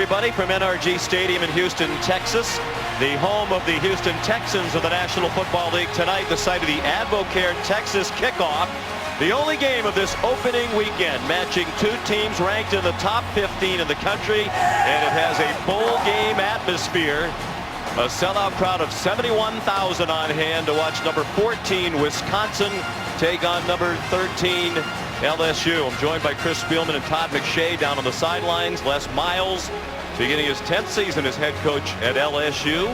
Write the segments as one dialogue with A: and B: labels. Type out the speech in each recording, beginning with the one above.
A: Everybody from NRG Stadium in Houston, Texas, the home of the Houston Texans of the National Football League tonight, the site of the Advocare Texas kickoff. The only game of this opening weekend, matching two teams ranked in the top 15 in the country, and it has a bowl game atmosphere. A sellout crowd of 71,000 on hand to watch number 14 Wisconsin take on number 13 LSU. I'm joined by Chris Spielman and Todd McShay down on the sidelines. Les Miles beginning his 10th season as head coach at LSU.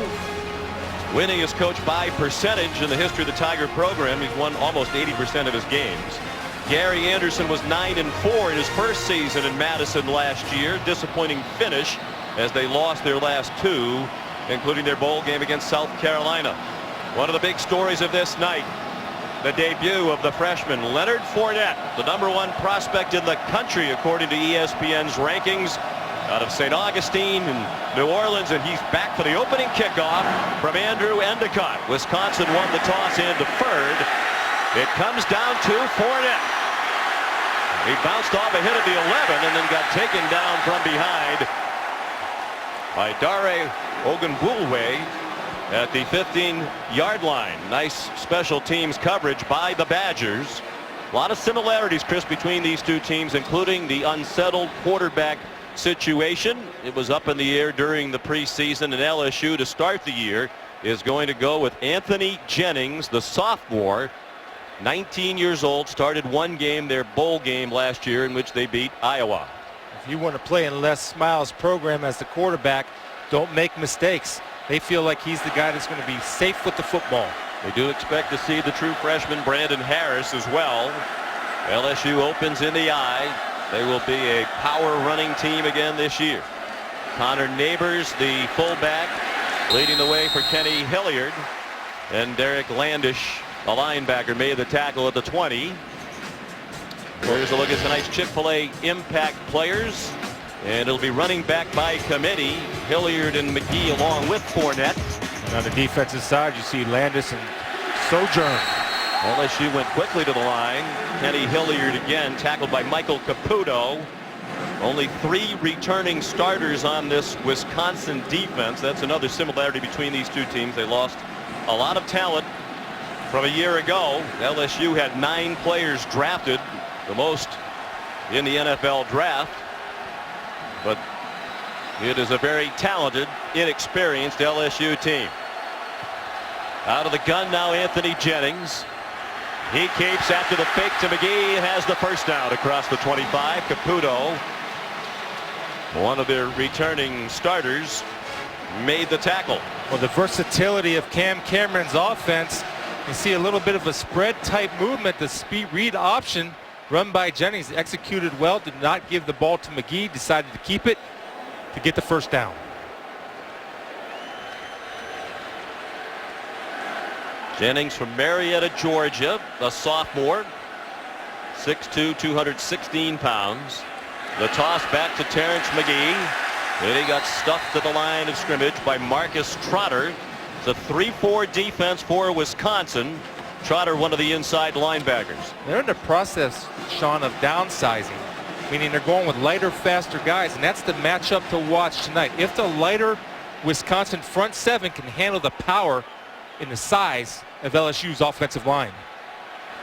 A: Winningest coach by percentage in the history of the Tiger program. He's won almost 80% of his games. Gary Anderson was 9-4 in his first season in Madison last year. Disappointing finish as they lost their last two, including their bowl game against South Carolina. One of the big stories of this night, the debut of the freshman Leonard Fournette, the #1 prospect in the country according to ESPN's rankings, out of St. Augustine in New Orleans, and he's back for the opening kickoff from Andrew Endicott. Wisconsin won the toss and deferred. It comes down to Fournette. He bounced off a hit at the 11 and then got taken down from behind by Dare Ogunbowale at the 15-yard line. Nice special teams coverage by the Badgers. A lot of similarities, Chris, between these two teams, including the unsettled quarterback situation. It was up in the air during the preseason, and LSU to start the year is going to go with Anthony Jennings, the sophomore, 19 years old, started one game, their bowl game last year, in which they beat Iowa.
B: If you want to play in Les Miles' program as the quarterback, don't make mistakes. They feel like he's the guy that's going to be safe with the football.
A: They do expect to see the true freshman Brandon Harris as well. LSU opens in the eye. They will be a power running team again this year. Connor Neighbors, the fullback, leading the way for Kenny Hilliard. And Derek Landish, the linebacker, made the tackle at the 20. Here's a look at tonight's Chick-fil-A impact players. And it'll be running back by committee. Hilliard and McGee along with Fournette.
B: And on the defensive side, you see Landis and Sojourn.
A: LSU went quickly to the line. Kenny Hilliard again tackled by Michael Caputo. Only 3 returning starters on this Wisconsin defense. That's another similarity between these two teams. They lost a lot of talent from a year ago. LSU had 9 players drafted, the most in the NFL draft. But it is a very talented, inexperienced LSU team. Out of the gun now, Anthony Jennings. He keeps after the fake to McGee and has the first down across the 25. Caputo, one of their returning starters, made the tackle.
B: Well, the versatility of Cam Cameron's offense, you see a little bit of a spread type movement. The speed read option run by Jennings executed well, did not give the ball to McGee, decided to keep it to get the first down.
A: Jennings from Marietta, Georgia, a sophomore, 6'2", 216 pounds. The toss back to Terrence McGee. Then he got stuffed at the line of scrimmage by Marcus Trotter. It's a 3-4 defense for Wisconsin. Trotter, one of the inside linebackers.
B: They're in the process, Sean, of downsizing, meaning they're going with lighter, faster guys, and that's the matchup to watch tonight. If the lighter Wisconsin front seven can handle the power and the size of LSU's offensive line.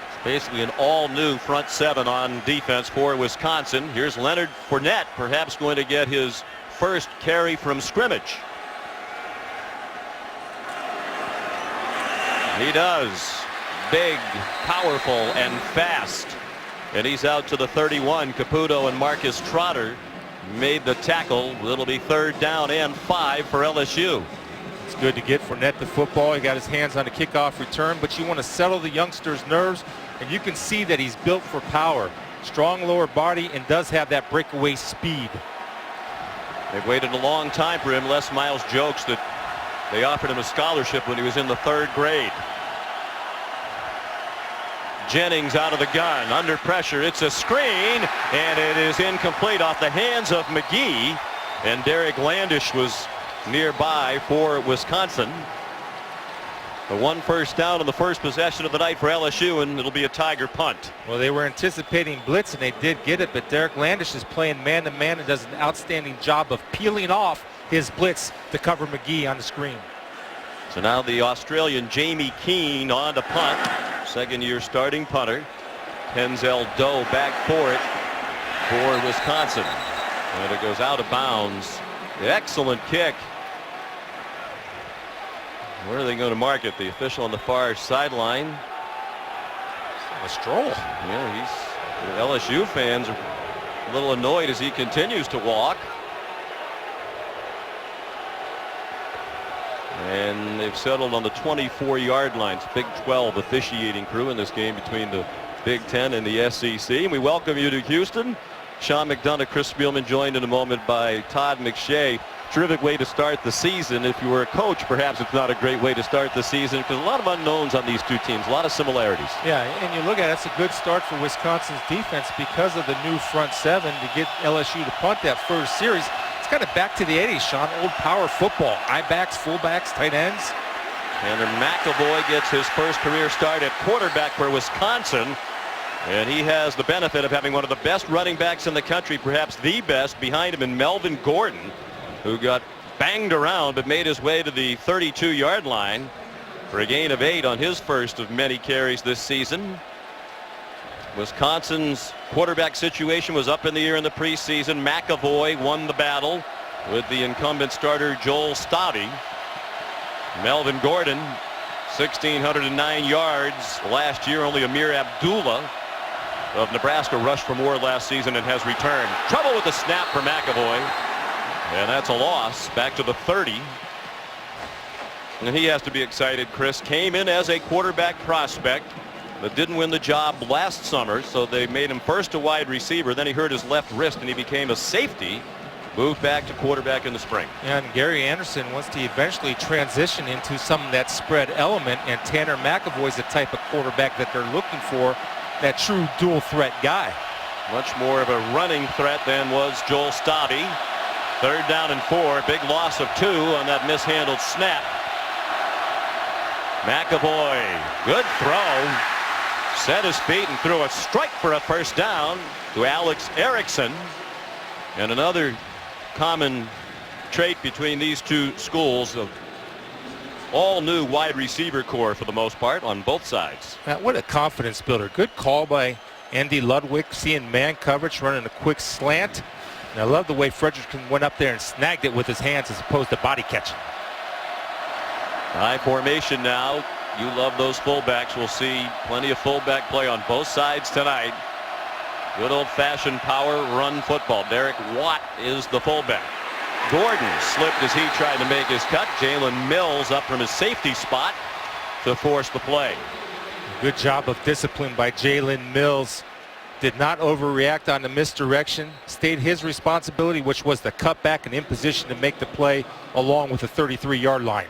A: It's basically an all-new front seven on defense for Wisconsin. Here's Leonard Fournette, perhaps going to get his first carry from scrimmage. He does. Big, powerful, and fast. And he's out to the 31. Caputo and Marcus Trotter made the tackle. It'll be 3rd down and 5 for LSU.
B: It's good to get Fournette the football. He got his hands on the kickoff return, but you want to settle the youngster's nerves, and you can see that he's built for power. Strong lower body and does have that breakaway speed.
A: They've waited a long time for him. Les Miles jokes that they offered him a scholarship when he was in the 3rd grade. Jennings out of the gun, under pressure. It's a screen, and it is incomplete off the hands of McGee. And Derek Landish was nearby for Wisconsin. The one first down on the first possession of the night for LSU, and it'll be a Tiger punt.
B: Well, they were anticipating blitz, and they did get it, but Derek Landish is playing man-to-man and does an outstanding job of peeling off his blitz to cover McGee on the screen.
A: So now the Australian Jamie Keane on to punt. Second-year starting punter. Denzel Doe back for it for Wisconsin. And it goes out of bounds. Excellent kick. Where are they going to mark it? The official on the far sideline.
B: A stroll.
A: Yeah, LSU fans are a little annoyed as he continues to walk. And they've settled on the 24-yard line. It's Big 12 officiating crew in this game between the Big 10 and the SEC. And we welcome you to Houston. Sean McDonough, Chris Spielman, joined in a moment by Todd McShay. Terrific way to start the season. If you were a coach, perhaps it's not a great way to start the season because a lot of unknowns on these two teams, a lot of similarities.
B: Yeah, and you look at it, it's a good start for Wisconsin's defense because of the new front seven to get LSU to punt that first series. It's kind of back to the 80s, Sean. Old power football. I-backs, fullbacks, tight ends.
A: Tanner McAvoy gets his first career start at quarterback for Wisconsin. And he has the benefit of having one of the best running backs in the country, perhaps the best, behind him in Melvin Gordon, who got banged around but made his way to the 32-yard line for a gain of 8 on his first of many carries this season. Wisconsin's quarterback situation was up in the air in the preseason. McAvoy won the battle with the incumbent starter Joel Stotty. Melvin Gordon, 1,609 yards last year. Only Amir Abdullah of Nebraska rushed for more last season and has returned. Trouble with the snap for McAvoy. And that's a loss back to the 30. And he has to be excited. Chris came in as a quarterback prospect but didn't win the job last summer, so they made him first a wide receiver. Then he hurt his left wrist and he became a safety. Moved back to quarterback in the spring.
B: And Gary Anderson wants to eventually transition into some of that spread element, and Tanner McAvoy is the type of quarterback that they're looking for, that true dual threat guy.
A: Much more of a running threat than was Joel Stotty. 3rd down and 4. Big loss of 2 on that mishandled snap. McAvoy, good throw. Set his feet and threw a strike for a first down to Alex Erickson. And another common trait between these two schools of all new wide receiver core for the most part on both sides.
B: What a confidence builder. Good call by Andy Ludwig, seeing man coverage, running a quick slant. And I love the way Frederickson went up there and snagged it with his hands as opposed to body catching.
A: High formation now. You love those fullbacks. We'll see plenty of fullback play on both sides tonight. Good old-fashioned power run football. Derek Watt is the fullback. Gordon slipped as he tried to make his cut. Jalen Mills up from his safety spot to force the play.
B: Good job of discipline by Jalen Mills. Did not overreact on the misdirection. Stayed his responsibility, which was the cutback and in position to make the play along with the 33-yard line.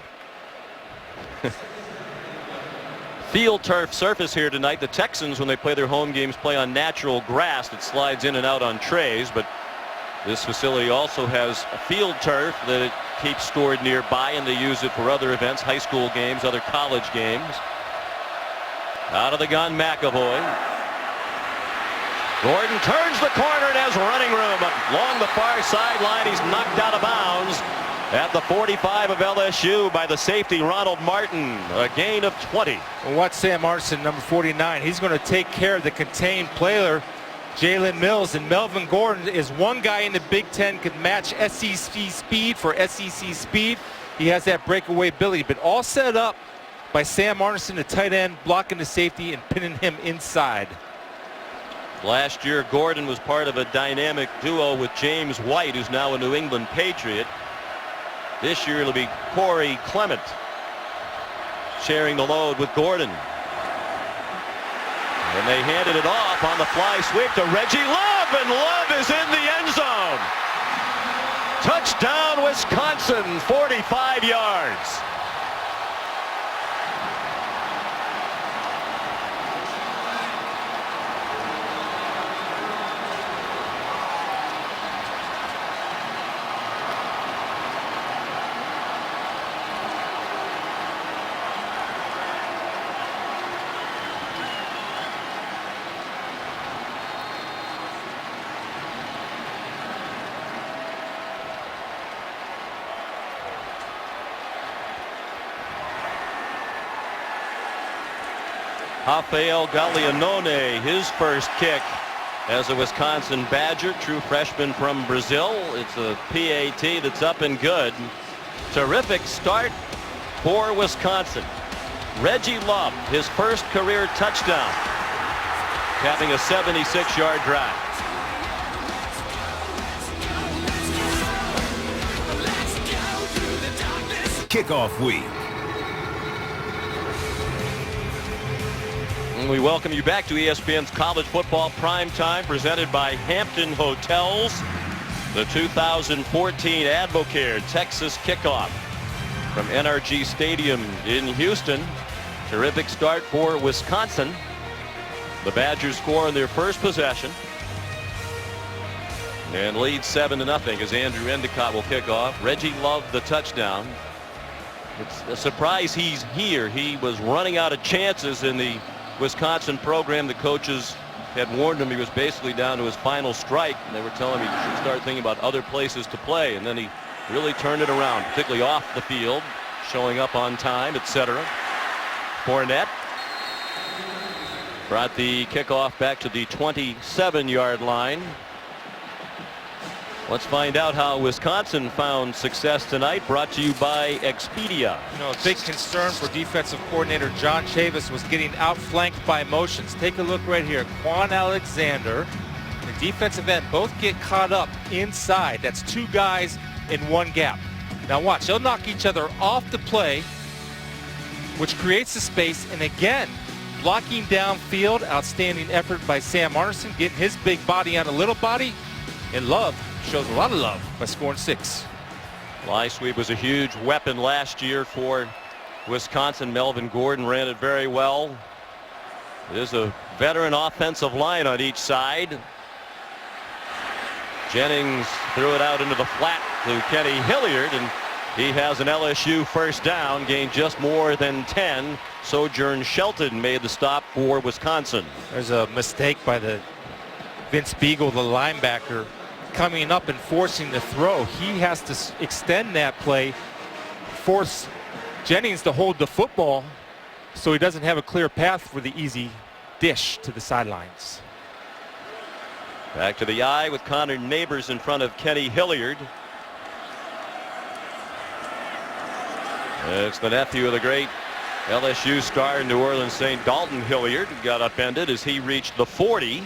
A: Field turf surface here tonight. The Texans, when they play their home games, play on natural grass that slides in and out on trays, but this facility also has a field turf that it keeps stored nearby, and they use it for other events, high school games, other college games. Out of the gun, McAvoy. Gordon turns the corner and has running room along the far sideline. He's knocked out of bounds at the 45 of LSU by the safety Ronald Martin. A gain of 20.
B: Well, watch Sam Arson, number 49. He's going to take care of the contained player, Jalen Mills. And Melvin Gordon is one guy in the Big Ten could match SEC speed for SEC speed. He has that breakaway ability, but all set up by Sam Arneson, the tight end, blocking the safety and pinning him inside.
A: Last year, Gordon was part of a dynamic duo with James White, who's now a New England Patriot. This year it'll be Corey Clement sharing the load with Gordon. And they handed it off on the fly sweep to Reggie Love, and Love is in the end zone. Touchdown, Wisconsin, 45 yards. Rafael Galeanone, his first kick as a Wisconsin Badger, true freshman from Brazil. It's a PAT that's up and good. Terrific start for Wisconsin. Reggie Love, his first career touchdown, having a 76-yard drive.
C: Kickoff week.
A: And we welcome you back to ESPN's College Football Prime Time, presented by Hampton Hotels. The 2014 Advocare Texas kickoff from NRG Stadium in Houston. Terrific start for Wisconsin. The Badgers score on their first possession and lead 7-0 as Andrew Endicott will kick off. Reggie Love the touchdown. It's a surprise he's here. He was running out of chances in the Wisconsin program. The coaches had warned him he was basically down to his final strike, and they were telling him he should start thinking about other places to play, and then he really turned it around, particularly off the field, showing up on time, etc. Fournette brought the kickoff back to the 27-yard line. Let's find out how Wisconsin found success tonight, brought to you by Expedia.
B: You know, a big concern for defensive coordinator John Chavis was getting outflanked by motions. Take a look right here. Quan Alexander, the defensive end, both get caught up inside. That's two guys in one gap. Now watch, they'll knock each other off the play, which creates the space, and again, blocking downfield. Outstanding effort by Sam Arneson, getting his big body on a little body, and Love shows a lot of love by scoring 6.
A: Fly sweep was a huge weapon last year for Wisconsin. Melvin Gordon ran it very well. There's a veteran offensive line on each side. Jennings threw it out into the flat to Kenny Hilliard, and he has an LSU first down, gained just more than 10. Sojourn Shelton made the stop for Wisconsin.
B: There's a mistake by the Vince Beagle, the linebacker, coming up and forcing the throw. He has to extend that play, force Jennings to hold the football so he doesn't have a clear path for the easy dish to the sidelines.
A: Back to the eye with Connor Neighbors in front of Kenny Hilliard. It's the nephew of the great LSU star in New Orleans St. Dalton Hilliard, who got upended as he reached the 40.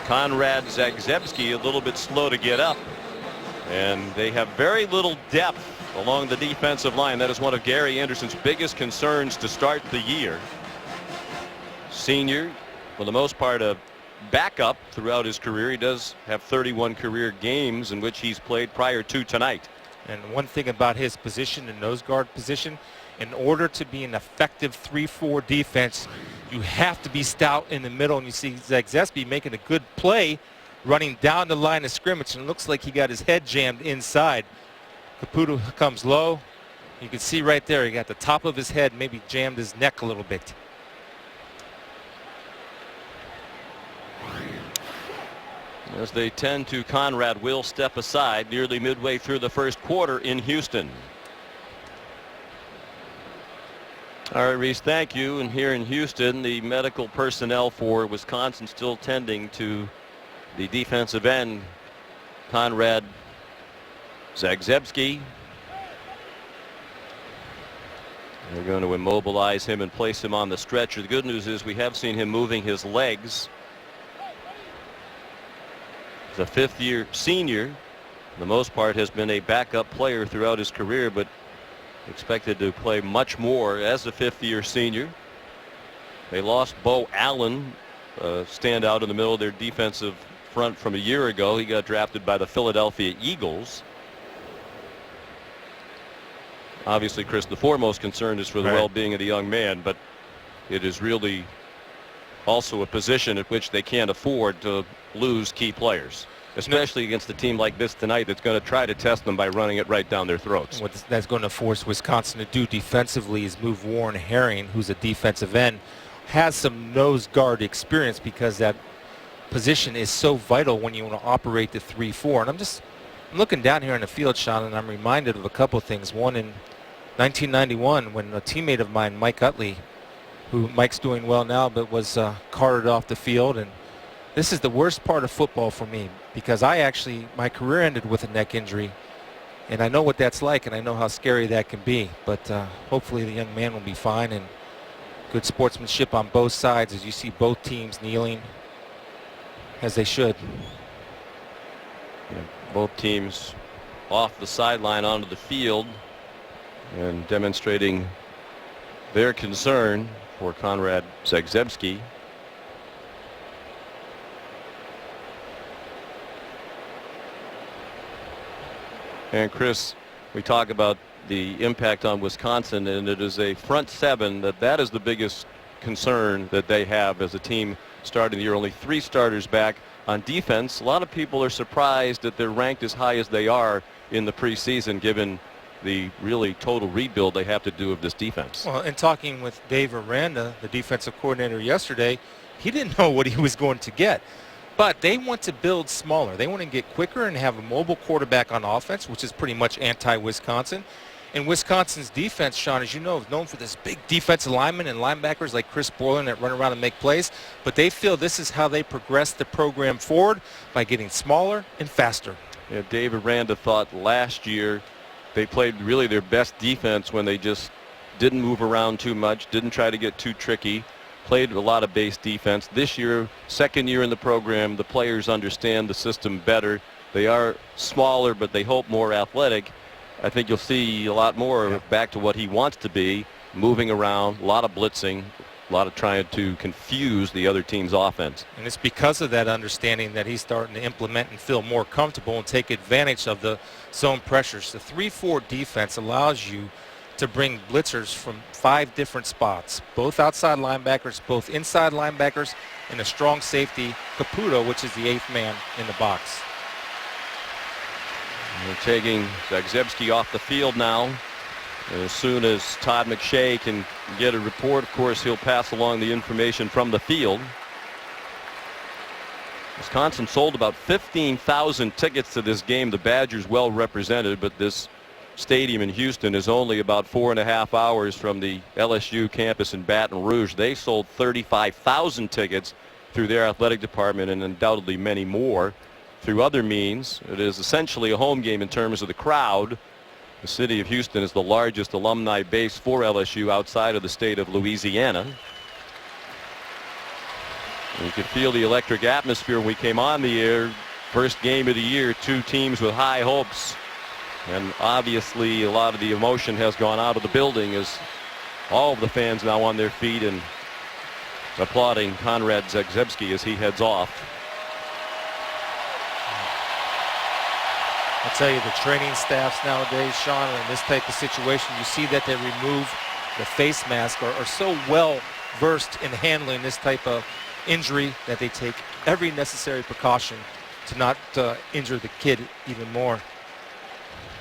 A: Conrad Zagzebski a little bit slow to get up, and they have very little depth along the defensive line. That is one of Gary Anderson's biggest concerns to start the year. Senior, for the most part, a backup throughout his career. He does have 31 career games in which he's played prior to tonight.
B: And one thing about his position, the nose guard position, in order to be an effective 3-4 defense, you have to be stout in the middle. And you see Zagzebski making a good play running down the line of scrimmage, and it looks like he got his head jammed inside. Caputo comes low. You can see right there he got the top of his head, maybe jammed his neck a little bit.
A: As they tend to, Conrad will step aside nearly midway through the first quarter in Houston. All right, Reese, thank you. And here in Houston, the medical personnel for Wisconsin still tending to the defensive end, Conrad Zagzebski. They're going to immobilize him and place him on the stretcher. The good news is we have seen him moving his legs. The fifth-year senior, for the most part, has been a backup player throughout his career, but expected to play much more as a fifth-year senior. They lost Bo Allen, standout in the middle of their defensive front from a year ago. He got drafted by the Philadelphia Eagles. Obviously, Chris, the foremost concern is for the well-being of the young man, but it is really also a position at which they can't afford to lose key players, especially against a team like this tonight that's going to try to test them by running it right down their throats.
B: What that's going to force Wisconsin to do defensively is move Warren Herring, who's a defensive end, has some nose guard experience, because that position is so vital when you want to operate the 3-4. And I'm looking down here on the field, Sean, and I'm reminded of a couple of things. One, in 1991, when a teammate of mine, Mike Utley, who Mike's doing well now, but was carted off the field. And this is the worst part of football for me, because my career ended with a neck injury, and I know what that's like, and I know how scary that can be. But hopefully the young man will be fine, and good sportsmanship on both sides as you see both teams kneeling as they should.
A: Yeah, both teams off the sideline onto the field and demonstrating their concern for Konrad Zagzebski. And Chris, we talk about the impact on Wisconsin, and it is a front seven that is the biggest concern that they have as a team starting the year. Only 3 starters back on defense. A lot of people are surprised that they're ranked as high as they are in the preseason, given the really total rebuild they have to do of this defense.
B: Well, and talking with Dave Aranda, the defensive coordinator, yesterday, he didn't know what he was going to get. But they want to build smaller. They want to get quicker and have a mobile quarterback on offense, which is pretty much anti-Wisconsin. And Wisconsin's defense, Sean, as you know, is known for this big defensive linemen and linebackers like Chris Borland that run around and make plays. But they feel this is how they progress the program forward, by getting smaller and faster.
A: Yeah, Dave Aranda thought last year they played really their best defense when they just didn't move around too much, didn't try to get too tricky, played a lot of base defense. This year, second year in the program, the players understand the system better. They are smaller, but they hope more athletic. I think you'll see a lot more back to what he wants to be, moving around, a lot of blitzing, a lot of trying to confuse the other team's offense.
B: And it's because of that understanding that he's starting to implement and feel more comfortable and take advantage of the zone pressures. The 3-4 defense allows you to bring blitzers from 5 different spots, both outside linebackers, both inside linebackers, and a strong safety, Caputo, which is the 8th man in the box.
A: They're taking Zagzebski off the field now. And as soon as Todd McShay can get a report, of course, he'll pass along the information from the field. Wisconsin sold about 15,000 tickets to this game. The Badgers well represented, but this stadium in Houston is only about 4.5 hours from the LSU campus in Baton Rouge. They sold 35,000 tickets through their athletic department, and undoubtedly many more through other means. It is essentially a home game in terms of the crowd. The city of Houston is the largest alumni base for LSU outside of the state of Louisiana. And you could feel the electric atmosphere when we came on the air. First game of the year, 2 teams with high hopes. And obviously a lot of the emotion has gone out of the building as all of the fans now on their feet and applauding Konrad Zagzebski as he heads off.
B: I'll tell you, the training staffs nowadays, Sean, in this type of situation, you see that they remove the face mask, are so well versed in handling this type of injury that they take every necessary precaution to not injure the kid even more.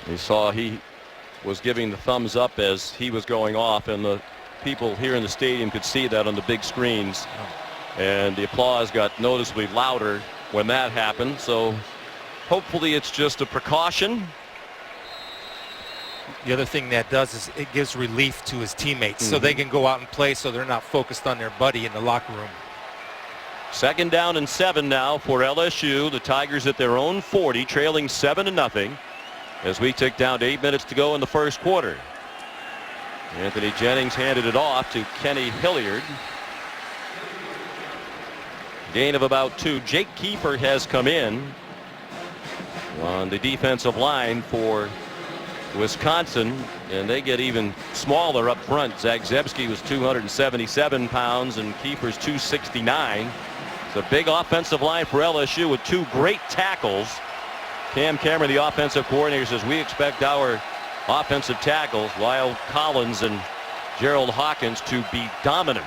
A: You saw he was giving the thumbs up as he was going off, and the people here in the stadium could see that on the big screens. And the applause got noticeably louder when that happened. So hopefully it's just a precaution.
B: The other thing that does is it gives relief to his teammates, so they can go out and play, so they're not focused on their buddy in the locker room.
A: 2nd down and 7 now for LSU. The Tigers at their own 40, trailing 7-0 as we tick down to 8 minutes to go in the first quarter. Anthony Jennings handed it off to Kenny Hilliard. Gain of about 2. Jake Kiefer has come in on the defensive line for Wisconsin, and they get even smaller up front. Zagzebski was 277 pounds and Kiefer's 269. It's a big offensive line for LSU with 2 great tackles. Cam Cameron, the offensive coordinator, says we expect our offensive tackles, Lyle Collins and Gerald Hawkins, to be dominant,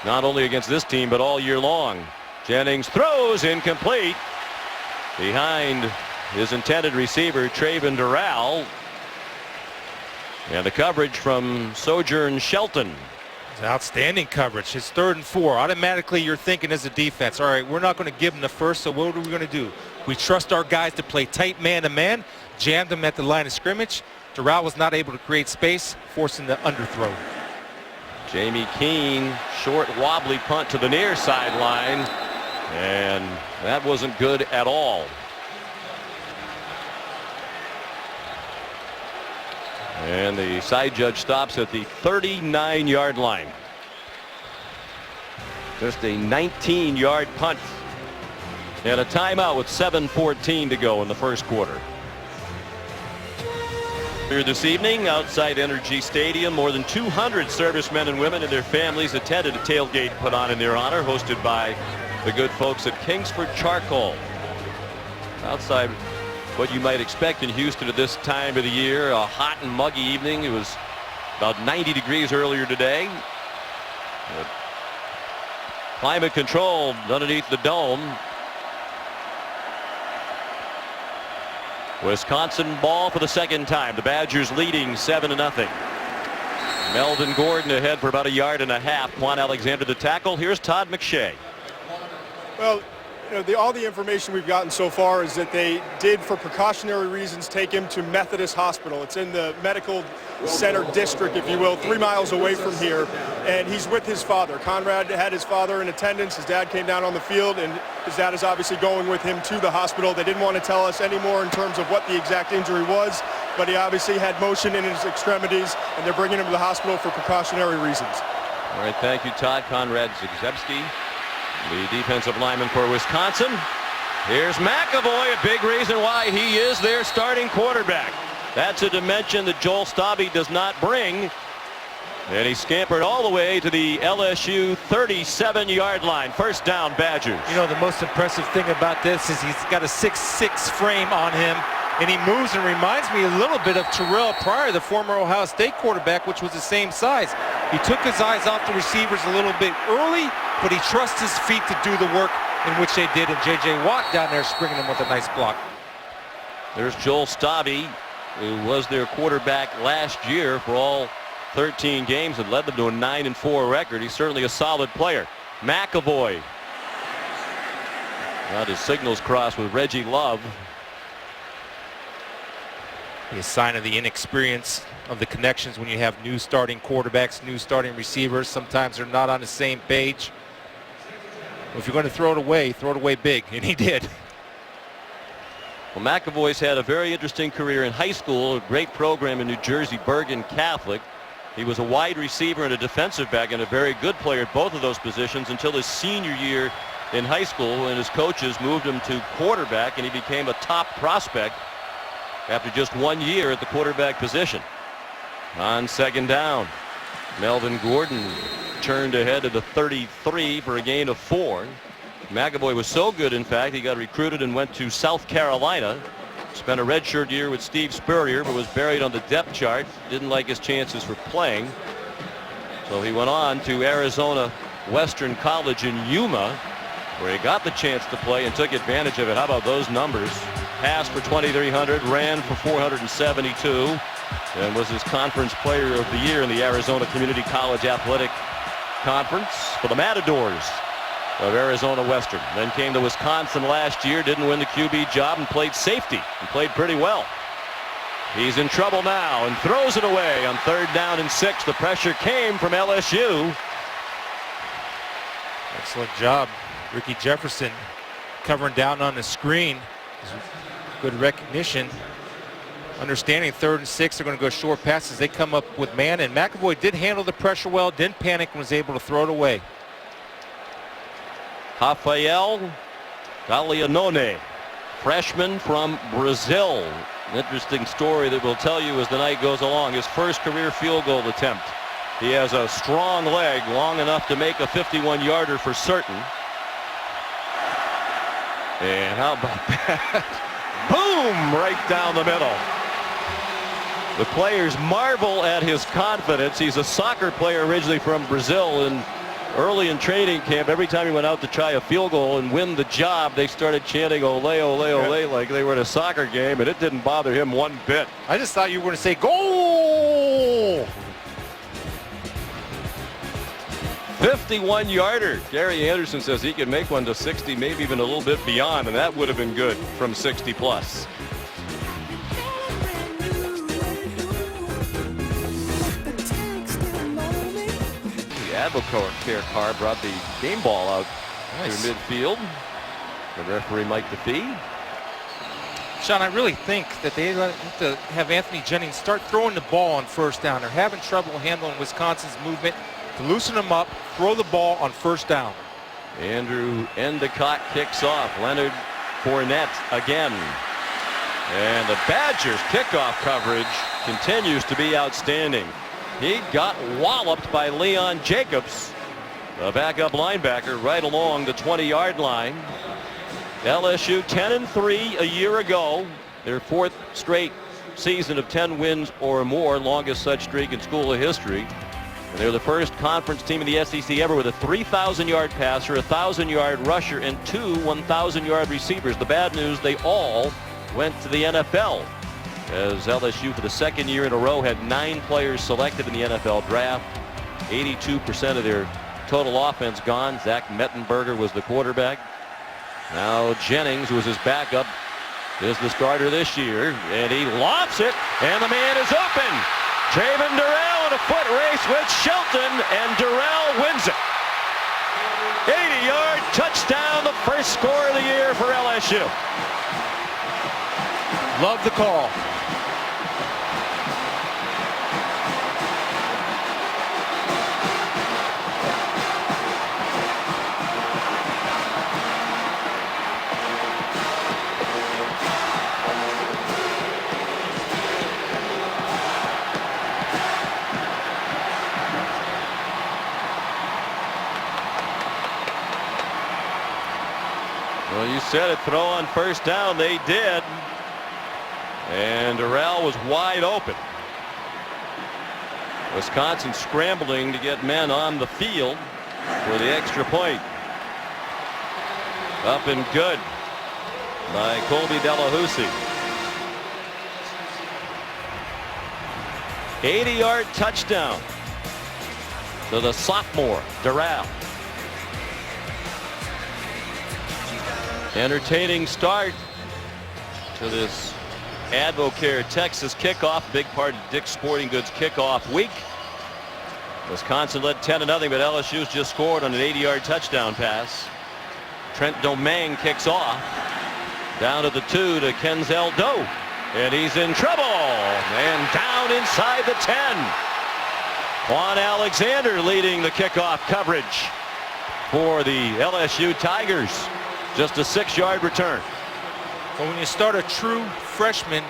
A: not only against this team but all year long. Jennings throws incomplete behind his intended receiver, Traven Durrell. And the coverage from Sojourn Shelton.
B: Outstanding coverage. It's 3rd and 4. Automatically you're thinking as a defense, all right, we're not going to give them the first, so what are we going to do? We trust our guys to play tight man-to-man, jammed them at the line of scrimmage. Durrell was not able to create space, forcing the underthrow.
A: Jamie Keene, short wobbly punt to the near sideline, and that wasn't good at all. And the side judge stops at the 39-yard line. Just a 19-yard punt and a timeout with 7:14 to go in the first quarter. Here this evening outside Energy Stadium, more than 200 servicemen and women and their families attended a tailgate put on in their honor, hosted by the good folks at Kingsford Charcoal. Outside what you might expect in Houston at this time of the year, a hot and muggy evening. It was about 90 degrees earlier today. Climate controlled underneath the dome. Wisconsin ball for the second time. The Badgers leading 7-0. Melvin Gordon ahead for about a yard and a half. Quan Alexander the tackle. Here's Todd McShay.
D: Well, all the information we've gotten so far is that they did, for precautionary reasons, take him to Methodist Hospital. It's in the medical center district, if you will, 3 miles away from here. And he's with his father. Conrad had his father in attendance. His dad came down on the field, and his dad is obviously going with him to the hospital. They didn't want to tell us any more in terms of what the exact injury was, but he obviously had motion in his extremities, and they're bringing him to the hospital for precautionary reasons.
A: All right, thank you, Todd. Conrad Zagzebski, the defensive lineman for Wisconsin. Here's McAvoy, a big reason why he is their starting quarterback. That's a dimension that Joel Stabby does not bring. And he scampered all the way to the LSU 37-yard line. First down, Badgers.
B: You know, the most impressive thing about this is he's got a 6'6" frame on him, and he moves and reminds me a little bit of Terrell Pryor, the former Ohio State quarterback, which was the same size. He took his eyes off the receivers a little bit early, but he trusts his feet to do the work, in which they did, and J.J. Watt down there springing him with a nice block.
A: There's Joel Stabby, who was their quarterback last year for all 13 games and led them to a 9-4 record. He's certainly a solid player. McAvoy. Got his signals crossed with Reggie Love.
B: A sign of the inexperience of the connections when you have new starting quarterbacks, new starting receivers. Sometimes they're not on the same page. If you're going to throw it away big, and he did.
A: Well, McAvoy's had a very interesting career in high school, a great program in New Jersey, Bergen Catholic. He was a wide receiver and a defensive back and a very good player at both of those positions until his senior year in high school, when his coaches moved him to quarterback, and he became a top prospect after just 1 year at the quarterback position. On second down, Melvin Gordon turned ahead to the 33 for a gain of 4. McAvoy was so good, in fact, he got recruited and went to South Carolina. Spent a redshirt year with Steve Spurrier, but was buried on the depth chart. Didn't like his chances for playing. So he went on to Arizona Western College in Yuma, where he got the chance to play and took advantage of it. How about those numbers? Passed for 2,300, ran for 472, and was his conference player of the year in the Arizona Community College Athletic Conference for the Matadors of Arizona Western. Then came to Wisconsin last year, didn't win the QB job, and played safety and played pretty well. He's in trouble now and throws it away on 3rd down and 6. The pressure came from LSU.
B: Excellent job. Ricky Jefferson covering down on the screen. Good recognition. Understanding 3rd and 6, they're going to go short passes. They come up with man, and McAvoy did handle the pressure well, didn't panic, and was able to throw it away.
A: Rafael Galeanone, freshman from Brazil. Interesting story that we'll tell you as the night goes along. His first career field goal attempt. He has a strong leg, long enough to make a 51-yarder for certain. And how about that? Boom! Right down the middle. The players marvel at his confidence. He's a soccer player originally from Brazil, and early in training camp, every time he went out to try a field goal and win the job, they started chanting ole, ole, ole, like they were at a soccer game, and it didn't bother him one bit.
B: I just thought you were going to say goal.
A: 51-yarder. Gary Anderson says he could make one to 60, maybe even a little bit beyond, and that would have been good from 60 plus. AdvoCare car brought the game ball out
B: Nice.
A: to midfield. The referee Mike DeFee.
B: Sean, I really think that they have to have Anthony Jennings start throwing the ball on first down. They're having trouble handling Wisconsin's movement. To loosen them up, throw the ball on first down.
A: Andrew Endicott kicks off. Leonard Fournette again. And the Badgers' kickoff coverage continues to be outstanding. He got walloped by Leon Jacobs, the backup linebacker, right along the 20-yard line. LSU 10-3 a year ago. Their 4th straight season of 10 wins or more, longest such streak in school history. And they're the first conference team in the SEC ever with a 3,000-yard passer, a 1,000-yard rusher, and 2 1,000-yard receivers. The bad news, they all went to the NFL, as LSU for the 2nd year in a row had 9 players selected in the NFL draft. 82% of their total offense gone. Zach Mettenberger was the quarterback. Now Jennings, who was his backup, is the starter this year, and he lofts it, and the man is open. Javon Durrell in a foot race with Shelton, and Durrell wins it. 80-yard touchdown, the first score of the year for LSU.
B: Love the call.
A: Well, you said it, throw on first down. They did. And Durrell was wide open. Wisconsin scrambling to get men on the field for the extra point. Up and good by Colby Delahousie. 80-yard touchdown to the sophomore Durrell. Entertaining start to this AdvoCare Texas kickoff. Big part of Dick's Sporting Goods kickoff week. Wisconsin led 10-0, but LSU's just scored on an 80-yard touchdown pass. Trent Domingue kicks off. Down to the 2 to Kenzel Doe. And he's in trouble. And down inside the 10. Juan Alexander leading the kickoff coverage for the LSU Tigers. Just a 6-yard return.
B: But when you start a true freshman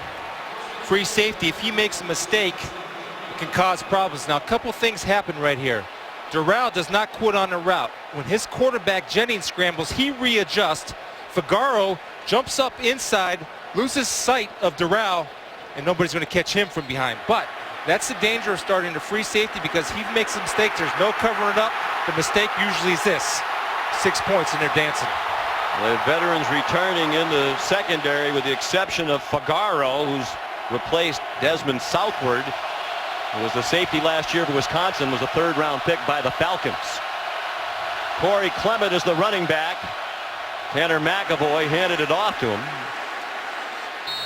B: free safety, if he makes a mistake, it can cause problems. Now, a couple things happen right here. Durrell does not quit on the route. When his quarterback Jennings scrambles, he readjusts. Figaro jumps up inside, loses sight of Durrell, and nobody's going to catch him from behind. But that's the danger of starting a free safety, because he makes a mistake. There's no covering it up. The mistake usually is this: 6 points, and they're dancing.
A: The veterans returning in the secondary, with the exception of Figaro, who's replaced Desmond Southward, who was the safety last year for Wisconsin, was a 3rd-round pick by the Falcons. Corey Clement is the running back. Tanner McAvoy handed it off to him.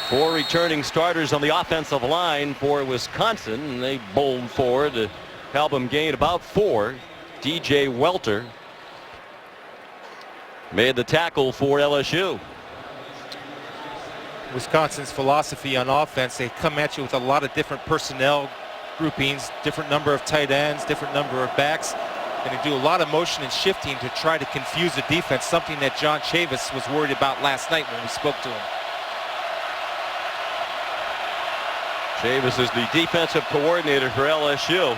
A: 4 returning starters on the offensive line for Wisconsin, and they bowled forward to help them gain about 4. DJ Welter made the tackle for LSU.
B: Wisconsin's philosophy on offense, they come at you with a lot of different personnel groupings, different number of tight ends, different number of backs, and they do a lot of motion and shifting to try to confuse the defense, something that John Chavis was worried about last night when we spoke to him.
A: Chavis is the defensive coordinator for LSU.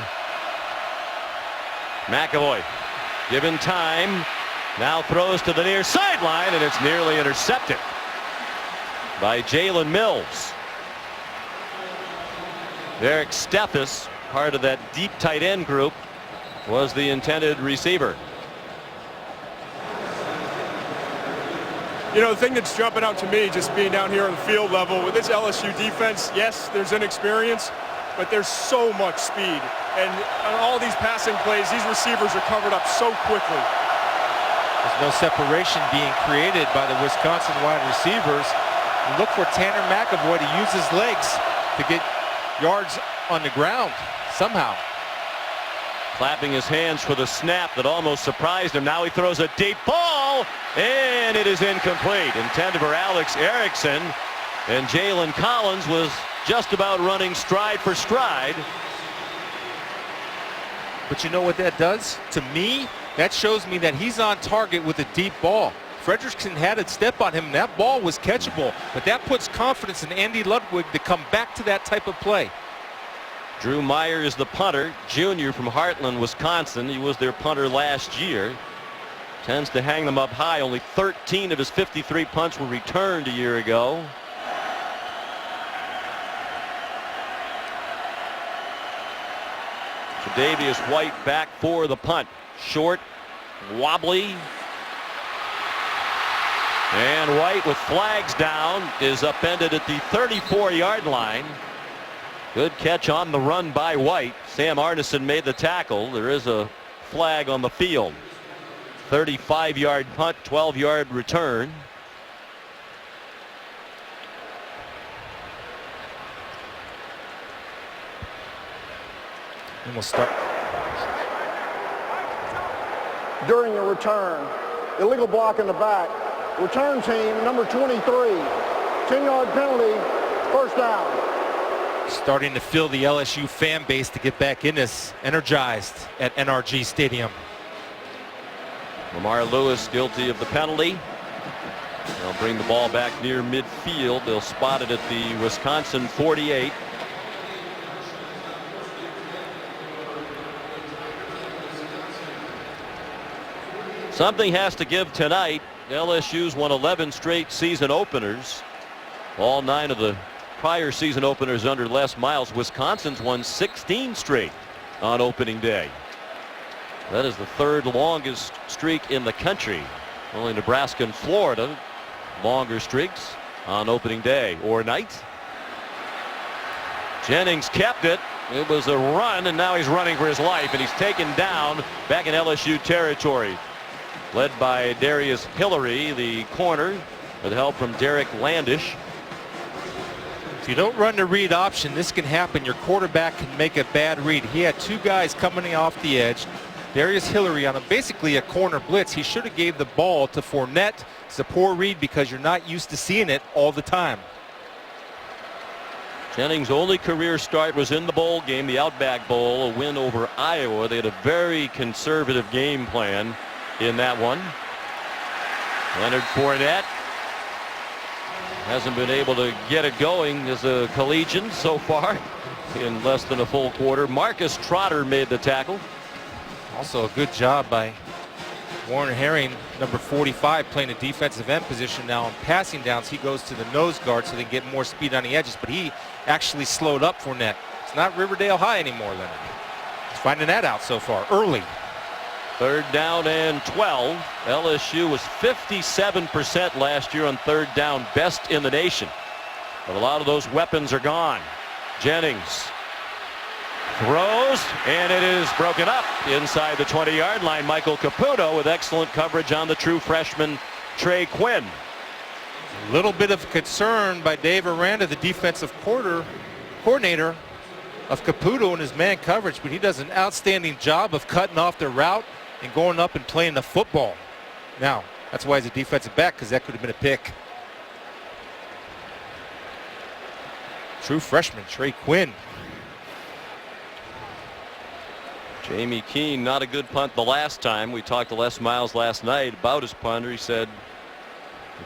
A: McAvoy given time, now throws to the near sideline, and it's nearly intercepted by Jalen Mills. Eric Steffes, part of that deep tight end group, was the intended receiver.
D: You know, the thing that's jumping out to me, just being down here on the field level with this LSU defense, yes, there's inexperience, but there's so much speed. And on all these passing plays, these receivers are covered up so quickly.
B: There's no separation being created by the Wisconsin wide receivers. And look for Tanner McAvoy to use his legs to get yards on the ground somehow.
A: clapping his hands for the snap that almost surprised him. Now he throws a deep ball, and it is incomplete. Intended for Alex Erickson, and Jalen Collins was just about running stride for stride.
B: But you know what that does? To me, that shows me that he's on target with a deep ball. Frederickson had a step on him, and that ball was catchable. But that puts confidence in Andy Ludwig to come back to that type of play.
A: Drew Meyer is the punter, junior from Heartland, Wisconsin. He was their punter last year. Tends to hang them up high. Only 13 of his 53 punts were returned a year ago. Tre'Davious White back for the punt. Short, wobbly. And White, with flags down, is upended at the 34-yard line. Good catch on the run by White. Sam Arneson made the tackle. There is a flag on the field. 35-yard punt, 12-yard return.
B: And we'll start.
E: During a return, illegal block in the back. Return team, number 23. 10-yard penalty, first down.
B: Starting to feel the LSU fan base to get back in this, energized at NRG Stadium.
A: Lamar Lewis guilty of the penalty. They'll bring the ball back near midfield. They'll spot it at the Wisconsin 48. Something has to give tonight. LSU's won 11 straight season openers. All 9 of the prior season openers under Les Miles. Wisconsin's won 16 straight on opening day. That is the 3rd longest streak in the country. Only Nebraska and Florida longer streaks on opening day or night. Jennings kept it. It was a run, and now he's running for his life, and he's taken down back in LSU territory. Led by Darius Hillary, the corner, with help from Derek Landish.
B: If you don't run the read option, this can happen. Your quarterback can make a bad read. He had 2 guys coming off the edge. Darius Hillary on basically a corner blitz. He should have gave the ball to Fournette. It's a poor read because you're not used to seeing it all the time.
A: Jennings' only career start was in the bowl game, the Outback Bowl, a win over Iowa. They had a very conservative game plan in that one. Leonard Fournette hasn't been able to get it going as a collegian so far in less than a full quarter. Marcus Trotter made the tackle.
B: Also a good job by Warren Herring, number 45, playing a defensive end position now on passing downs. He goes to the nose guard so they can get more speed on the edges, but he actually slowed up Fournette. It's not Riverdale High anymore, Leonard. He's finding that out so far early.
A: 3rd down and 12. LSU was 57% last year on 3rd down, best in the nation. But a lot of those weapons are gone. Jennings throws, and it is broken up inside the 20-yard line. Michael Caputo with excellent coverage on the true freshman Trey Quinn.
B: A little bit of concern by Dave Aranda, the defensive coordinator of Caputo and his man coverage, but he does an outstanding job of cutting off the route and going up and playing the football. Now, that's why he's a defensive back, because that could have been a pick. True freshman Trey Quinn.
A: Jamie Keene, not a good punt the last time. We talked to Les Miles last night about his punter. He said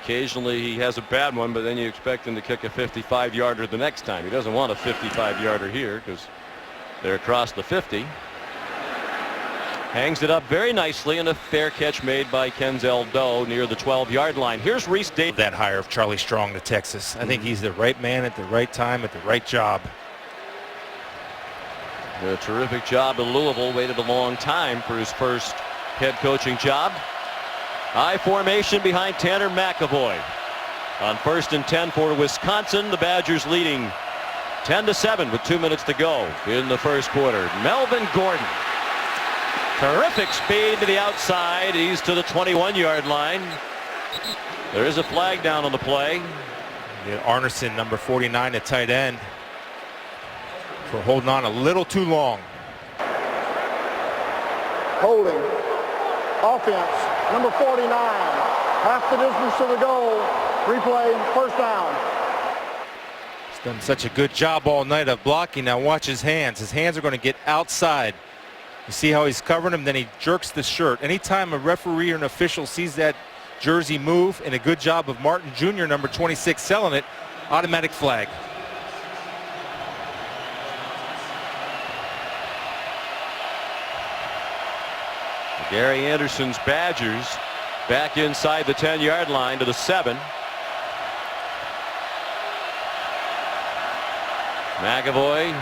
A: occasionally he has a bad one, but then you expect him to kick a 55-yarder the next time. He doesn't want a 55-yarder here because they're across the 50. Hangs it up very nicely, and a fair catch made by Kenzel Doe near the 12-yard line. Here's Reese Davis.
B: That hire of Charlie Strong to Texas. I think he's the right man at the right time at the right job.
A: A terrific job in Louisville. Waited a long time for his first head coaching job. I formation behind Tanner McAvoy. On 1st and 10 for Wisconsin, the Badgers leading 10-7 with 2 minutes to go in the first quarter. Melvin Gordon. Terrific speed to the outside. He's to the 21-yard line. There is a flag down on the play.
B: Arneson, number 49 at tight end, for holding on a little too long.
E: Holding. Offense, number 49. Half the distance to the goal. Replay, first down.
B: He's done such a good job all night of blocking. Now watch his hands. His hands are going to get outside. You see how he's covering him, then he jerks the shirt. Anytime a referee or an official sees that jersey move, and a good job of Martin Jr., number 26, selling it, automatic flag.
A: Gary Anderson's Badgers back inside the 10-yard line to the 7. McAvoy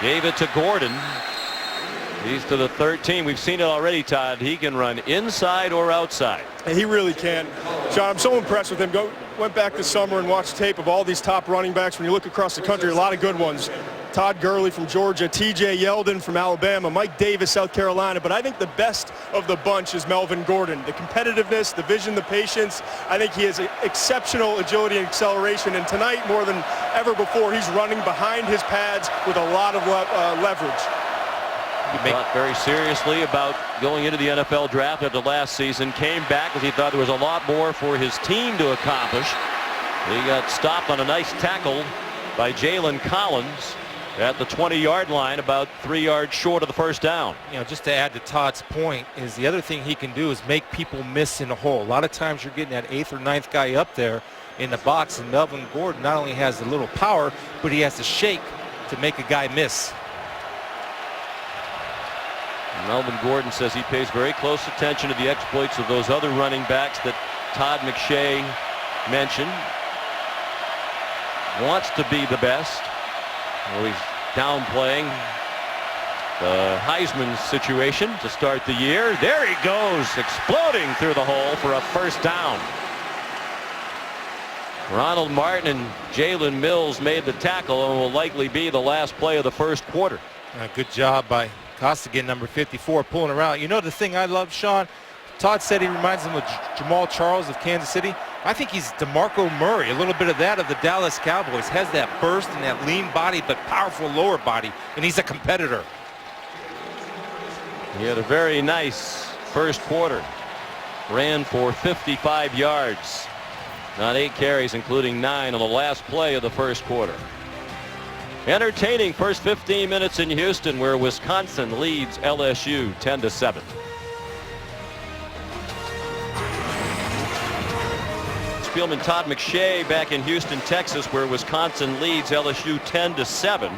A: gave it to Gordon. He's to the 13. We've seen it already, Todd. He can run inside or outside.
D: He really can. John, I'm so impressed with him. Went back this summer and watched tape of all these top running backs. When you look across the country, a lot of good ones. Todd Gurley from Georgia, T.J. Yeldon from Alabama, Mike Davis, South Carolina. But I think the best of the bunch is Melvin Gordon. The competitiveness, the vision, the patience. I think he has exceptional agility and acceleration. And tonight, more than ever before, he's running behind his pads with a lot of leverage.
A: He thought very seriously about going into the NFL draft after last season. Came back because he thought there was a lot more for his team to accomplish. He got stopped on a nice tackle by Jalen Collins at the 20-yard line, about 3 yards short of the first down.
B: You know, just to add to Todd's point, is the other thing he can do is make people miss in the hole. A lot of times you're getting that 8th or 9th guy up there in the box, and Melvin Gordon not only has a little power, but he has to shake to make a guy miss.
A: Melvin Gordon says he pays very close attention to the exploits of those other running backs that Todd McShay mentioned. Wants to be the best. Well, he's downplaying the Heisman situation to start the year. There he goes, exploding through the hole for a first down. Ronald Martin and Jalen Mills made the tackle and will likely be the last play of the first quarter.
B: Good job by Costigan, number 54, pulling around. You know the thing I love, Sean? Todd said he reminds him of Jamal Charles of Kansas City. I think he's DeMarco Murray, a little bit of that of the Dallas Cowboys. Has that burst and that lean body, but powerful lower body, and he's a competitor.
A: He had a very nice first quarter. Ran for 55 yards on 8 carries, including 9 on the last play of the first quarter. Entertaining first 15 minutes in Houston, where Wisconsin leads LSU 10-7. Spielman, Todd McShay back in Houston, Texas, where Wisconsin leads LSU 10-7.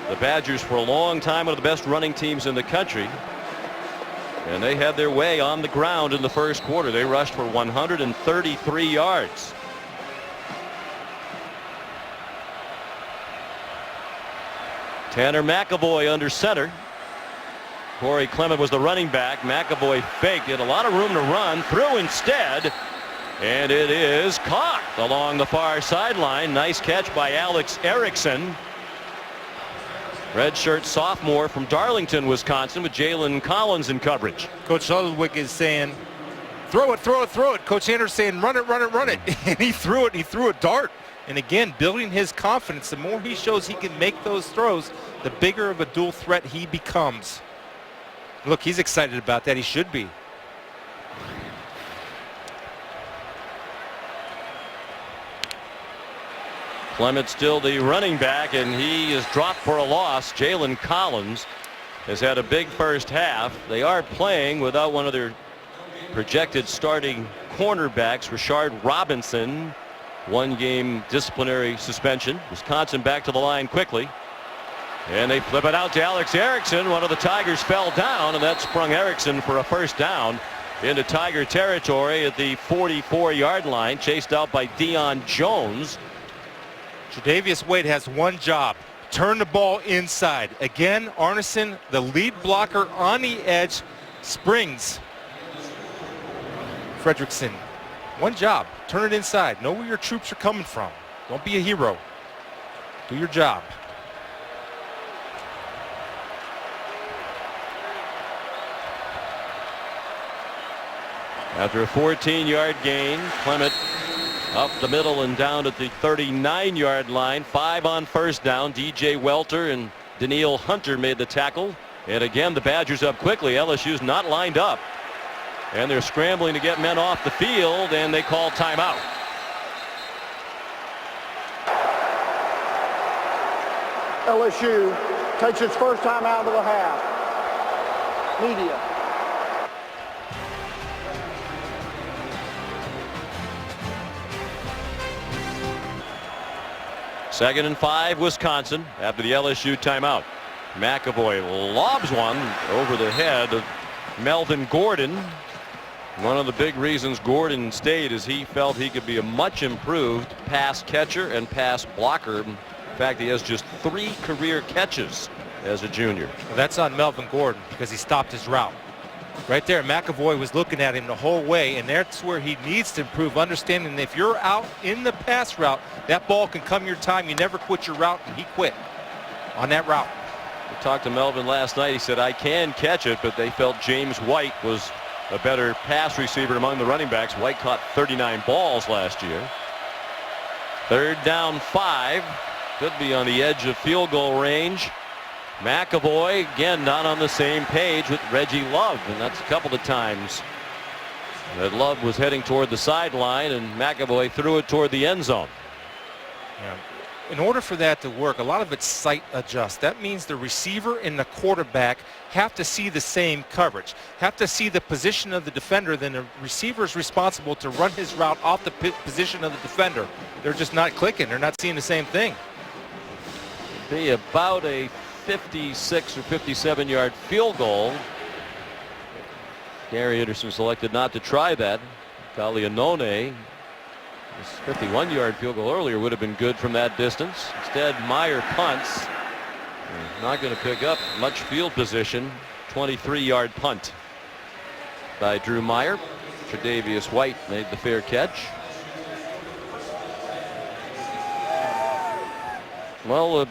A: The Badgers for a long time one of the best running teams in the country. And they had their way on the ground in the first quarter. They rushed for 133 yards. Tanner McAvoy under center. Corey Clement was the running back. McAvoy faked it. A lot of room to run. Threw instead. And it is caught along the far sideline. Nice catch by Alex Erickson. Redshirt sophomore from Darlington, Wisconsin, with Jalen Collins in coverage.
B: Coach Ludwig is saying, throw it, throw it, throw it. Coach Anderson saying, run it, run it, run it. And he threw it, and he threw a dart. And again, building his confidence. The more he shows he can make those throws, the bigger of a dual threat he becomes. Look, he's excited about that. He should be.
A: Clement still the running back, and he is dropped for a loss. Jalen Collins has had a big first half. They are playing without one of their projected starting cornerbacks, Rashard Robinson. 1-game disciplinary suspension. Wisconsin back to the line quickly. And they flip it out to Alex Erickson. One of the Tigers fell down, and that sprung Erickson for a first down into Tiger territory at the 44-yard line, chased out by Deion Jones.
B: Tre'Davious Wade has one job: turn the ball inside. Again, Arneson, the lead blocker on the edge, springs. Fredrickson, one job: turn it inside. Know where your troops are coming from. Don't be a hero. Do your job.
A: After a 14-yard gain, Clement up the middle and down at the 39-yard line. 5 on first down. DJ Welter and Daniil Hunter made the tackle. And again, the Badgers up quickly. LSU's not lined up. And they're scrambling to get men off the field, and they call timeout.
E: LSU takes its first time out of the half. Media.
A: Second and 5, Wisconsin, after the LSU timeout. McAvoy lobs one over the head of Melvin Gordon. One of the big reasons Gordon stayed is he felt he could be a much improved pass catcher and pass blocker. In fact, he has just 3 career catches as a junior.
B: Well, that's on Melvin Gordon because he stopped his route. Right there, McAvoy was looking at him the whole way, and that's where he needs to improve, understanding that if you're out in the pass route, that ball can come your time. You never quit your route, and he quit on that route.
A: We talked to Melvin last night. He said, I can catch it, but they felt James White was a better pass receiver among the running backs. White caught 39 balls last year. Third down 5. Could be on the edge of field goal range. McAvoy again not on the same page with Reggie Love, and that's a couple of times that Love was heading toward the sideline and McAvoy threw it toward the end zone.
B: Yeah. In order for that to work, a lot of it's sight adjust. That means the receiver and the quarterback have to see the same coverage, have to see the position of the defender. Then the receiver is responsible to run his route off the position of the defender. They're just not clicking. They're not seeing the same thing.
A: Be about a 56 or 57 yard field goal. Gary Anderson selected not to try that. Galianone, his 51 yard field goal earlier would have been good from that distance. Instead, Meyer punts. Not going to pick up much field position. 23 yard punt by Drew Meyer. Tre'Davious White made the fair catch. Well, a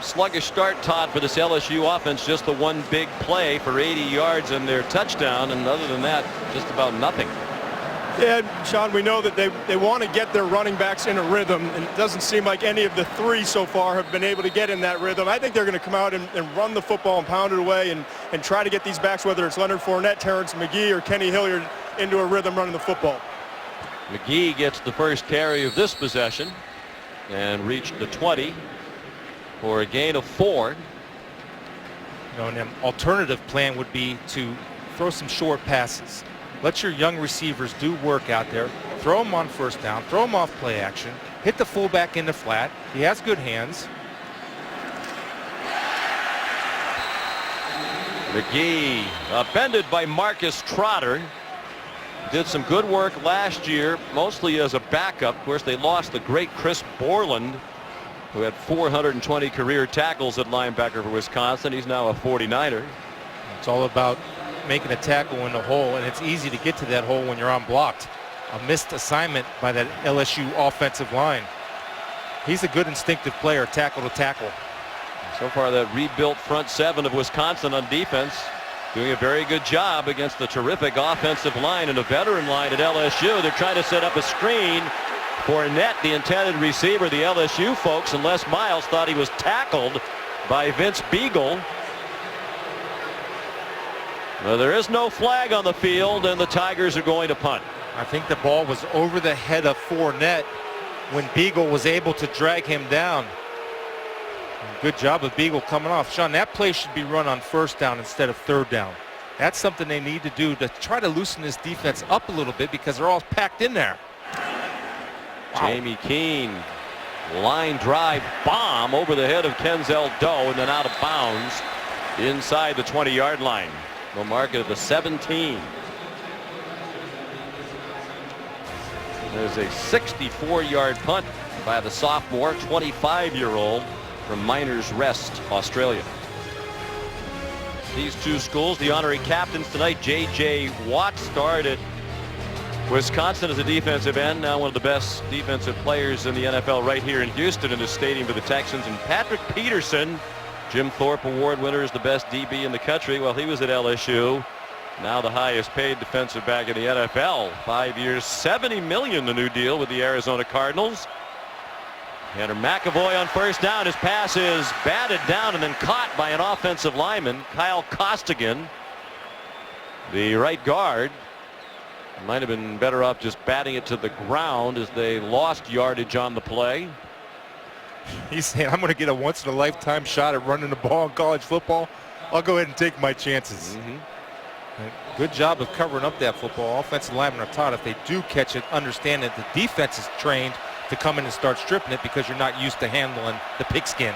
A: sluggish start, Todd, for this LSU offense. Just the one big play for 80 yards and their touchdown, and other than that, just about nothing.
D: Yeah, Sean, we know that they want to get their running backs in a rhythm, and it doesn't seem like any of the 3 so far have been able to get in that rhythm. I think they're going to come out and run the football and pound it away and try to get these backs, whether it's Leonard Fournette, Terrence McGee, or Kenny Hilliard, into a rhythm running the football.
A: McGee gets the first carry of this possession and reached the 20 for a gain of 4.
B: You know, an alternative plan would be to throw some short passes. Let your young receivers do work out there. Throw them on first down. Throw them off play action. Hit the fullback in the flat. He has good hands.
A: McGee upended by Marcus Trotter. Did some good work last year, mostly as a backup. Of course, they lost the great Chris Borland, who had 420 career tackles at linebacker for Wisconsin. He's now a 49er.
B: It's all about making a tackle in the hole, and it's easy to get to that hole when you're unblocked. A missed assignment by that LSU offensive line. He's a good instinctive player, tackle to tackle.
A: So far, that rebuilt front 7 of Wisconsin on defense doing a very good job against the terrific offensive line and a veteran line at LSU. They're trying to set up a screen for Net, the intended receiver. The LSU folks, and Les Miles, thought he was tackled by Vince Beagle. Well, there is no flag on the field, and the Tigers are going to punt.
B: I think the ball was over the head of Fournette when Beagle was able to drag him down. Good job of Beagle coming off. Sean, that play should be run on first down instead of third down. That's something they need to do to try to loosen this defense up a little bit because they're all packed in there. Wow.
A: Jamie Keene, line drive bomb over the head of Kenzel Doe and then out of bounds inside the 20-yard line. We'll mark it at the 17. There's a 64-yard punt by the sophomore, 25-year-old from Miners Rest, Australia. These two schools, the honorary captains tonight. J.J. Watt starred at Wisconsin as a defensive end, now one of the best defensive players in the NFL right here in Houston in the stadium for the Texans. And Patrick Peterson, Jim Thorpe Award winner, is the best DB in the country. Well, he was at LSU. Now the highest paid defensive back in the NFL. 5 years, $70 million, the new deal with the Arizona Cardinals. Tanner McAvoy on first down. His pass is batted down and then caught by an offensive lineman, Kyle Costigan, the right guard. Might have been better off just batting it to the ground as they lost yardage on the play.
B: He's saying, I'm going to get a once-in-a-lifetime shot at running the ball in college football. I'll go ahead and take my chances. Good job of covering up that football. Offensive linemen are taught if they do catch it, understand that the defense is trained to come in and start stripping it because you're not used to handling the pigskin.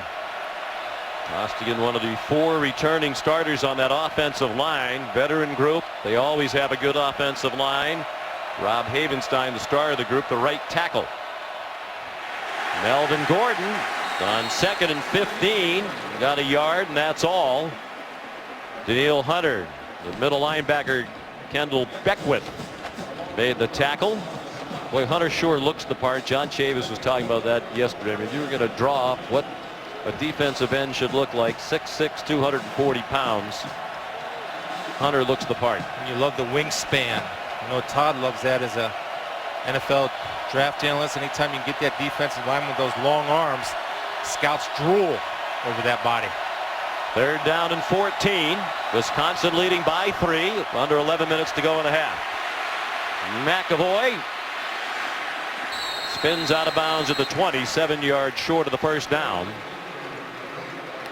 A: Costigan, one of the 4 returning starters on that offensive line. Veteran group. They always have a good offensive line. Rob Havenstein, the star of the group, the right tackle. Melvin Gordon on 2nd and 15. Got a yard, and that's all. Daniil Hunter, the middle linebacker, Kendall Beckwith, made the tackle. Boy, Hunter sure looks the part. John Chavis was talking about that yesterday. I mean, you were going to draw up what a defensive end should look like. 6'6", 240 pounds. Hunter looks the part.
B: And you love the wingspan. I know Todd loves that as a NFL draft analyst. Anytime you can get that defensive lineman with those long arms, scouts drool over that body.
A: 3rd down and 14. Wisconsin leading by 3. Under 11 minutes to go in the half. McAvoy spins out of bounds at the 20, 7 yards short of the first down.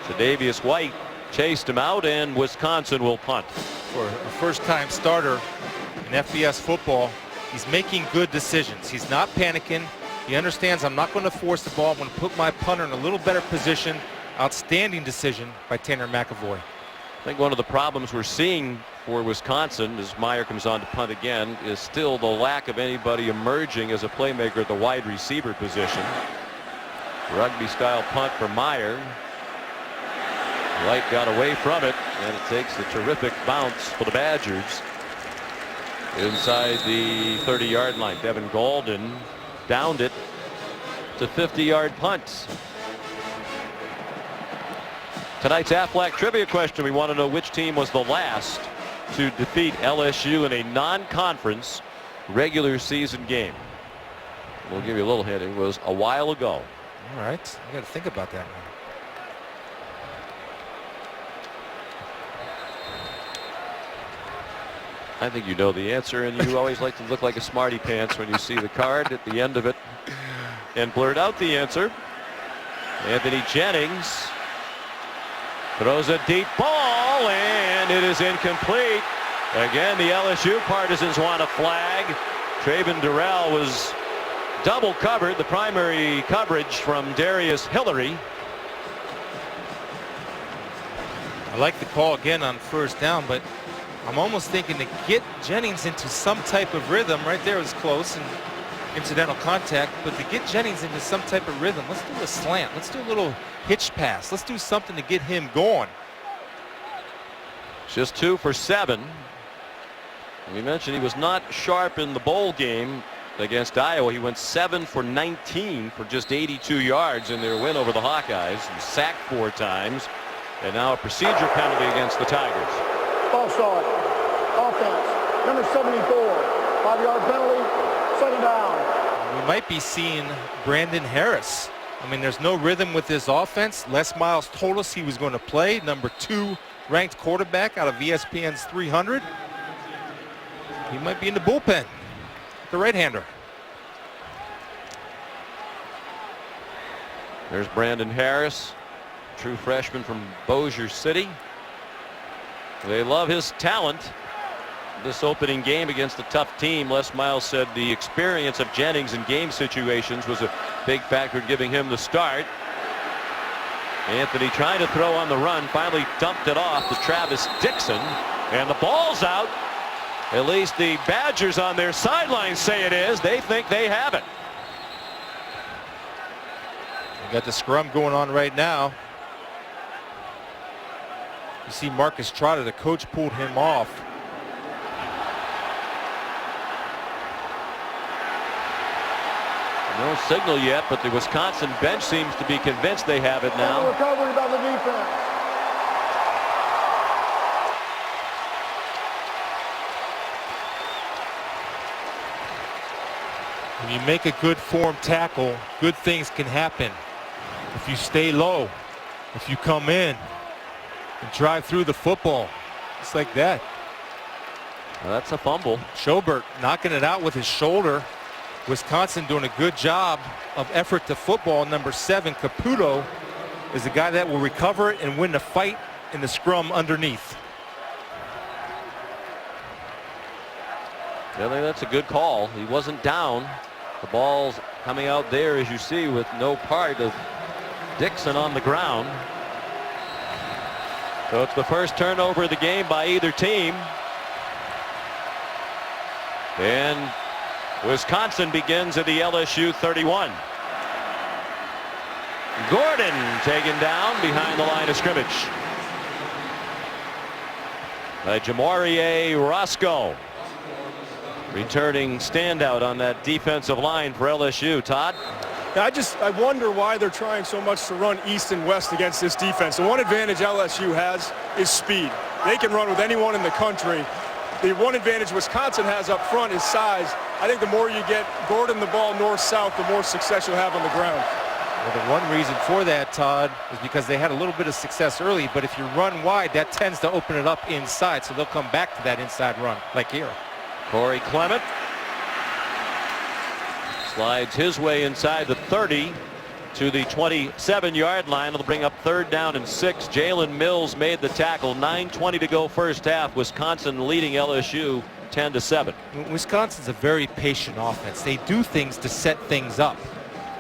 A: Tre'Davious White chased him out, and Wisconsin will punt.
B: For a first-time starter in FBS football, he's making good decisions. He's not panicking. He understands I'm not going to force the ball. I'm going to put my punter in a little better position. Outstanding decision by Tanner McAvoy.
A: I think one of the problems we're seeing for Wisconsin as Meyer comes on to punt again is still the lack of anybody emerging as a playmaker at the wide receiver position. Rugby style punt for Meyer. White got away from it, and it takes a terrific bounce for the Badgers inside the 30-yard line. Devin Golden downed it to 50-yard punts. Tonight's Aflac trivia question, we want to know which team was the last to defeat LSU in a non-conference regular season game. We'll give you a little hint. It was a while ago.
B: All right. I got to think about that one.
A: I think you know the answer, and you always like to look like a smarty pants when you see the card at the end of it and blurt out the answer. Anthony Jennings throws a deep ball, and it is incomplete. Again, the LSU partisans want a flag. Traven Durrell was double covered. The primary coverage from Darius Hillary.
B: I like the call again on first down, but I'm almost thinking to get Jennings into some type of rhythm. Right there was close and incidental contact, but to get Jennings into some type of rhythm, let's do a slant. Let's do a little hitch pass. Let's do something to get him going.
A: Just 2 for 7. We mentioned he was not sharp in the bowl game against Iowa. He went 7 for 19 for just 82 yards in their win over the Hawkeyes. He sacked 4 times, and now a procedure penalty against the Tigers.
E: False start. Offense. Number 74. 5-yard penalty. 2nd down.
B: We might be seeing Brandon Harris. I mean, there's no rhythm with this offense. Les Miles told us he was going to play. Number 2 ranked quarterback out of ESPN's 300. He might be in the bullpen. The right-hander.
A: There's Brandon Harris, true freshman from Bossier City. They love his talent. This opening game against a tough team, Les Miles said the experience of Jennings in game situations was a big factor in giving him the start. Anthony trying to throw on the run, finally dumped it off to Travis Dixon, and the ball's out. At least the Badgers on their sidelines say it is. They think they have it.
B: We got the scrum going on right now. You see Marcus Trotter, the coach, pulled him off.
A: No signal yet, but the Wisconsin bench seems to be convinced they have it now.
E: Recovery by the defense.
B: When you make a good form tackle, good things can happen. If you stay low, if you come in and drive through the football, just like that.
A: Well, that's a fumble.
B: Schobert knocking it out with his shoulder. Wisconsin doing a good job of effort to football. Number 7, Caputo, is the guy that will recover it and win the fight in the scrum underneath.
A: I think that's a good call. He wasn't down. The ball's coming out there, as you see, with no part of Dixon on the ground. So it's the first turnover of the game by either team. And Wisconsin begins at the LSU 31. Gordon taken down behind the line of scrimmage by Jamarie Roscoe. Returning standout on that defensive line for LSU. Todd?
D: I wonder why they're trying so much to run east and west against this defense. The one advantage LSU has is speed. They can run with anyone in the country. The one advantage Wisconsin has up front is size. I think the more you get Gordon the ball north-south, the more success you'll have on the ground.
B: Well, the one reason for that, Todd, is because they had a little bit of success early, but if you run wide, that tends to open it up inside, so they'll come back to that inside run, like here.
A: Corey Clement slides his way inside the 30 to the 27-yard line. It'll bring up 3rd down and 6. Jalen Mills made the tackle. 9:20 to go first half. Wisconsin leading LSU 10-7.
B: Wisconsin's a very patient offense. They do things to set things up.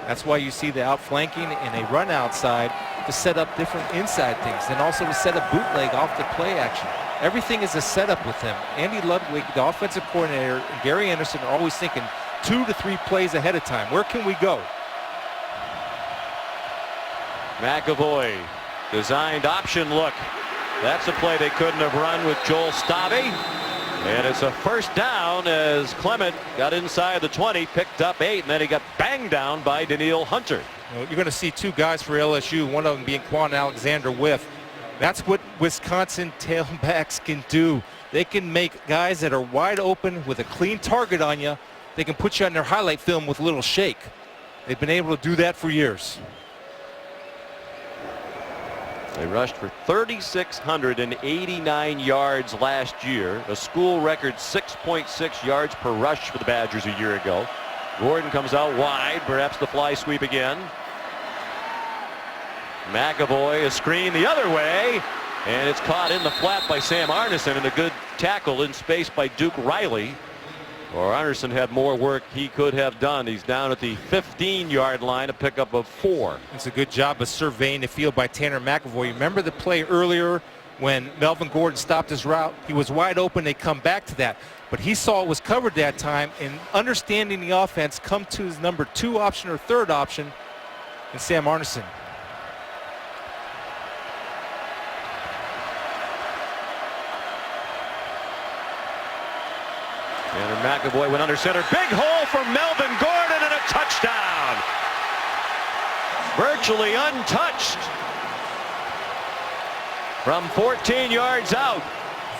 B: That's why you see the outflanking and a run outside to set up different inside things, and also to set a bootleg off the play action. Everything is a setup with them. Andy Ludwig, the offensive coordinator, and Gary Anderson are always thinking 2 to 3 plays ahead of time. Where can we go?
A: McAvoy, designed option look. That's a play they couldn't have run with Joel Stave. And it's a first down as Clement got inside the 20, picked up 8, and then he got banged down by Daniil Hunter.
B: You're going to see 2 guys for LSU, one of them being Quan Alexander-Whiff. That's what Wisconsin tailbacks can do. They can make guys that are wide open with a clean target on you. They can put you on their highlight film with a little shake. They've been able to do that for years.
A: They rushed for 3,689 yards last year, a school record 6.6 yards per rush for the Badgers a year ago. Gordon comes out wide, perhaps the fly sweep again. McAvoy, a screen the other way, and it's caught in the flat by Sam Arneson, and a good tackle in space by Duke Riley. Or Arneson had more work he could have done. He's down at the 15-yard line, a pickup of 4.
B: It's a good job of surveying the field by Tanner McAvoy. Remember the play earlier when Melvin Gordon stopped his route? He was wide open. They come back to that. But he saw it was covered that time, and understanding the offense, come to his number 2 option or 3rd option, and Sam Arneson.
A: And McAvoy went under center. Big hole for Melvin Gordon and a touchdown. Virtually untouched from 14 yards out.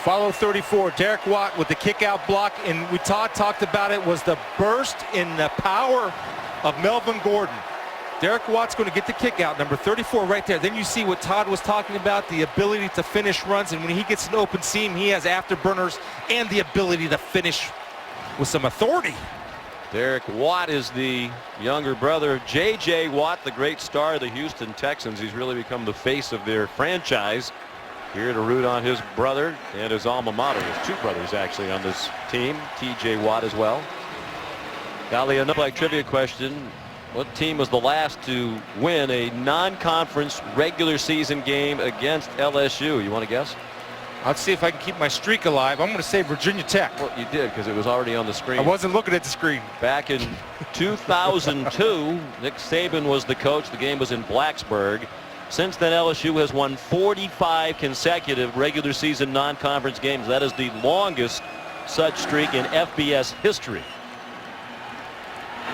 B: Follow 34, Derek Watt with the kick out block, and we talked about it, was the burst in the power of Melvin Gordon. Derek Watt's going to get the kick out, number 34 right there. Then you see what Todd was talking about, the ability to finish runs, and when he gets an open seam, he has afterburners and the ability to finish with some authority.
A: Derek Watt is the younger brother of J.J. Watt, the great star of the Houston Texans. He's really become the face of their franchise. Here to root on his brother and his alma mater. His 2 brothers actually on this team, T.J. Watt as well. Golly, another trivia question. What team was the last to win a non-conference regular season game against LSU? You want to guess?
B: I'll see if I can keep my streak alive. I'm going to say Virginia Tech.
A: Well, you did, because it was already on the screen.
B: I wasn't looking at the screen.
A: Back in 2002, Nick Saban was the coach. The game was in Blacksburg. Since then, LSU has won 45 consecutive regular season non-conference games. That is the longest such streak in FBS history.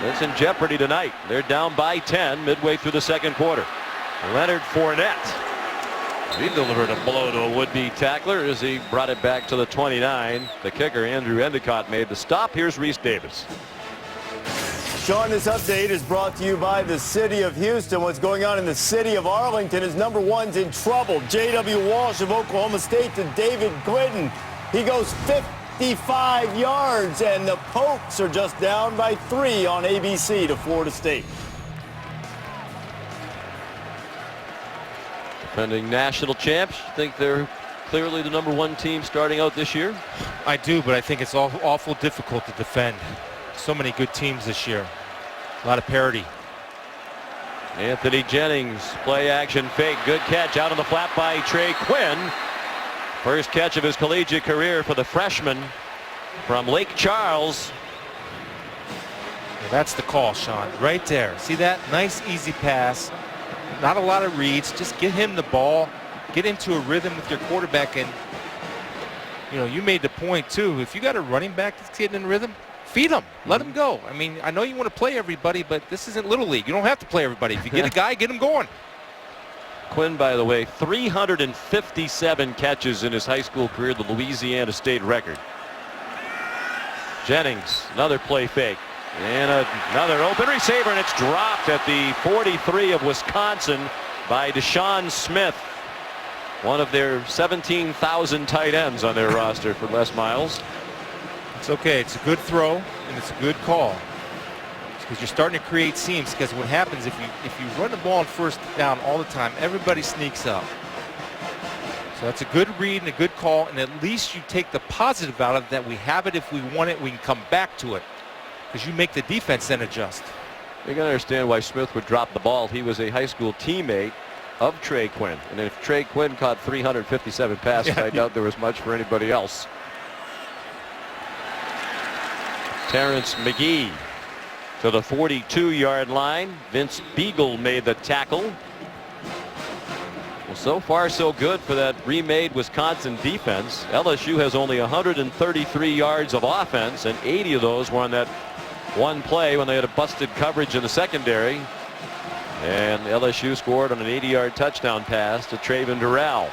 A: It's in jeopardy tonight. They're down by 10 midway through the 2nd quarter. Leonard Fournette. He delivered a blow to a would-be tackler as he brought it back to the 29. The kicker, Andrew Endicott, made the stop. Here's Reese Davis.
F: Sean, this update is brought to you by the city of Houston. What's going on in the city of Arlington is number one's in trouble. J.W. Walsh of Oklahoma State to David Quinton. He goes 55 yards, and the Pokes are just down by 3 on ABC to Florida State.
A: Defending national champs, think they're clearly the number one team starting out this year?
B: I do, but I think it's awful difficult to defend. So many good teams this year. A lot of parity.
A: Anthony Jennings, play action fake, good catch out on the flat by Trey Quinn. First catch of his collegiate career for the freshman from Lake Charles.
B: Well, that's the call, Sean, right there. See that? Nice, easy pass. Not a lot of reads. Just get him the ball. Get into a rhythm with your quarterback. And, you know, you made the point, too. If you got a running back that's getting in rhythm, feed him. Let him go. I mean, I know you want to play everybody, but this isn't Little League. You don't have to play everybody. If you get a guy, get him going.
A: Quinn, by the way, 357 catches in his high school career, the Louisiana State record. Jennings, another play fake. And another open receiver, and it's dropped at the 43 of Wisconsin by Deshaun Smith. One of their 17,000 tight ends on their roster for Les Miles.
B: It's okay. It's a good throw, and it's a good call. Because you're starting to create seams. Because what happens if you run the ball on first down all the time, everybody sneaks up. So that's a good read and a good call, and at least you take the positive out of it, that we have it. If we want it, we can come back to it. Because you make the defense then adjust.
A: You gotta understand why Smith would drop the ball. He was a high school teammate of Trey Quinn, and if Trey Quinn caught 357 passes, I doubt there was much for anybody else. Terrence McGee to the 42-yard line. Vince Beagle made the tackle. Well, so far so good for that remade Wisconsin defense. LSU has only 133 yards of offense, and 80 of those were on that one play when they had a busted coverage in the secondary. And LSU scored on an 80-yard touchdown pass to Traven Durrell.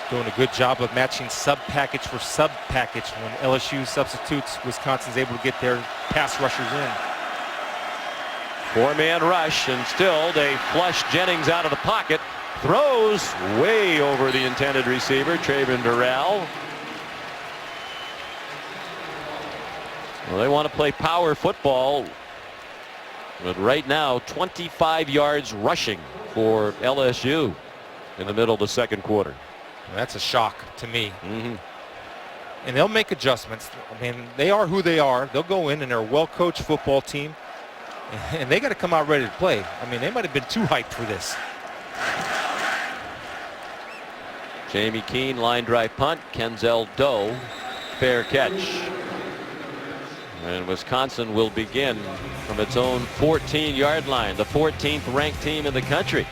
B: Doing a good job of matching sub-package for sub-package. When LSU substitutes, Wisconsin's able to get their pass rushers in.
A: Four-man rush, and still they flush Jennings out of the pocket. Throws way over the intended receiver, Traven Durrell. Well, they want to play power football. But right now, 25 yards rushing for LSU in the middle of the second quarter.
B: That's a shock to me. And they'll make adjustments. I mean, they are who they are. They'll go in, and they're a well-coached football team. And they got to come out ready to play. I mean, they might have been too hyped for this.
A: Jamie Keene, line drive punt. Kenzel Doe, fair catch. And Wisconsin will begin from its own 14-yard line, the 14th ranked team in the country.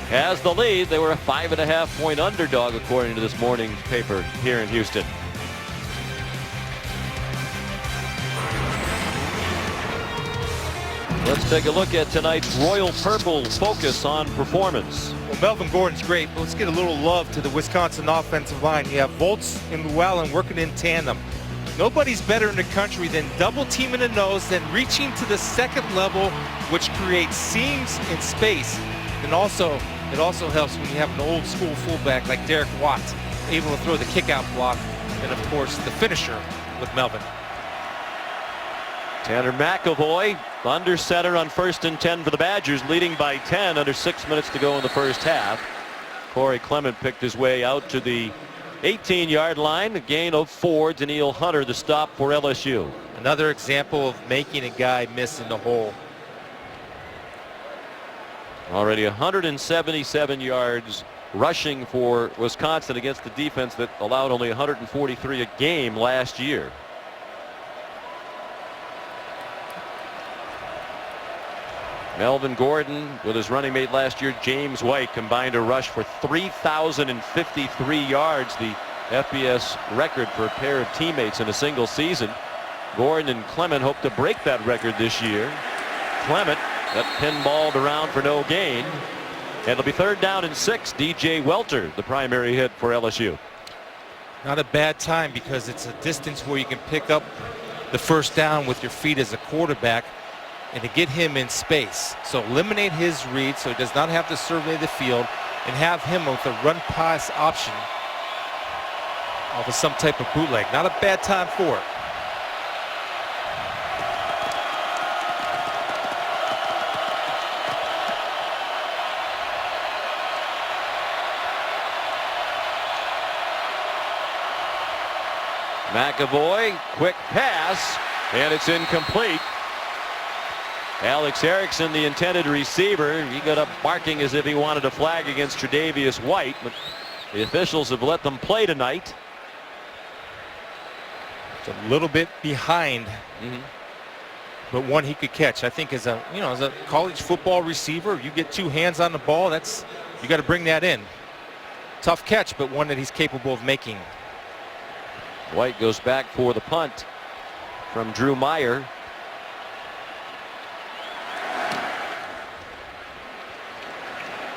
A: Has the lead. They were a 5.5-point underdog according to this morning's paper here in Houston. Let's take a look at tonight's Royal Purple focus on performance.
B: Well, Melvin Gordon's great, but let's get a little love to the Wisconsin offensive line. You have Volts and Llewellyn working in tandem. Nobody's better in the country than double teaming the nose, then reaching to the second level, which creates seams in space. And also, it also helps when you have an old school fullback like Derek Watt, able to throw the kick out block, and of course the finisher with Melvin.
A: Tanner McAvoy under center on 1st and 10 for the Badgers, leading by 10 under 6 minutes to go in the first half. Corey Clement picked his way out to the 18-yard line, a gain of 4. Daniil Hunter the stop for LSU.
B: Another example of making a guy miss in the hole.
A: Already 177 yards rushing for Wisconsin against the defense that allowed only 143 a game last year. Melvin Gordon with his running mate last year, James White, combined to rush for 3,053 yards, the FBS record for a pair of teammates in a single season. Gordon and Clement hope to break that record this year. Clement got pinballed around for no gain. And it'll be 3rd down and 6. DJ Welter, the primary hit for LSU.
B: Not a bad time, because it's a distance where you can pick up the first down with your feet as a quarterback and to get him in space. So eliminate his read so he does not have to survey the field, and have him with a run pass option off of some type of bootleg. Not a bad time for it.
A: McAvoy, quick pass, and it's incomplete. Alex Erickson, the intended receiver, he got up barking as if he wanted a flag against Tre'Davious White, but the officials have let them play tonight.
B: It's a little bit behind, but one he could catch. I think as a college football receiver, you get 2 hands on the ball, you got to bring that in. Tough catch, but one that he's capable of making.
A: White goes back for the punt from Drew Meyer.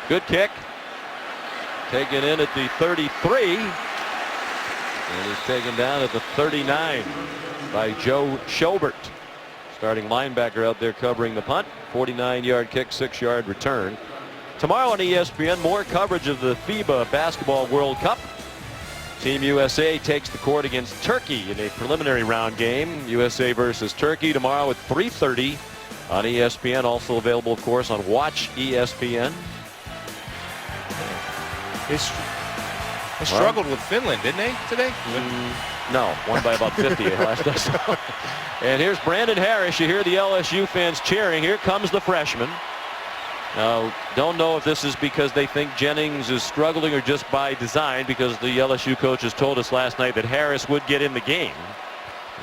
A: Good kick. Taken in at the 33. And is taken down at the 39 by Joe Schobert. Starting linebacker out there covering the punt. 49-yard kick, 6-yard return. Tomorrow on ESPN, more coverage of the FIBA Basketball World Cup. Team USA takes the court against Turkey in a preliminary round game. USA versus Turkey tomorrow at 3:30 on ESPN. Also available, of course, on Watch ESPN.
B: They struggled with Finland, didn't they, today?
A: No, won by about 50 last I saw. And here's Brandon Harris. You hear the LSU fans cheering. Here comes the freshman. Now, don't know if this is because they think Jennings is struggling or just by design, because the LSU coaches told us last night that Harris would get in the game.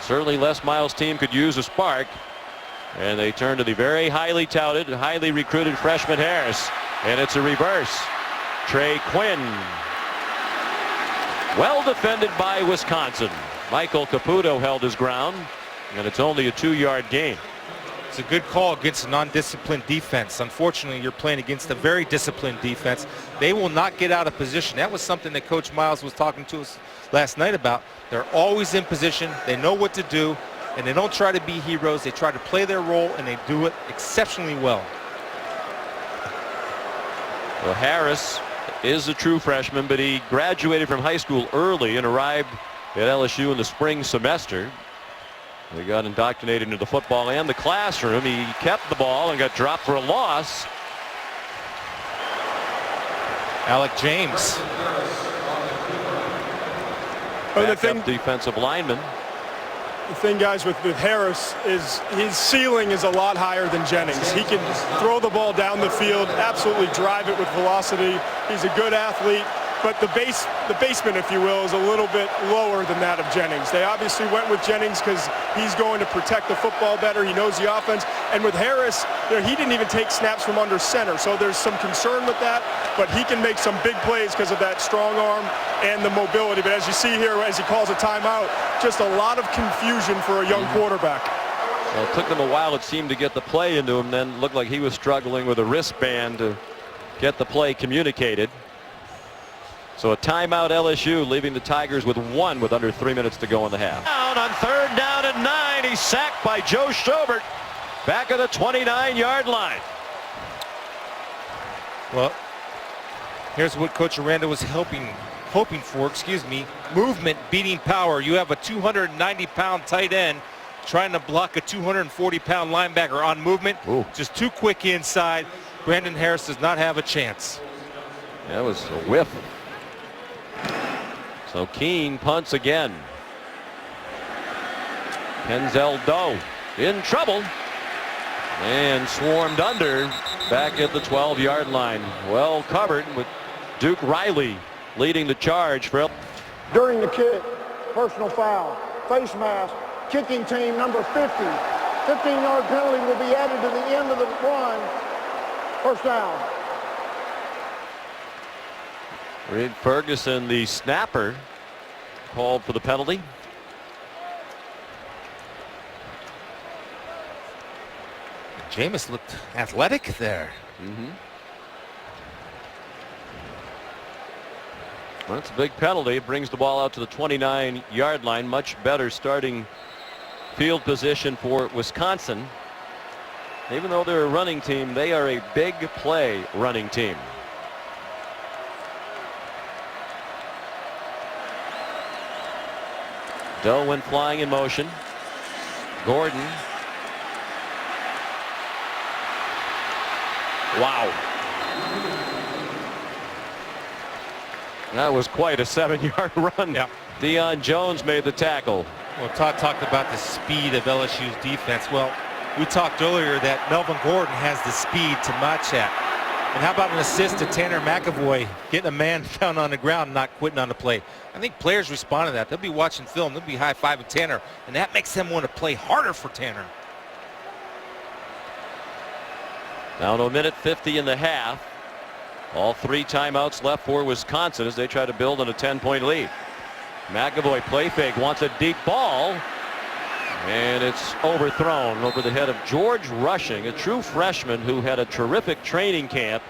A: Certainly Les Miles' team could use a spark, and they turn to the very highly touted, highly recruited freshman Harris, and it's a reverse. Trey Quinn. Well defended by Wisconsin. Michael Caputo held his ground, and it's only a 2-yard gain.
B: It's a good call against a non-disciplined defense. Unfortunately, you're playing against a very disciplined defense. They will not get out of position. That was something that Coach Miles was talking to us last night about. They're always in position. They know what to do, and they don't try to be heroes. They try to play their role, and they do it exceptionally well.
A: Well, Harris is a true freshman, but he graduated from high school early and arrived at LSU in the spring semester. He got indoctrinated into the football and the classroom. He kept the ball and got dropped for a loss.
B: Alec James.
A: Backup defensive lineman.
D: The thing, guys, with Harris is his ceiling is a lot higher than Jennings. He can throw the ball down the field, absolutely drive it with velocity. He's a good athlete, but the basement, if you will, is a little bit lower than that of Jennings. They obviously went with Jennings because he's going to protect the football better. He knows the offense. And with Harris, he didn't even take snaps from under center, so there's some concern with that. But he can make some big plays because of that strong arm and the mobility. But as you see here, as he calls a timeout, just a lot of confusion for a young quarterback.
A: Well, it took them a while, it seemed, to get the play into him. Then looked like he was struggling with a wristband to get the play communicated. So a timeout, LSU, leaving the Tigers with 1 with under 3 minutes to go in the half. Down on 3rd down and 9. He's sacked by Joe Schobert back at the 29-yard line.
B: Well, here's what Coach Aranda was hoping for, movement beating power. You have a 290-pound tight end trying to block a 240-pound linebacker on movement.
A: Ooh.
B: Just too quick inside. Brandon Harris does not have a chance.
A: That was a whiff. So Keene punts again. Kenzel Doe in trouble and swarmed under back at the 12-yard line. Well covered with Duke Riley leading the charge for.
E: During the kick, personal foul, face mask, kicking team number 50. 15-yard penalty will be added to the end of the run. First down.
A: Reed Ferguson, the snapper, called for the penalty.
B: Jameis looked athletic there.
A: Well, that's a big penalty. It brings the ball out to the 29-yard line. Much better starting field position for Wisconsin. Even though they're a running team, they are a big play running team. Doe went flying in motion. Gordon. Wow. That was quite a 7-yard run.
B: Yeah.
A: Deion Jones made the tackle.
B: Well, Todd talked about the speed of LSU's defense. Well, we talked earlier that Melvin Gordon has the speed to match that. And how about an assist to Tanner McAvoy, getting a man down on the ground and not quitting on the play? I think players respond to that. They'll be watching film. They'll be high-fiving Tanner, and that makes them want to play harder for Tanner.
A: Down to 1:50 in the half. All 3 timeouts left for Wisconsin as they try to build on a 10-point lead. McAvoy play fake, wants a deep ball, and it's overthrown over the head of George Rushing, a true freshman who had a terrific training camp,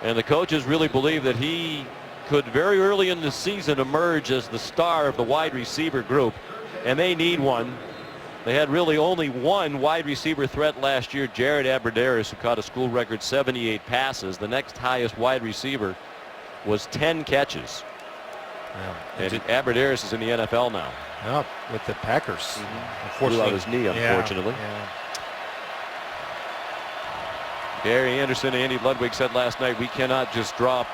A: and the coaches really believe that he could very early in the season emerge as the star of the wide receiver group, and they need one. They had really only one wide receiver threat last year, Jared Abbrederis, who caught a school record 78 passes. The next highest wide receiver was 10 catches.
B: Yeah.
A: And Abbrederis is in the NFL now.
B: Yeah, with the Packers.
A: Blew out his knee, unfortunately.
B: Yeah.
A: Gary Anderson and Andy Ludwig said last night, we cannot just drop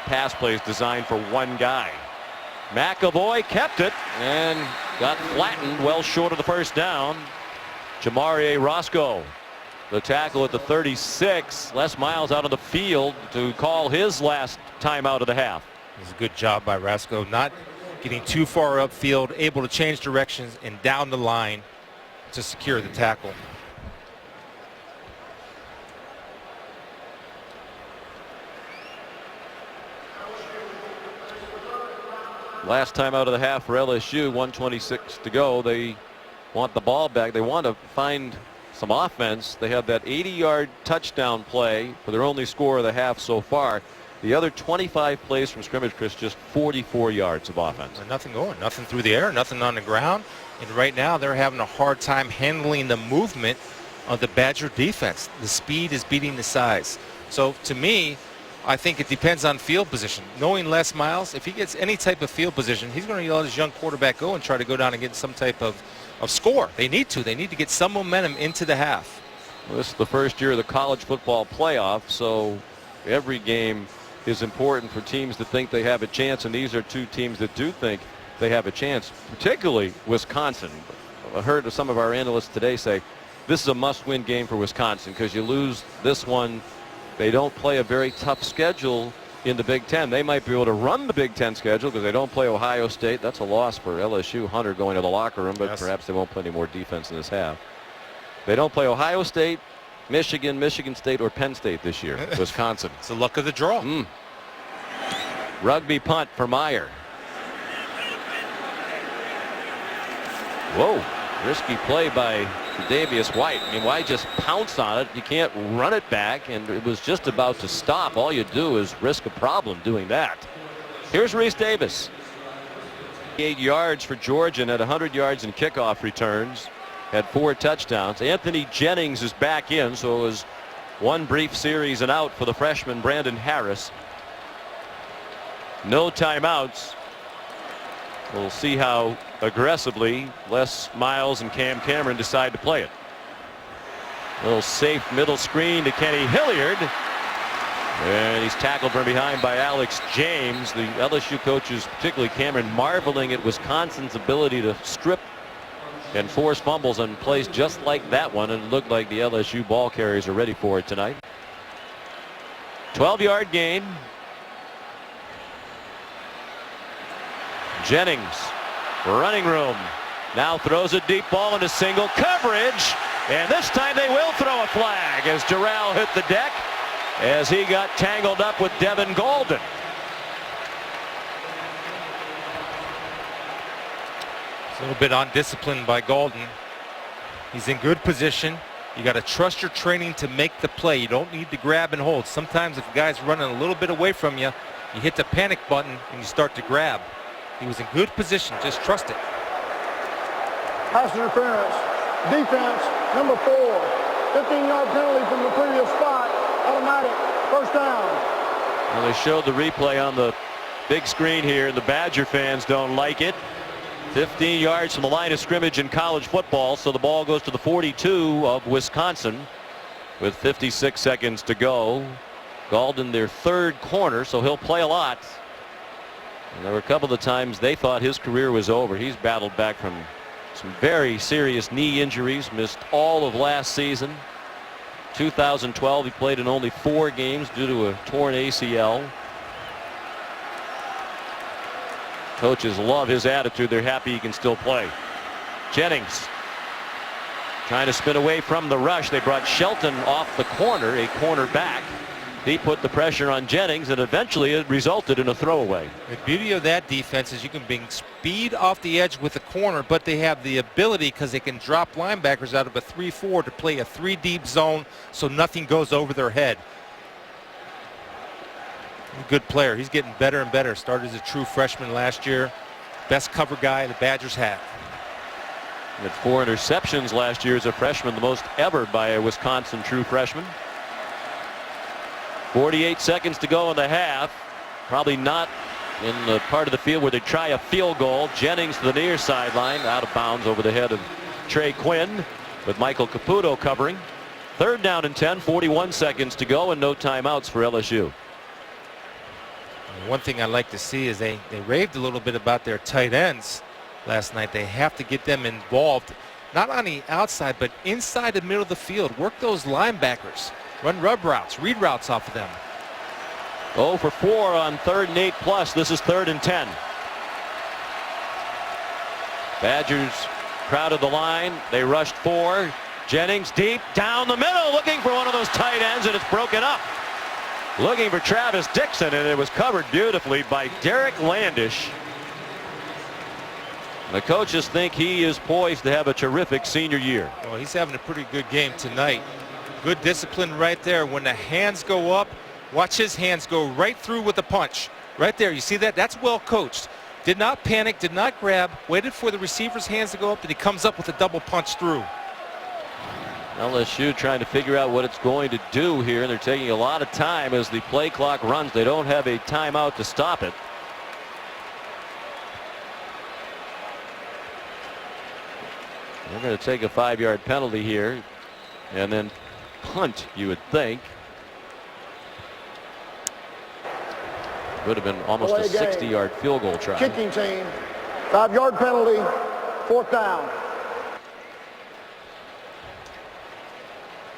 A: pass plays designed for one guy. McAvoy kept it and got flattened well short of the first down. Jamarie Roscoe, the tackle at the 36. Les Miles out on the field to call his last timeout of the half.
B: It was a good job by Roscoe, not getting too far upfield, able to change directions and down the line to secure the tackle.
A: Last time out of the half for LSU, 1:26 to go. They want the ball back. They want to find some offense. They have that 80-yard touchdown play for their only score of the half so far. The other 25 plays from scrimmage, Chris, just 44 yards of offense.
B: And nothing going, nothing through the air, nothing on the ground. And right now they're having a hard time handling the movement of the Badger defense. The speed is beating the size. So to me, I think it depends on field position. Knowing Les Miles, if he gets any type of field position, he's going to let his young quarterback go and try to go down and get some type of score. They need to get some momentum into the half.
A: Well, this is the first year of the college football playoff, so every game is important for teams that think they have a chance, and these are 2 teams that do think they have a chance, particularly Wisconsin. I heard some of our analysts today say this is a must-win game for Wisconsin because you lose this one, they don't play a very tough schedule in the Big Ten. They might be able to run the Big Ten schedule because they don't play Ohio State. That's a loss for LSU. Hunter going to the locker room, but
B: yes,
A: perhaps they won't play any more defense in this half. They don't play Ohio State, Michigan, Michigan State, or Penn State this year. Wisconsin.
B: It's the luck of the draw.
A: Rugby punt for Meyer. Whoa, risky play by Davius White. I mean, White just pounced on it. You can't run it back, and it was just about to stop. All you do is risk a problem doing that. Here's Reese Davis. 8 yards for Georgia and had 100 yards in kickoff returns. Had 4 touchdowns. Anthony Jennings is back in, so it was one brief series and out for the freshman Brandon Harris. No timeouts. We'll see how aggressively Les Miles and Cam Cameron decide to play it. A little safe middle screen to Kenny Hilliard. And he's tackled from behind by Alex James. The LSU coaches, particularly Cameron, marveling at Wisconsin's ability to strip and force fumbles on plays just like that one. And it looked like the LSU ball carriers are ready for it tonight. 12-yard gain. Jennings, running room, now throws a deep ball into single coverage, and this time they will throw a flag as Durrell hit the deck as he got tangled up with Devin Golden.
B: It's a little bit undisciplined by Golden. He's in good position. You got to trust your training to make the play. You don't need to grab and hold. Sometimes if a guy's running a little bit away from you, you hit the panic button and you start to grab. He was in good position. Just trust it.
E: Pass interference. Defense, number 4. 15-yard penalty from the previous spot. Automatic. First down.
A: Well, they showed the replay on the big screen here, and the Badger fans don't like it. 15 yards from the line of scrimmage in college football, so the ball goes to the 42 of Wisconsin with 56 seconds to go. Galden, their third corner, so he'll play a lot. And there were a couple of times they thought his career was over. He's battled back from some very serious knee injuries, missed all of last season. 2012, he played in only 4 games due to a torn ACL. Coaches love his attitude. They're happy he can still play. Jennings trying to spin away from the rush. They brought Shelton off the corner, a corner back. He put the pressure on Jennings, and eventually it resulted in a throwaway.
B: The beauty of that defense is you can bring speed off the edge with the corner, but they have the ability, because they can drop linebackers out of a 3-4 to play a 3-deep zone so nothing goes over their head. Good player. He's getting better and better. Started as a true freshman last year. Best cover guy the Badgers have.
A: He had 4 interceptions last year as a freshman, the most ever by a Wisconsin true freshman. 48 seconds to go in the half. Probably not in the part of the field where they try a field goal. Jennings to the near sideline, out of bounds over the head of Trey Quinn, with Michael Caputo covering. 3rd down and 10, 41 seconds to go, and no timeouts for LSU.
B: One thing I like to see is they raved a little bit about their tight ends last night. They have to get them involved, not on the outside, but inside the middle of the field. Work those linebackers. Run rub routes, read routes off of them.
A: 0 for 4 on 3rd and 8 plus. This is 3rd and 10. Badgers crowded the line. They rushed 4. Jennings deep down the middle, looking for one of those tight ends, and it's broken up. Looking for Travis Dixon, and it was covered beautifully by Derek Landish. The coaches think he is poised to have a terrific senior year.
B: Well, he's having a pretty good game tonight. Good discipline right there. When the hands go up, watch his hands go right through with the punch. Right there, you see that? That's well coached. Did not panic, did not grab, waited for the receiver's hands to go up, and he comes up with a double punch through.
A: LSU trying to figure out what it's going to do here, and they're taking a lot of time as the play clock runs. They don't have a timeout to stop it. They're going to take a 5-yard penalty here and then punt, you would think. Would have been almost a 60-yard field goal try.
E: Kicking team, 5-yard penalty, 4th down.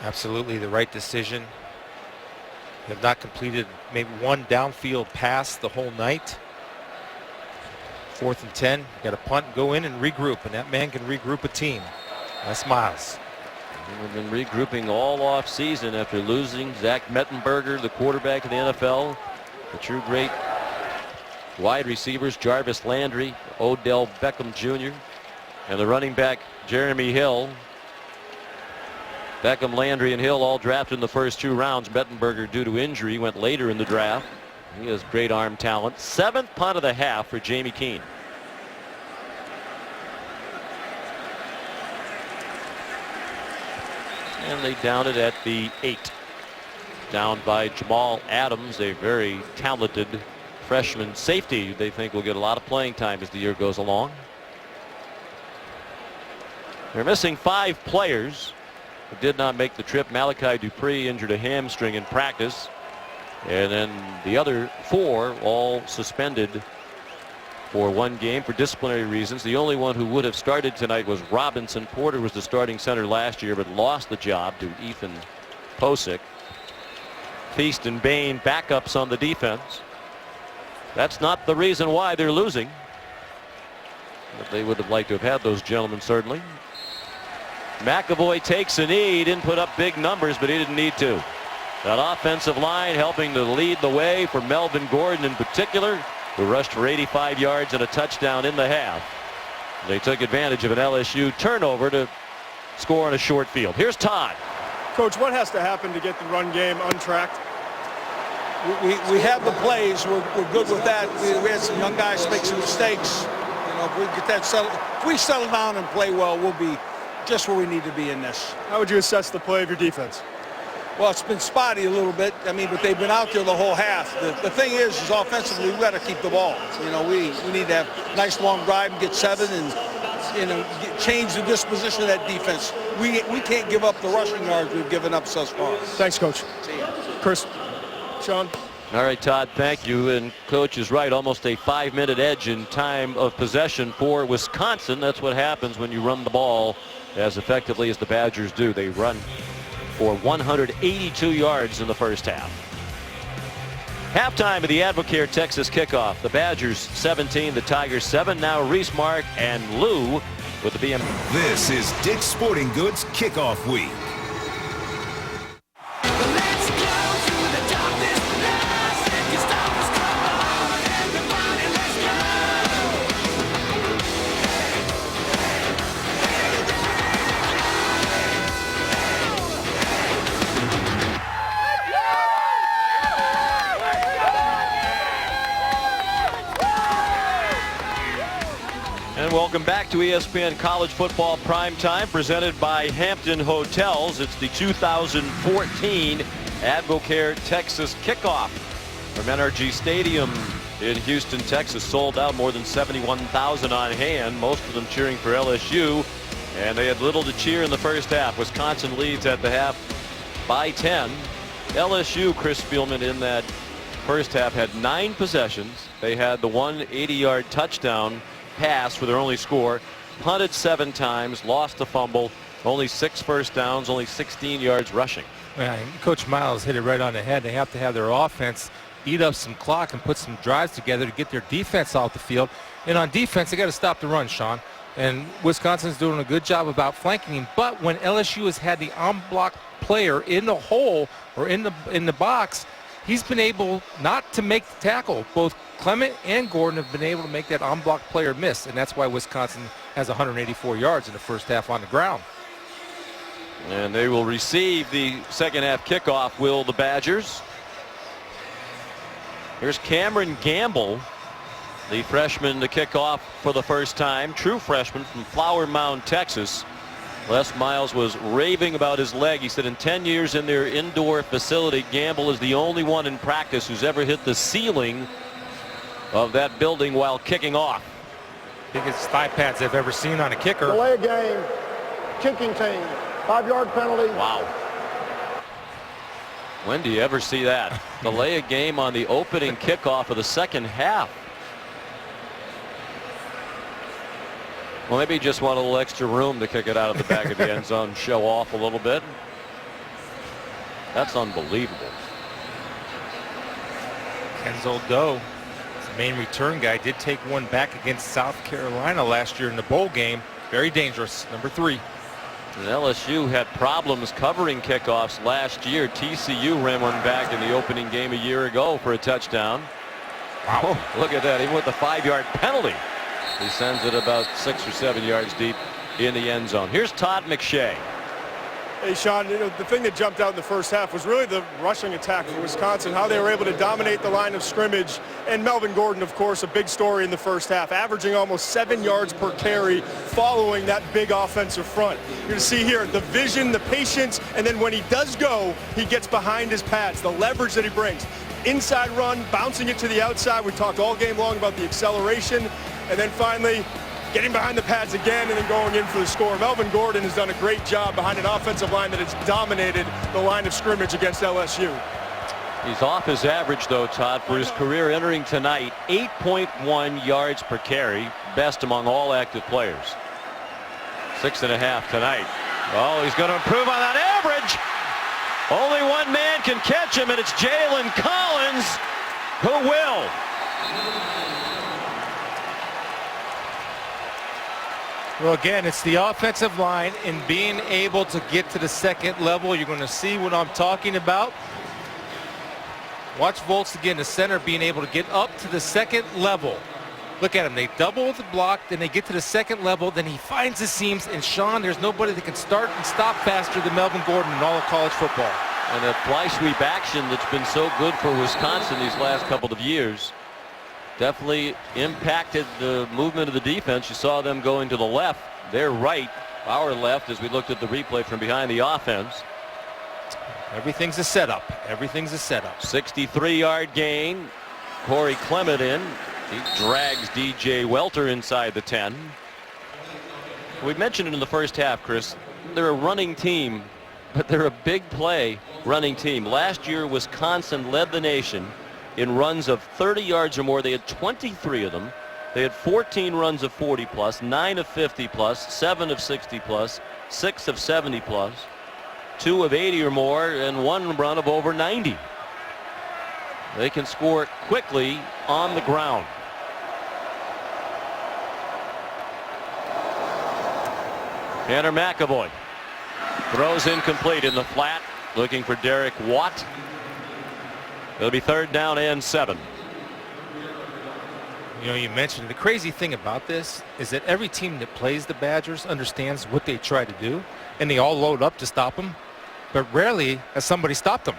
B: Absolutely the right decision. They have not completed maybe one downfield pass the whole night. 4th and 10. Got a punt, go in and regroup, and that man can regroup a team. That's Miles.
A: We've been regrouping all off season after losing Zach Mettenberger, the quarterback of the NFL, the true great wide receivers Jarvis Landry, Odell Beckham Jr., and the running back Jeremy Hill. Beckham, Landry, and Hill all drafted in the first 2 rounds. Mettenberger, due to injury, went later in the draft. He has great arm talent. 7th punt of the half for Jamie Keene. And they down it at the 8. Down by Jamal Adams, a very talented freshman safety they think will get a lot of playing time as the year goes along. They're missing 5 players who did not make the trip. Malachi Dupree injured a hamstring in practice. And then the other 4 all suspended for 1 game for disciplinary reasons. The only one who would have started tonight was Robinson. Porter was the starting center last year but lost the job to Ethan Posick. Feast and Bain backups on the defense. That's not the reason why they're losing, but they would have liked to have had those gentlemen, certainly. McAvoy takes a knee. He didn't put up big numbers, but he didn't need to. That offensive line helping to lead the way for Melvin Gordon in particular, who rushed for 85 yards and a touchdown in the half. They took advantage of an LSU turnover to score on a short field. Here's Todd.
D: Coach, what has to happen to get the run game untracked?
G: We have the plays. We're good with that. We had some young guys make some mistakes. know, if we get that settled, if we settle down and play well, we'll be just where we need to be in this.
D: How would you assess the play of your defense?
G: Well, it's been spotty a little bit. I mean, but they've been out there the whole half. The thing is offensively, we've got to keep the ball. You know, we need to have a nice long drive and get 7 and, you know, change the disposition of that defense. We can't give up the rushing yards we've given up so far.
D: Thanks, Coach.
G: See ya.
D: Chris, Sean.
A: All right, Todd, thank you. And Coach is right. Almost a 5-minute edge in time of possession for Wisconsin. That's what happens when you run the ball as effectively as the Badgers do. They run for 182 yards in the first half. Halftime of the Advocare Texas kickoff. The Badgers 17, the Tigers 7. Now Reese Mark and Lou with the BM.
C: This is Dick's Sporting Goods Kickoff Week.
A: And welcome back to ESPN College Football Primetime, presented by Hampton Hotels. It's the 2014 Advocare Texas kickoff from NRG Stadium in Houston, Texas. Sold out, more than 71,000 on hand, most of them cheering for LSU. And they had little to cheer in the first half. Wisconsin leads at the half by 10. LSU, Chris Spielman, in that first half had 9 possessions. They had the 180-yard touchdown pass for their only score, punted 7 times, lost a fumble, only 6 first downs, only 16 yards rushing.
B: Yeah, Coach Miles hit it right on the head. They have to have their offense eat up some clock and put some drives together to get their defense off the field. And on defense, they got to stop the run, Sean. And Wisconsin's doing a good job about flanking him. But when LSU has had the on-block player in the hole or in the box, he's been able not to make the tackle. Both Clement and Gordon have been able to make that on-block player miss, and that's why Wisconsin has 184 yards in the first half on the ground.
A: And they will receive the second half kickoff, will the Badgers. Here's Cameron Gamble, the freshman to kick off for the first time. True freshman from Flower Mound, Texas. Les Miles was raving about his leg. He said in 10 years in their indoor facility, Gamble is the only one in practice who's ever hit the ceiling of that building while kicking off.
B: Biggest thigh pads I've ever seen on a kicker.
E: Delay a game, kicking team, 5-yard penalty.
A: Wow. When do you ever see that? Delay a game on the opening kickoff of the second half. Well, maybe he just want a little extra room to kick it out of the back of the end zone, show off a little bit. That's unbelievable.
B: Kenzel Doe, the main return guy, did take one back against South Carolina last year in the bowl game. Very dangerous, number 3.
A: And LSU had problems covering kickoffs last year. TCU ran one back in the opening game a year ago for a touchdown. Wow. Look at that, even with the 5-yard penalty. He sends it about 6 or 7 yards deep in the end zone. Here's Todd McShay.
D: Hey, Sean, you know, the thing that jumped out in the first half was really the rushing attack for Wisconsin, how they were able to dominate the line of scrimmage. And Melvin Gordon, of course, a big story in the first half, averaging almost 7 yards per carry following that big offensive front. You're going to see here the vision, the patience, and then when he does go, he gets behind his pads, the leverage that he brings. Inside run, bouncing it to the outside. We talked all game long about the acceleration. And then finally, getting behind the pads again and then going in for the score. Melvin Gordon has done a great job behind an offensive line that has dominated the line of scrimmage against LSU.
A: He's off his average, though, Todd, for his career entering tonight. 8.1 yards per carry, best among all active players. 6.5 tonight. Oh, he's going to improve on that average. Only one man can catch him, and it's Jalen Collins who will.
B: Well, again, it's the offensive line and being able to get to the second level. You're going to see what I'm talking about. Watch Volts again, the center, being able to get up to the second level. Look at him. They double the block, then they get to the second level, then he finds the seams. And, Sean, there's nobody that can start and stop faster than Melvin Gordon in all of college football.
A: And that fly sweep action that's been so good for Wisconsin these last couple of years. definitely impacted the movement of the defense. You saw them going to the left, their right, our left, as we looked at the replay from behind the offense.
B: Everything's a setup. Everything's a setup.
A: 63-yard gain. Corey Clement in. He drags DJ Welter inside the 10. We mentioned it in the first half, Chris. They're a running team, but they're a big play running team. Last year, Wisconsin led the nation in runs of 30 yards or more. They had 23 of them. They had 14 runs of 40 plus, 9 of 50 plus, 7 of 60 plus, 6 of 70 plus, 2 of 80 or more, and 1 run of over 90. They can score quickly on the ground. Tanner McAvoy throws incomplete in the flat, looking for Derek Watt. It'll be 3rd down and 7.
B: You know, you mentioned the crazy thing about this is that every team that plays the Badgers understands what they try to do, and they all load up to stop them, but rarely has somebody stopped them.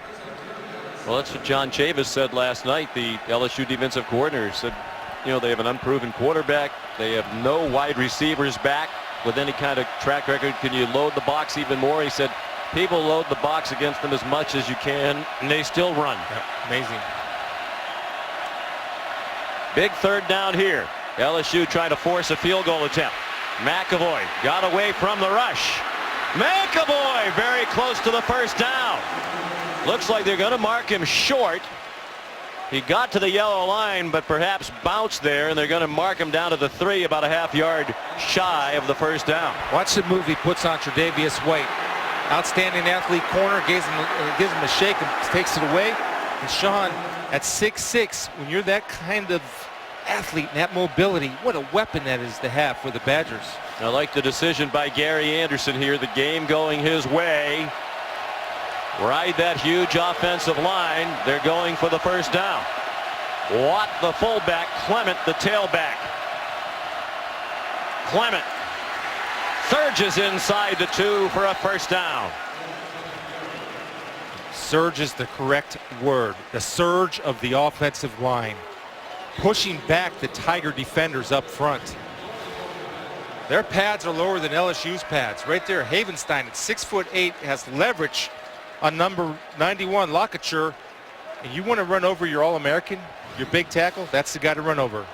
A: Well, that's what John Chavis said last night. The LSU defensive coordinator said, you know, they have an unproven quarterback. They have no wide receivers back with any kind of track record. Can you load the box even more? He said, people load the box against them as much as you can, and they still run.
B: Yeah, amazing.
A: Big 3rd down here. LSU trying to force a field goal attempt. McAvoy got away from the rush. McAvoy very close to the 1st down. Looks like they're going to mark him short. He got to the yellow line, but perhaps bounced there, and they're going to mark him down to the 3, about a half yard shy of the 1st down.
B: Watch the move he puts on Tre'Davious White. Outstanding athlete corner, gives him a shake and takes it away. And Sean, at 6'6", when you're that kind of athlete and that mobility, what a weapon that is to have for the Badgers.
A: I like the decision by Gary Anderson here. The game going his way. Ride that huge offensive line. They're going for the 1st down. Watt, the fullback. Clement, the tailback. Clement surges inside the 2 for a 1st down.
B: Surge is the correct word. The surge of the offensive line, pushing back the Tiger defenders up front. Their pads are lower than LSU's pads. Right there, Havenstein at 6'8" has leverage on number 91, Lockature. And you want to run over your All-American, your big tackle, that's the guy to run over.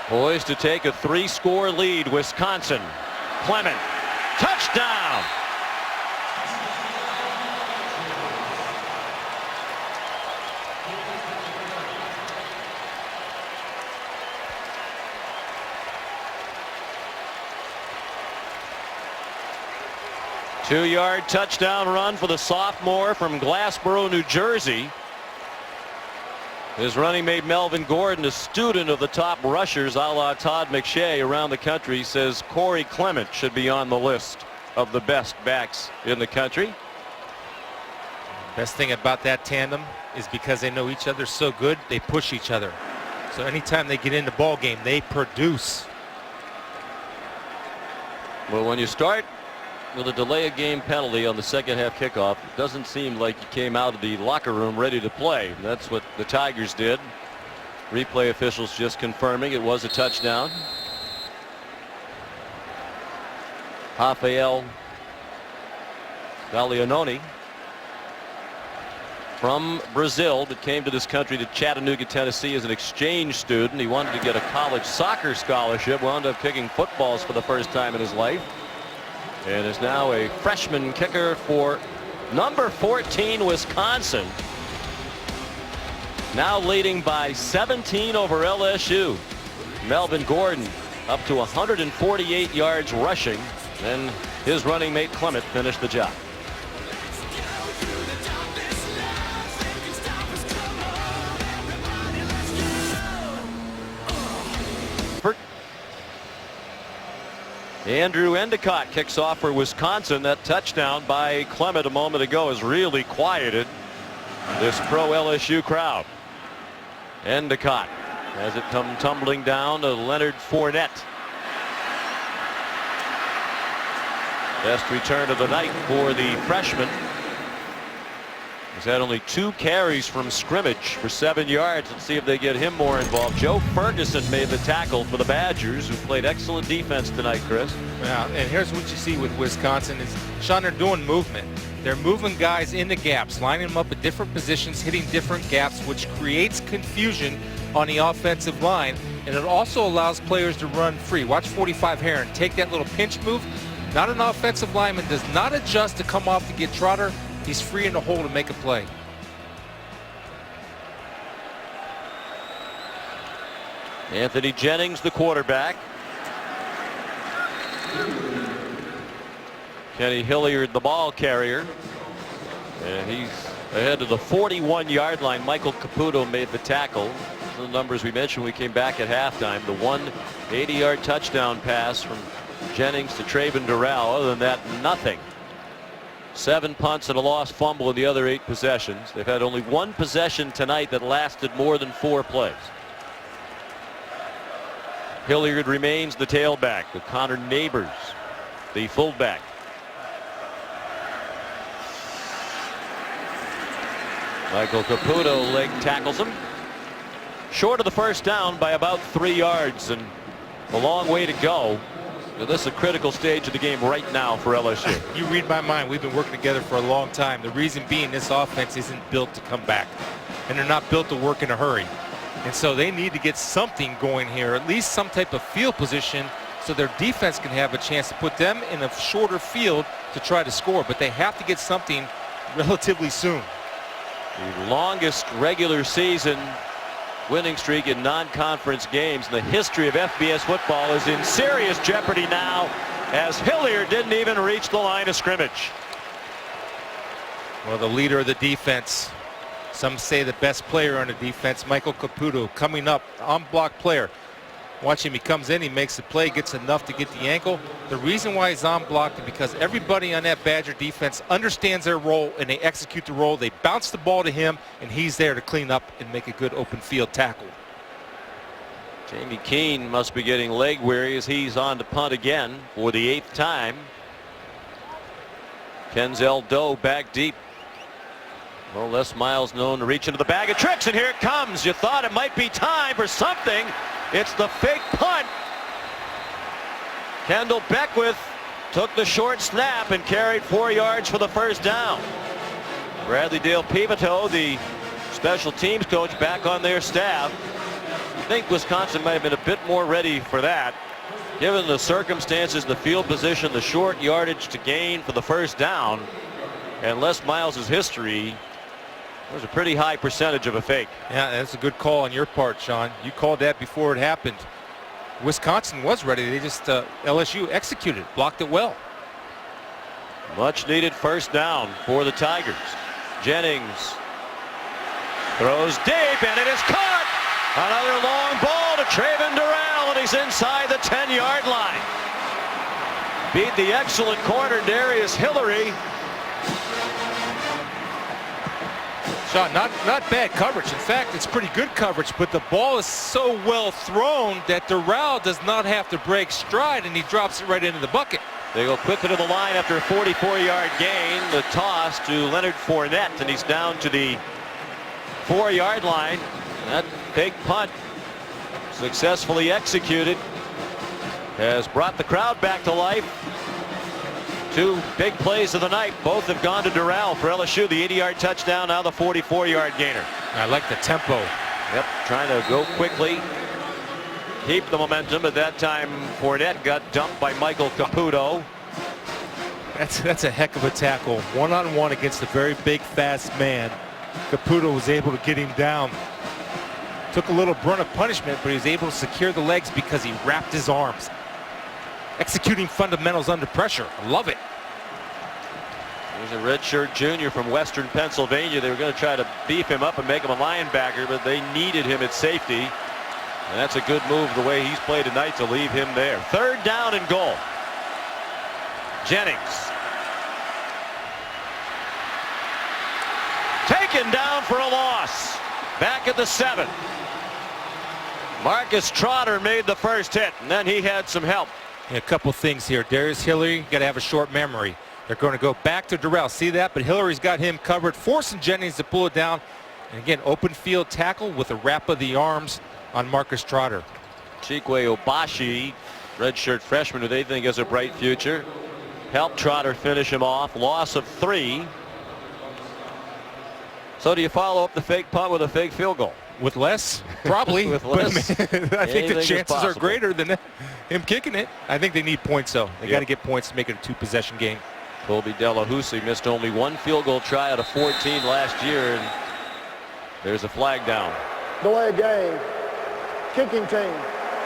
A: Poised to take a 3-score lead, Wisconsin. Clement, touchdown! Two-yard touchdown run for the sophomore from Glassboro, New Jersey. His running mate Melvin Gordon, a student of the top rushers a la Todd McShay around the country, says Corey Clement should be on the list of the best backs in the country.
B: Best thing about that tandem is because they know each other so good, they push each other. So anytime they get in the ball game, they produce.
A: Well, when you start with a delay of game penalty on the 2nd half kickoff, it doesn't seem like you came out of the locker room ready to play. That's what the Tigers did. Replay officials just confirming it was a touchdown. Rafael Galeanoni from Brazil that came to this country, to Chattanooga, Tennessee, as an exchange student. He wanted to get a college soccer scholarship, wound up kicking footballs for the first time in his life, and is now a freshman kicker for number 14 Wisconsin, now leading by 17 over LSU. Melvin Gordon up to 148 yards rushing, and his running mate Clement finished the job. Andrew Endicott kicks off for Wisconsin. That touchdown by Clement a moment ago has really quieted this pro LSU crowd. Endicott has it come tumbling down to Leonard Fournette. Best return of the night for the freshman. He's had only 2 carries from scrimmage for 7 yards. Let's see if they get him more involved. Joe Ferguson made the tackle for the Badgers, who played excellent defense tonight, Chris.
B: Yeah, and here's what you see with Wisconsin is, Sean, they're doing movement. They're moving guys into gaps, lining them up at different positions, hitting different gaps, which creates confusion on the offensive line, and it also allows players to run free. Watch 45 Heron take that little pinch move. Not an offensive lineman, does not adjust to come off to get Trotter. He's free in the hole to make a play.
A: Anthony Jennings, the quarterback. Kenny Hilliard, the ball carrier. And he's ahead of the 41-yard line. Michael Caputo made the tackle. The numbers we mentioned when we came back at halftime. The 180-yard touchdown pass from Jennings to Traven Durrell. Other than that, nothing. 7 punts and a lost fumble in the other 8 possessions. They've had only 1 possession tonight that lasted more than 4 plays. Hilliard remains the tailback with Connor Neighbors, the fullback. Michael Caputo leg tackles him. Short of the first down by about 3 yards, and a long way to go. This is a critical stage of the game right now for LSU.
B: You read my mind. We've been working together for a long time. The reason being this offense isn't built to come back, and they're not built to work in a hurry. And so they need to get something going here, at least some type of field position, so their defense can have a chance to put them in a shorter field to try to score. But they have to get something relatively soon.
A: The longest regular season winning streak in non-conference games in the history of FBS football is in serious jeopardy now, as Hilliard didn't even reach the line of scrimmage.
B: Well, the leader of the defense, some say the best player on the defense, Michael Caputo, coming up, on-block player. Watch him, he comes in, he makes the play, gets enough to get the ankle. The reason why he's on block is because everybody on that Badger defense understands their role and they execute the role. They bounce the ball to him and he's there to clean up and make a good open field tackle.
A: Jamie Keene must be getting leg weary as he's on to punt again for the 8th time. Kenzel Doe back deep. Well, Les Miles known to reach into the bag of tricks, and here it comes. You thought it might be time for something. It's the fake punt. Kendall Beckwith took the short snap and carried 4 yards for the first down. Bradley Dale Pivito, the special teams coach, back on their staff. I think Wisconsin might have been a bit more ready for that. Given the circumstances, the field position, the short yardage to gain for the first down, and Les Miles' history, there's a pretty high percentage of a fake.
B: Yeah, that's a good call on your part, Sean. You called that before it happened. Wisconsin was ready. They just, LSU executed, blocked it well.
A: Much needed first down for the Tigers. Jennings throws deep, and it is caught. Another long ball to Traven Durrell, and he's inside the 10-yard line. Beat the excellent corner Darius Hillary.
B: Sean, not bad coverage. In fact, it's pretty good coverage, but the ball is so well thrown that Durrell does not have to break stride, and he drops it right into the bucket.
A: They go quickly to the line after a 44-yard gain. The toss to Leonard Fournette, and he's down to the 4-yard line. That big punt, successfully executed, has brought the crowd back to life. 2 big plays of the night. Both have gone to Durrell for LSU. The 80-yard touchdown, now the 44-yard gainer.
B: I like the tempo.
A: Yep, trying to go quickly, keep the momentum. At that time, Fournette got dumped by Michael Caputo.
B: That's a heck of a tackle. One-on-one against a very big, fast man. Caputo was able to get him down. Took a little brunt of punishment, but he was able to secure the legs because he wrapped his arms. Executing fundamentals under pressure. I love it.
A: He's a redshirt junior from Western Pennsylvania. They were going to try to beef him up and make him a linebacker, but they needed him at safety. And that's a good move the way he's played tonight to leave him there. 3rd down and goal. Jennings. Taken down for a loss. Back at the 7. Marcus Trotter made the first hit, and then he had some help.
B: A couple things here. Darius Hillary, got to have a short memory. They're going to go back to Durrell. See that? But Hillary's got him covered, forcing Jennings to pull it down. And again, open field tackle with a wrap of the arms on Marcus Trotter.
A: Chikwe Obashi, redshirt freshman who they think has a bright future, helped Trotter finish him off. Loss of 3. So do you follow up the fake punt with a fake field goal?
B: With less? Probably.
A: With less?
B: I think the chances are greater than him kicking it. I think they need points, though. They got to get points to make it a 2-possession game.
A: Colby Delahousie missed only 1 field goal try out of 14 last year, and there's a flag down.
E: Delay of game. Kicking team.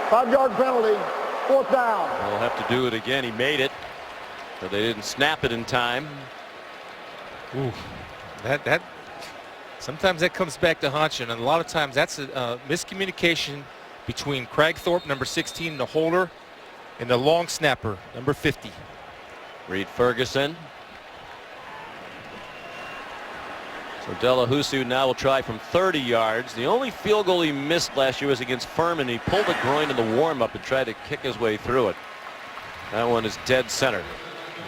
E: 5-yard penalty. 4th down.
A: They'll have to do it again. He made it, but they didn't snap it in time.
B: Ooh, that sometimes that comes back to haunt you, and a lot of times that's a miscommunication between Craig Thorpe, number 16, the holder, and the long snapper, number 50.
A: Reed Ferguson. So Delahousie now will try from 30 yards. The only field goal he missed last year was against Furman. He pulled a groin in the warm-up and tried to kick his way through it. That one is dead center.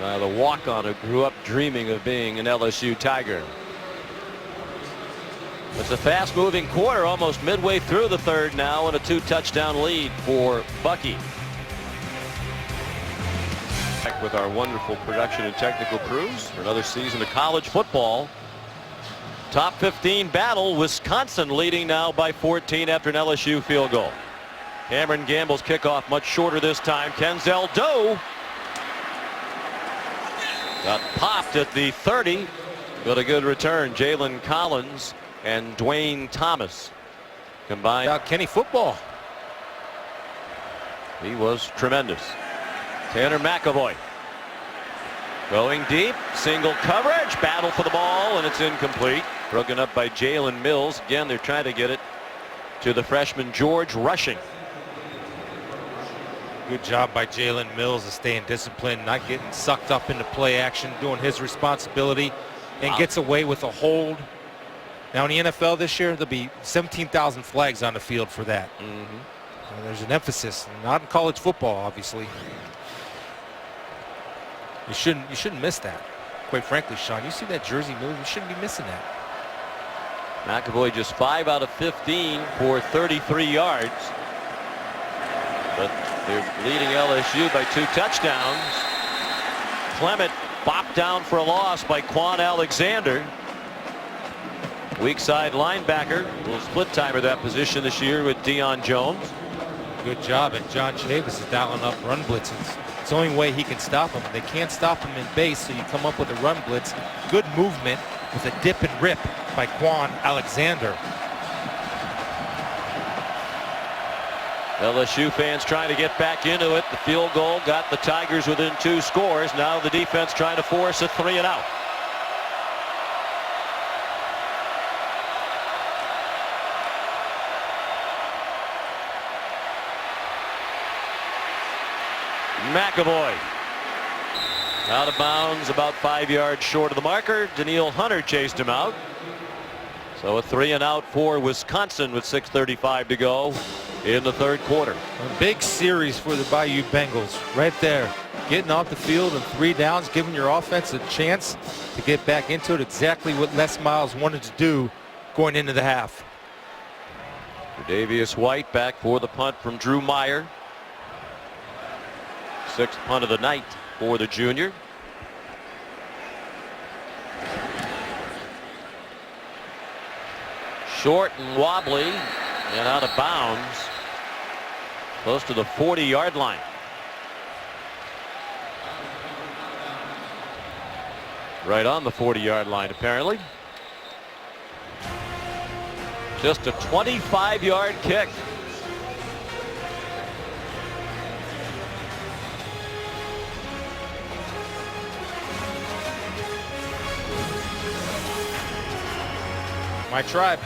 A: The walk-on who grew up dreaming of being an LSU Tiger. It's a fast-moving quarter, almost midway through the third now, and a 2-touchdown lead for Bucky. Back with our wonderful production and technical crews for another season of college football. Top 15 battle. Wisconsin leading now by 14 after an LSU field goal. Cameron Gamble's kickoff much shorter this time. Kenzel Doe got popped at the 30, but a good return. Jalen Collins and Dwayne Thomas combined.
B: Kenny football.
A: He was tremendous. Tanner McAvoy going deep, single coverage, battle for the ball, and it's incomplete. Broken up by Jalen Mills. Again, they're trying to get it to the freshman George Rushing.
B: Good job by Jalen Mills of staying disciplined, not getting sucked up into play action, doing his responsibility, and gets away with a hold. Now in the NFL this year, there'll be 17,000 flags on the field for that. There's an emphasis, not in college football, obviously. You shouldn't miss that. Quite frankly, Sean, you see that jersey move, you shouldn't be missing that.
A: McAvoy just 5 out of 15 for 33 yards. But they're leading LSU by 2 touchdowns. Clement bopped down for a loss by Quan Alexander. Weak side linebacker. Will split timer that position this year with Deion Jones.
B: Good job, and John Chavis is dialing up run blitzes. It's the only way he can stop him. They can't stop him in base, so you come up with a run blitz. Good movement with a dip and rip by Quan Alexander.
A: LSU fans trying to get back into it. The field goal got the Tigers within 2 scores. Now the defense trying to force a 3-and-out. McAvoy out of bounds, about 5 yards short of the marker. Daniil Hunter chased him out. So a 3-and-out for Wisconsin with 6:35 to go in the third quarter.
B: A big series for the Bayou Bengals right there. Getting off the field in 3 downs, giving your offense a chance to get back into it. Exactly what Les Miles wanted to do going into the half.
A: Davius White back for the punt from Drew Meyer. 6th punt of the night for the junior. Short and wobbly and out of bounds. Close to the 40-yard line. Right on the 40-yard line, apparently. Just a 25-yard kick.
B: My tribe.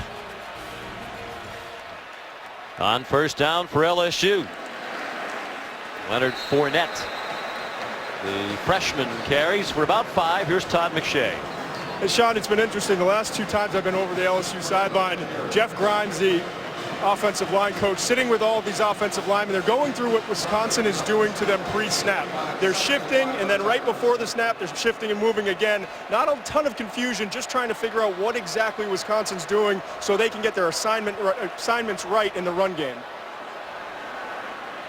A: On first down for LSU. Leonard Fournette. The freshman carries for about 5. Here's Todd McShay.
D: Hey, Sean, it's been interesting. The last 2 times I've been over the LSU sideline, Jeff Grimes, the offensive line coach, sitting with all of these offensive linemen. They're going through what Wisconsin is doing to them pre-snap. They're shifting, and then right before the snap, they're shifting and moving again. Not a ton of confusion, just trying to figure out what exactly Wisconsin's doing so they can get their assignments right in the run game.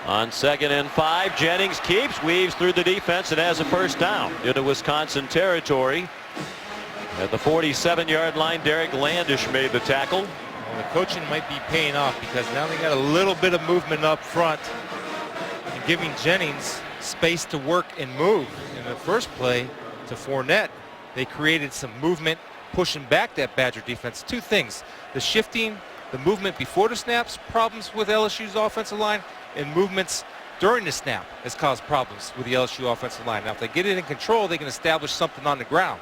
A: On 2nd and 5, Jennings keeps, weaves through the defense, and has a first down into Wisconsin territory. At the 47-yard line, Derek Landish made the tackle.
B: Well, the coaching might be paying off because now they got a little bit of movement up front and giving Jennings space to work and move. In the first play to Fournette, they created some movement, pushing back that Badger defense. Two things: the shifting, the movement before the snaps, problems with LSU's offensive line, and movements during the snap has caused problems with the LSU offensive line. Now, if they get it in control, they can establish something on the ground.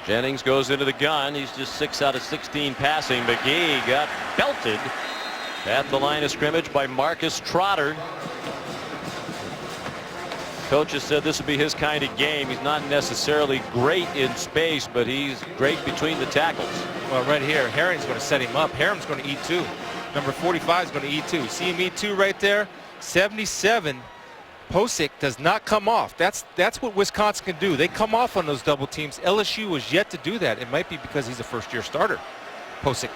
A: Jennings goes into the gun. He's just 6 out of 16 passing. McGee got belted at the line of scrimmage by Marcus Trotter. Coaches said this would be his kind of game. He's not necessarily great in space, but he's great between the tackles.
B: Well, right here, Herring's going to set him up. Herring's going to eat two. Number 45 is going to eat two. See him eat two right there? 77. Posick does not come off. That's what Wisconsin can do. They come off on those double teams. LSU was yet to do that. It might be because he's a first-year starter. Posick.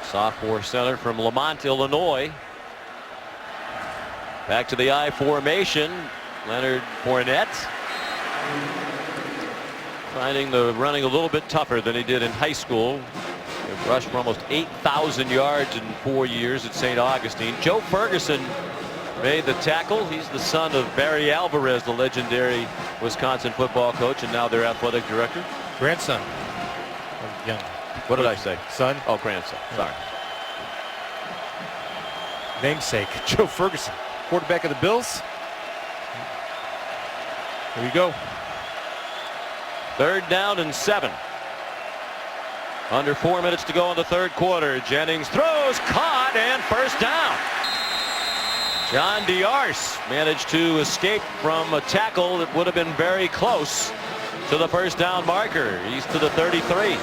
A: Sophomore center from Lamont, Illinois. Back to the I formation. Leonard Fournette. Finding the running a little bit tougher than he did in high school. He rushed for almost 8,000 yards in 4 years at St. Augustine. Joe Ferguson made the tackle. He's the son of Barry Alvarez, the legendary Wisconsin football coach, and now their athletic director.
B: Grandson. Young.
A: What did I say?
B: Son?
A: Oh, grandson. Sorry.
B: Namesake. Joe Ferguson, quarterback of the Bills. Here we go.
A: 3rd down and 7. Under 4 minutes to go in the 3rd quarter. Jennings throws, caught, and first down. John Diarse managed to escape from a tackle that would have been very close to the first down marker. He's to the 33.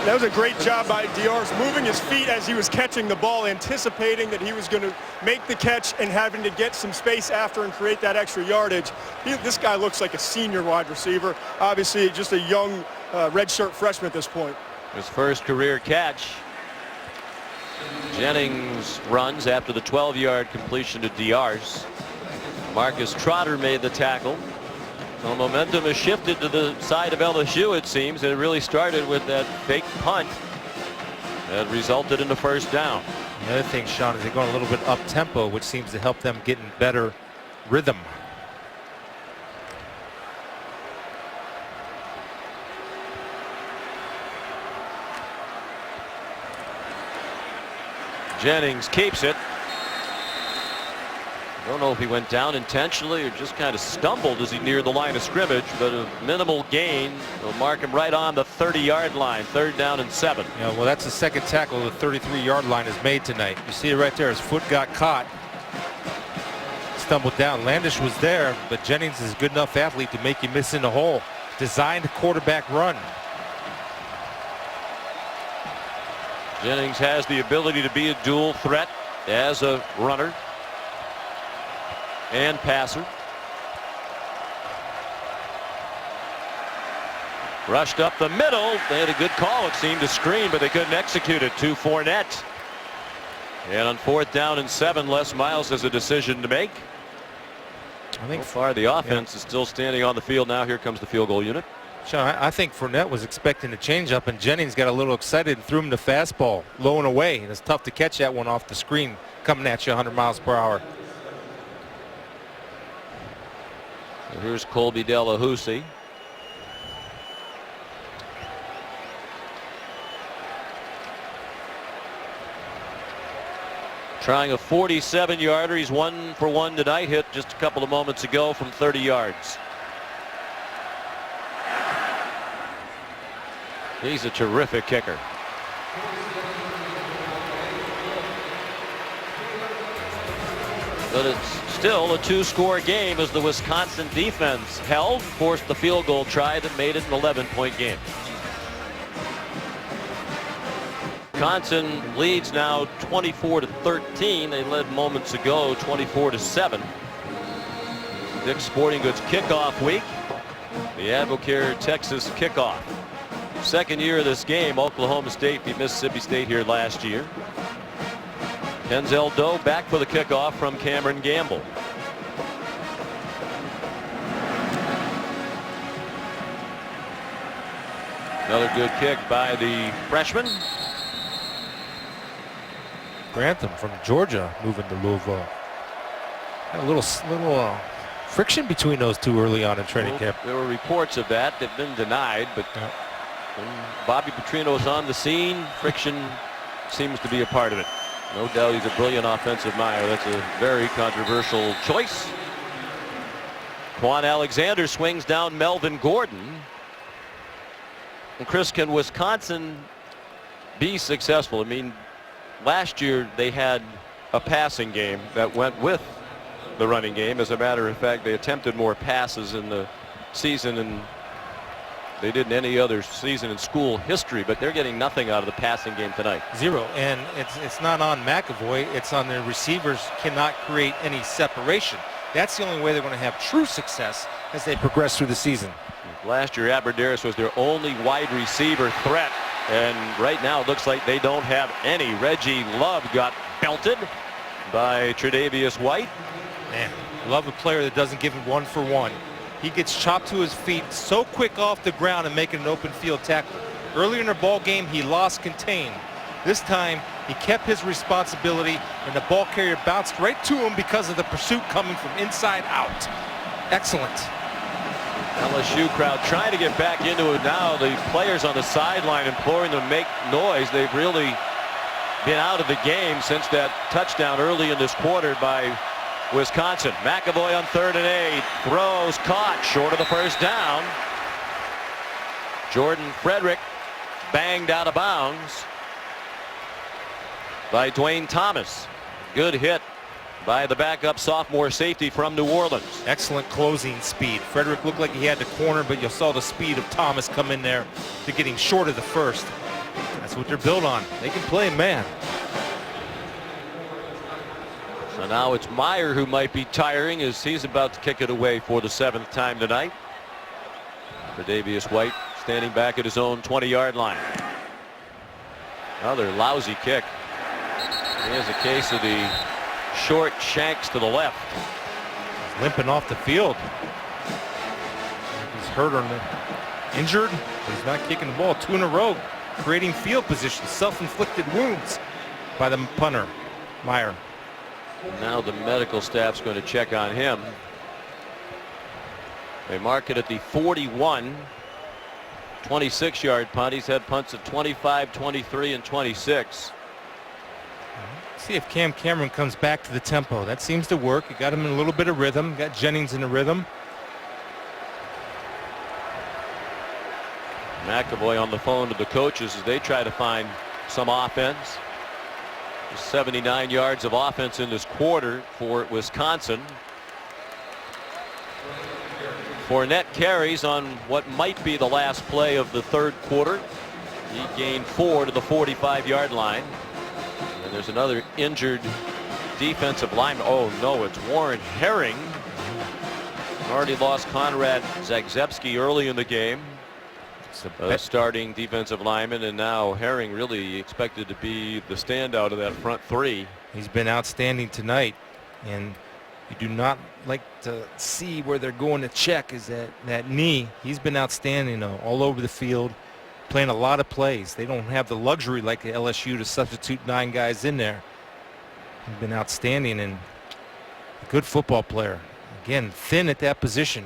D: That was a great job by Diarse, moving his feet as he was catching the ball, anticipating that he was going to make the catch and having to get some space after and create that extra yardage. This guy looks like a senior wide receiver. Obviously, just a young redshirt freshman at this point.
A: His first career catch. Jennings runs after the 12-yard completion to Diarse. Marcus Trotter made the tackle. So momentum has shifted to the side of LSU, it seems. And it really started with that fake punt that resulted in the first down.
B: The other thing, Sean, is they're going a little bit up-tempo, which seems to help them get in better rhythm.
A: Jennings keeps it. I don't know if he went down intentionally or just kind of stumbled as he neared the line of scrimmage, but a minimal gain. They'll mark him right on the 30-yard line. 3rd down and 7.
B: Yeah, well, that's the second tackle the 33-yard line is made tonight. You see it right there. His foot got caught. Stumbled down. Landish was there, but Jennings is a good enough athlete to make you miss in the hole. Designed quarterback run.
A: Jennings has the ability to be a dual threat as a runner and passer. Rushed up the middle. They had a good call, it seemed, to screen, but they couldn't execute it to Fournette. And on 4th down and 7, Les Miles has a decision to make.
B: I think
A: so far the offense is still standing on the field. Now here comes the field goal unit.
B: Sean, I think Fournette was expecting a change-up, and Jennings got a little excited and threw him the fastball low and away. And it's tough to catch that one off the screen coming at you 100 miles per hour.
A: So here's Colby Delahousie. Trying a 47-yarder. He's 1 for 1 tonight. Hit just a couple of moments ago from 30 yards. He's a terrific kicker. But it's still a 2-score game as the Wisconsin defense held, forced the field goal try that made it an 11-point game. Wisconsin leads now 24-13. They led moments ago 24-7. Dick's Sporting Goods kickoff week. The Advocare Texas kickoff. Second year of this game. Oklahoma State beat Mississippi State here last year. Denzel Doe back for the kickoff from Cameron Gamble. Another good kick by the freshman.
B: Grantham from Georgia moving to Louisville. A little friction between those two early on in training camp.
A: There were reports of that. They've been denied, but when Bobby Petrino's on the scene, friction seems to be a part of it. No doubt he's a brilliant offensive mind. That's a very controversial choice. Quan Alexander swings down Melvin Gordon. And Chris, can Wisconsin be successful? I mean, last year they had a passing game that went with the running game. As a matter of fact, they attempted more passes in the season than they did in any other season in school history, but they're getting nothing out of the passing game tonight.
B: Zero. And it's not on McAvoy. It's on their receivers cannot create any separation. That's the only way they're going to have true success as they progress through the season.
A: Last year, Aberderis was their only wide receiver threat, and right now it looks like they don't have any. Reggie Love got belted by Tre'Davious White.
B: Man, love a player that doesn't give him 1 for 1. He gets chopped to his feet so quick off the ground and making an open field tackle. Earlier in the ball game, he lost contain. This time, he kept his responsibility, and the ball carrier bounced right to him because of the pursuit coming from inside out. Excellent.
A: LSU crowd trying to get back into it now. The players on the sideline imploring them to make noise. They've really been out of the game since that touchdown early in this quarter by Wisconsin. McAvoy on 3rd and 8. Throws, caught, short of the first down. Jordan Frederick banged out of bounds by Dwayne Thomas. Good hit by the backup sophomore safety from New Orleans.
B: Excellent closing speed. Frederick looked like he had the corner, but you saw the speed of Thomas come in there to get him short of the first. That's what they're built on. They can play man.
A: So now it's Meyer who might be tiring as he's about to kick it away for the 7th time tonight. Tre'Davious White standing back at his own 20-yard line. Another lousy kick. Here's a case of the short shanks to the left.
B: He's limping off the field. He's hurt or injured. He's not kicking the ball. 2 in a row, creating field position. Self-inflicted wounds by the punter, Meyer.
A: Now the medical staff's going to check on him. They mark it at the 41. 26-yard punt. He's had punts at 25, 23, and 26.
B: See if Cam Cameron comes back to the tempo. That seems to work. You got him in a little bit of rhythm. Got Jennings in a rhythm.
A: McAvoy on the phone to the coaches as they try to find some offense. 79 yards of offense in this quarter for Wisconsin. Fournette carries on what might be the last play of the 3rd quarter. He gained 4 to the 45-yard line. And there's another injured defensive lineman. Oh no, it's Warren Herring. Already lost Conrad Zagzebski early in the game. Starting defensive lineman, and now Herring really expected to be the standout of that front 3.
B: He's been outstanding tonight, and you do not like to see where they're going to check is that knee. He's been outstanding though, all over the field, playing a lot of plays. They don't have the luxury like the LSU to substitute 9 guys in there. He's been outstanding and a good football player. Again, thin at that position.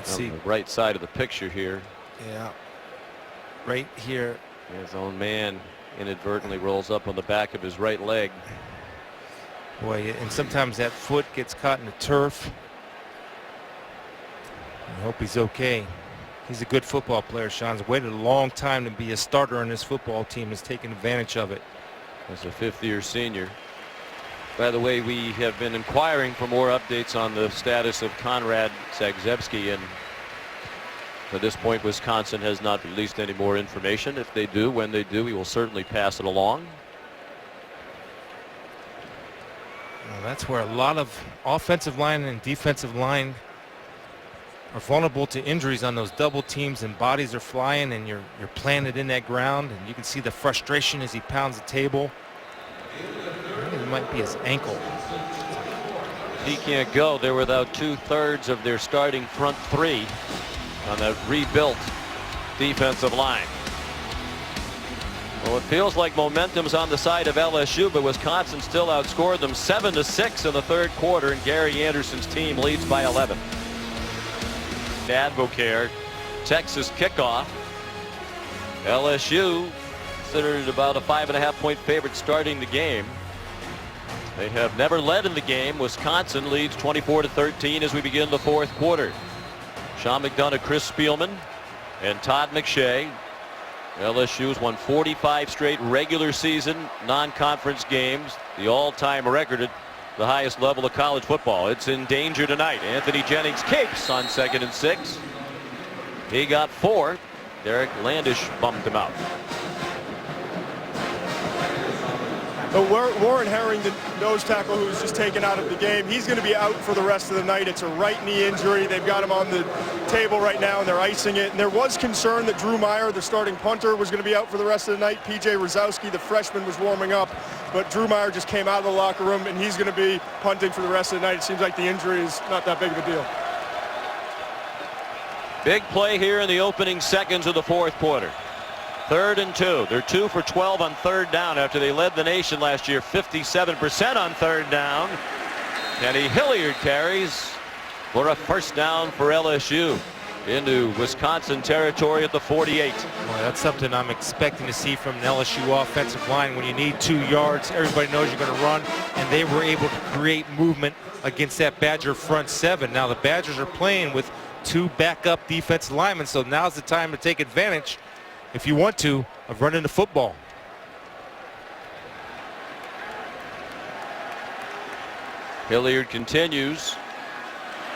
A: See the right side of the picture here.
B: Yeah, right here.
A: His own man inadvertently rolls up on the back of his right leg.
B: Boy, and sometimes that foot gets caught in the turf. I hope he's okay. He's a good football player. Sean's waited a long time to be a starter on this football team. Has taken advantage of it.
A: As a 5th-year senior. By the way, we have been inquiring for more updates on the status of Konrad Zagzebski, and at this point Wisconsin has not released any more information. If they do, when they do, we will certainly pass it along.
B: Well, that's where a lot of offensive line and defensive line are vulnerable to injuries on those double teams, and bodies are flying, and you're planted in that ground, and you can see the frustration as he pounds the table. I think it might be his ankle.
A: He can't go. They're without 2/3 of their starting front three on that rebuilt defensive line. Well, it feels like momentum's on the side of LSU, but Wisconsin still outscored them 7-6 in the third quarter, and Gary Anderson's team leads by 11. Advocare, Texas kickoff. LSU considered about a 5.5-point favorite starting the game. They have never led in the game. Wisconsin leads 24-13 as we begin the fourth quarter. Sean McDonough, Chris Spielman, and Todd McShay. LSU's won 45 straight regular season non-conference games, the all-time record at the highest level of college football. It's in danger tonight. Anthony Jennings capes on 2nd and 6. He got 4. Derek Landish bumped him out.
D: Warren Herring, the nose tackle who was just taken out of the game, he's going to be out for the rest of the night. It's a right knee injury. They've got him on the table right now, and they're icing it. And there was concern that Drew Meyer, the starting punter, was going to be out for the rest of the night. P.J. Rosowski, the freshman, was warming up. But Drew Meyer just came out of the locker room, and he's going to be punting for the rest of the night. It seems like the injury is not that big of a deal.
A: Big play here in the opening seconds of the fourth quarter. 3rd and 2. They're 2 for 12 on 3rd down after they led the nation last year 57% on 3rd down. Kenny Hilliard carries for a first down for LSU into Wisconsin territory at the 48.
B: Well, that's something I'm expecting to see from an LSU offensive line. When you need 2 yards, everybody knows you're going to run, and they were able to create movement against that Badger front 7. Now the Badgers are playing with 2 backup defensive linemen, so now's the time to take advantage, if you want to, of running the football.
A: Hilliard continues.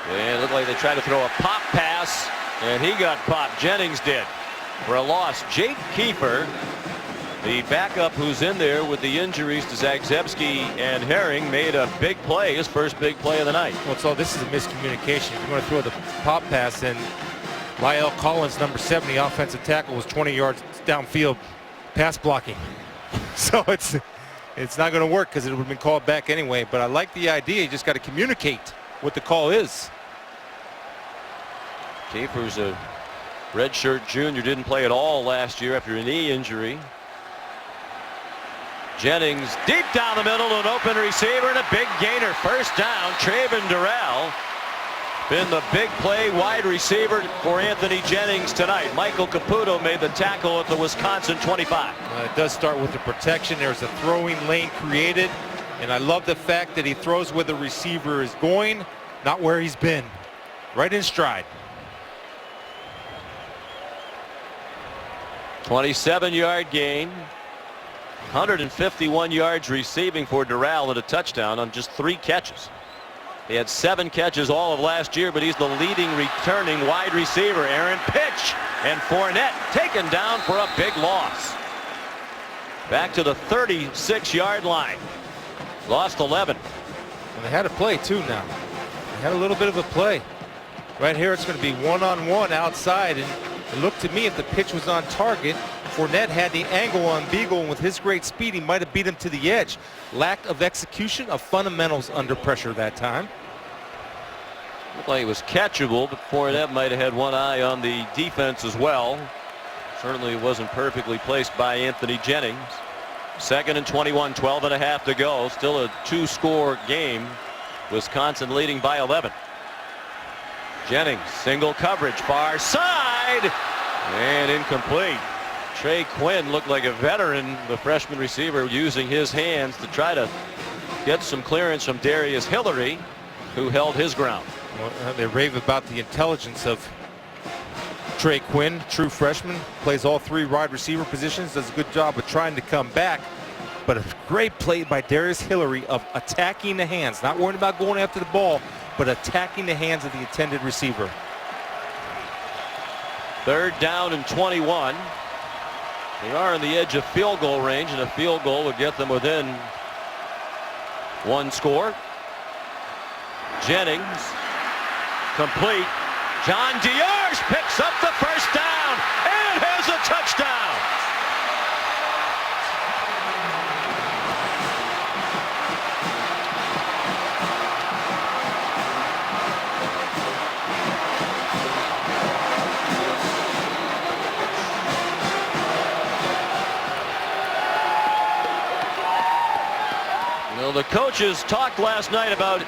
A: And it looked like they tried to throw a pop pass, and he got popped. Jennings did for a loss. Jake Kiefer, the backup who's in there with the injuries to Zagzebski and Herring, made a big play, his first big play of the night.
B: Well, so this is a miscommunication. If you want to throw the pop pass, and Lyle Collins, number 70, offensive tackle, was 20 yards downfield pass blocking. So it's not going to work because it would have been called back anyway. But I like the idea. You just got to communicate what the call is.
A: Kiefer's a redshirt junior, didn't play at all last year after a knee injury. Jennings deep down the middle, an open receiver and a big gainer. First down, Traven Durrell. Been the big play wide receiver for Anthony Jennings tonight. Michael Caputo made the tackle at the Wisconsin 25.
B: It does start with the protection. There's a throwing lane created, and I love the fact that he throws where the receiver is going, not where he's been. Right in stride.
A: 27-yard gain. 151 yards receiving for Durrell and a touchdown on just 3 catches. He had 7 catches all of last year, but he's the leading returning wide receiver. Aaron pitch, and Fournette taken down for a big loss. Back to the 36-yard line. Lost 11.
B: And they had a play too now. They had a little bit of a play. Right here it's going to be one-on-one outside, and it looked to me if the pitch was on target, Fournette had the angle on Beagle, and with his great speed he might have beat him to the edge. Lack of execution of fundamentals under pressure that time.
A: Looked like it was catchable, but Fournette might have had one eye on the defense as well. Certainly wasn't perfectly placed by Anthony Jennings. 2nd and 21, 12.5 to go. Still a 2-score game. Wisconsin leading by 11. Jennings, single coverage, far side, and incomplete. Trey Quinn looked like a veteran, the freshman receiver, using his hands to try to get some clearance from Darius Hillary, who held his ground.
B: Well, they rave about the intelligence of Trey Quinn, true freshman, plays all 3 wide receiver positions, does a good job of trying to come back. But a great play by Darius Hillary of attacking the hands, not worrying about going after the ball, but attacking the hands of the intended receiver.
A: 3rd down and 21. They are on the edge of field goal range, and a field goal would get them within 1 score. Jennings, complete. John Diar's picks up the 1st down and has a touchdown. Well, the coaches talked last night about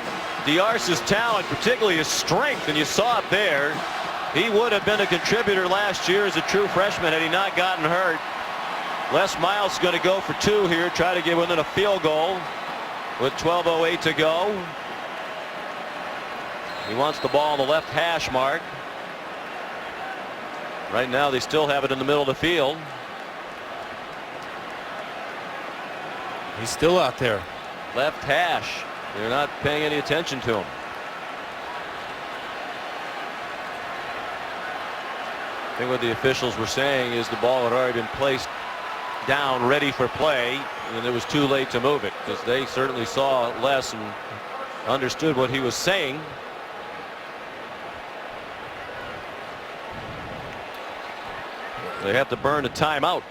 A: Diar's talent, particularly his strength, and you saw it there. He would have been a contributor last year as a true freshman had he not gotten hurt. Les Miles is going to go for 2 here, try to get within a field goal with 12:08 to go. He wants the ball on the left hash mark. Right now they still have it in the middle of the field.
B: He's still out there.
A: Left hash. They're not paying any attention to him. I think what the officials were saying is the ball had already been placed down ready for play, and it was too late to move it, because they certainly saw Les and understood what he was saying. They have to burn a timeout.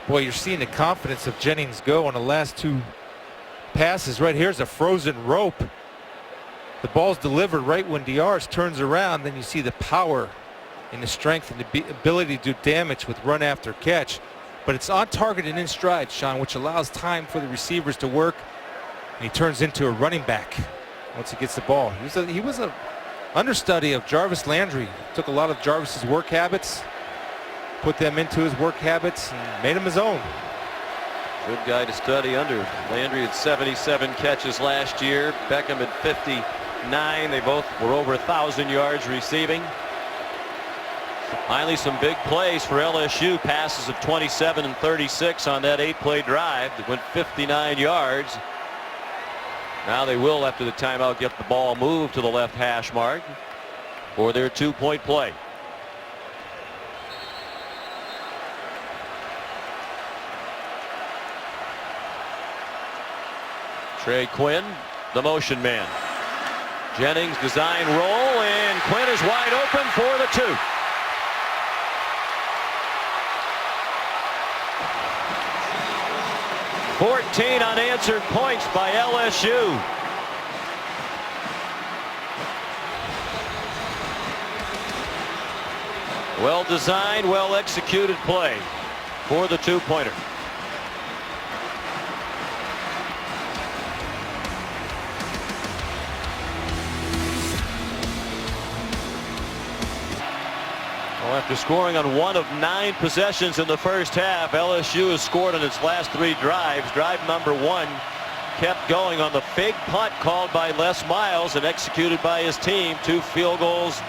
B: Boy, you're seeing the confidence of Jennings go on the last 2 passes. Right here's a frozen rope. The ball's delivered right when Diar's turns around. Then you see the power and the strength and the ability to do damage with run after catch. But it's on target and in stride, Sean, which allows time for the receivers to work. And he turns into a running back once he gets the ball. He was a understudy of Jarvis Landry. Took a lot of Jarvis's work habits, put them into his work habits, and made them his own.
A: Good guy to study under. Landry had 77 catches last year. Beckham at 59. They both were over 1,000 yards receiving. Finally, some big plays for LSU. Passes of 27 and 36 on that 8-play drive that went 59 yards. Now they will, after the timeout, get the ball moved to the left hash mark for their 2-point play. Trey Quinn, the motion man. Jennings design roll, and Quinn is wide open for the 2. "14 unanswered points by LSU. Well designed, well executed play for the 2-pointer. Well, after scoring on 1 of 9 possessions in the first half, LSU has scored on its last 3 drives. Drive number 1 kept going on the fake punt called by Les Miles and executed by his team. 2 field goals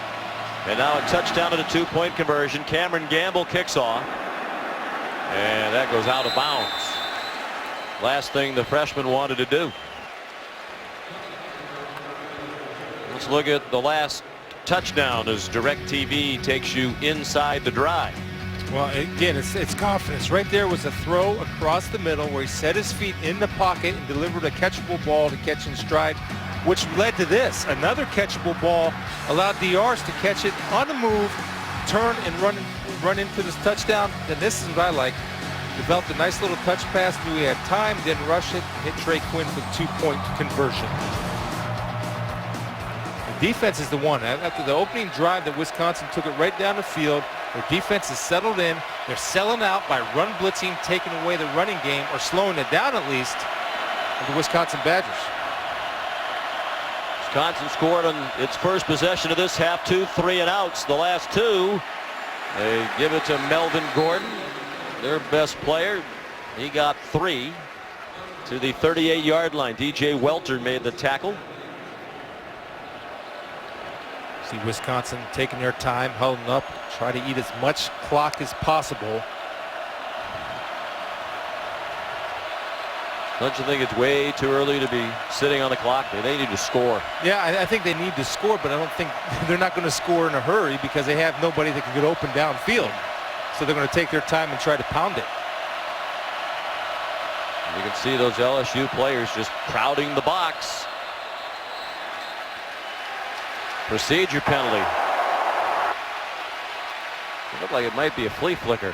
A: and now a touchdown and a 2-point conversion. Cameron Gamble kicks off, and that goes out of bounds. Last thing the freshman wanted to do. Let's look at the last touchdown as DirecTV takes you inside the drive.
B: Well, again, it's confidence. Right there was a throw across the middle where he set his feet in the pocket and delivered a catchable ball to catch in stride, which led to this. Another catchable ball allowed Diar's to catch it on the move, turn and run into this touchdown. Then this is what I like. Developed a nice little touch pass, knew he had time, didn't rush it, hit Trey Quinn for the 2-point conversion. Defense is the one. After the opening drive that Wisconsin took it right down the field, their defense is settled in. They're selling out by run blitzing, taking away the running game, or slowing it down at least, of the Wisconsin Badgers.
A: Wisconsin scored on its first possession of this half, 2 3-and-outs. The last 2, they give it to Melvin Gordon, their best player. He got 3 to the 38-yard line. DJ Welter made the tackle.
B: See Wisconsin taking their time, holding up, try to eat as much clock as possible.
A: Don't you think it's way too early to be sitting on the clock? They need to score.
B: Yeah, I think they need to score, but I don't think they're not going to score in a hurry because they have nobody that can get open downfield. So they're going to take their time and try to pound it.
A: You can see those LSU players just crowding the box. Procedure penalty. It looked like it might be a flea flicker.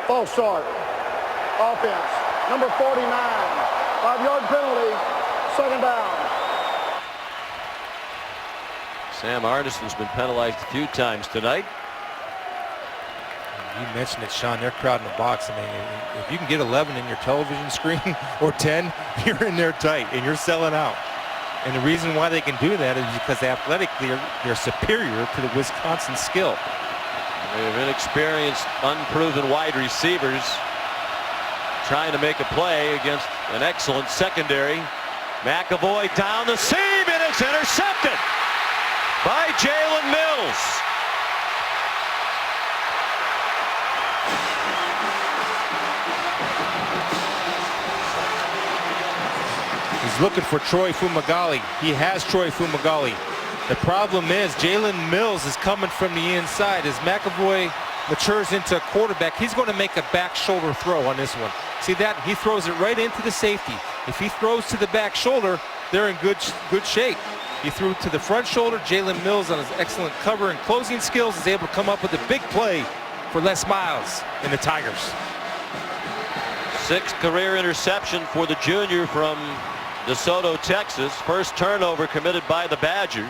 E: False start. Offense. Number 49. 5-yard penalty. Second down.
A: Sam Arneson's been penalized a few times tonight.
B: You mentioned it, Sean. They're crowding the box. I mean, if you can get 11 in your television screen or 10, you're in there tight and you're selling out. And the reason why they can do that is because athletically they're superior to the Wisconsin skill.
A: They have inexperienced, unproven wide receivers trying to make a play against an excellent secondary. McAvoy down the seam, and it's intercepted by Jalen Mills.
B: He's looking for Troy Fumagalli. He has Troy Fumagalli. The problem is Jalen Mills is coming from the inside. As McAvoy matures into a quarterback, he's going to make a back shoulder throw on this one. See that? He throws it right into the safety. If he throws to the back shoulder, they're in good shape. He threw to the front shoulder. Jalen Mills, on his excellent cover and closing skills, is able to come up with a big play for Les Miles and the Tigers.
A: 6th career interception for the junior from DeSoto, Texas. First turnover committed by the Badgers.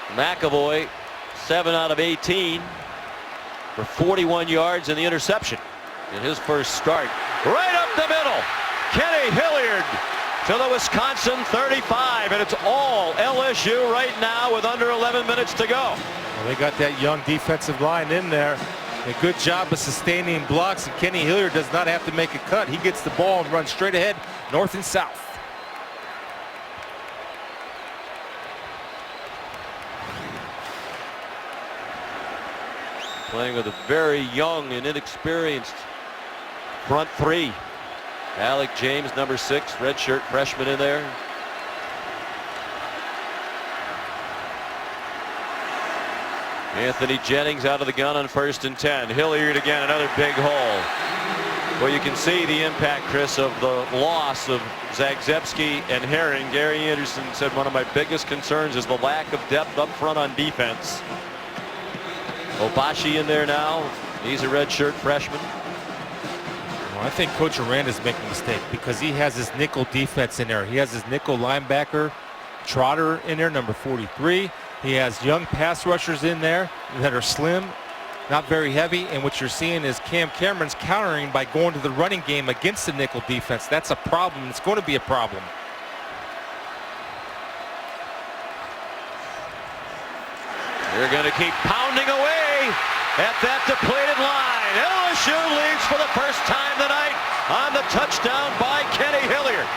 A: McAvoy 7 out of 18 for 41 yards in the interception in his first start. Right up the middle, Kenny Hilliard to the Wisconsin 35, and it's all LSU right now with under 11 minutes to go.
B: Well, they got that young defensive line in there. A good job of sustaining blocks, and Kenny Hilliard does not have to make a cut. He gets the ball and runs straight ahead, north and south.
A: Playing with a very young and inexperienced front three. Alec James, number 6, redshirt freshman in there. Anthony Jennings out of the gun on 1st and 10. Hilliard again, another big hole. Well, you can see the impact, Chris, of the loss of Zagzebski and Herring. Gary Anderson said one of my biggest concerns is the lack of depth up front on defense. Obashi in there now. He's a redshirt freshman.
B: Well, I think Coach Aranda's making a mistake because he has his nickel defense in there. He has his nickel linebacker Trotter in there, number 43. He has young pass rushers in there that are slim, not very heavy, and what you're seeing is Cam Cameron's countering by going to the running game against the nickel defense. That's a problem. It's going to be a problem.
A: They're going to keep pounding away at that depleted line. LSU leads for the first time tonight on the touchdown by Kenny Hilliard.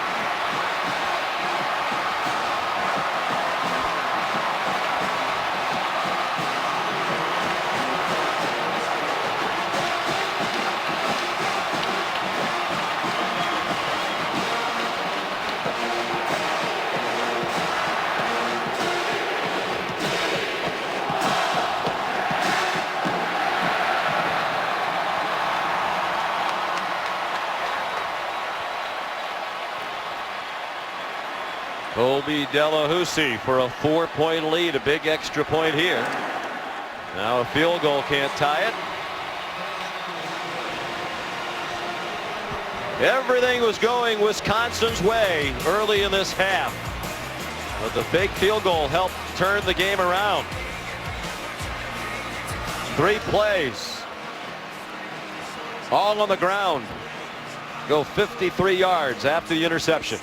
A: Colby Delahousie for a 4-point lead, a big extra point here. Now a field goal can't tie it. Everything was going Wisconsin's way early in this half, but the big field goal helped turn the game around. 3 plays, all on the ground. Go 53 yards after the interception.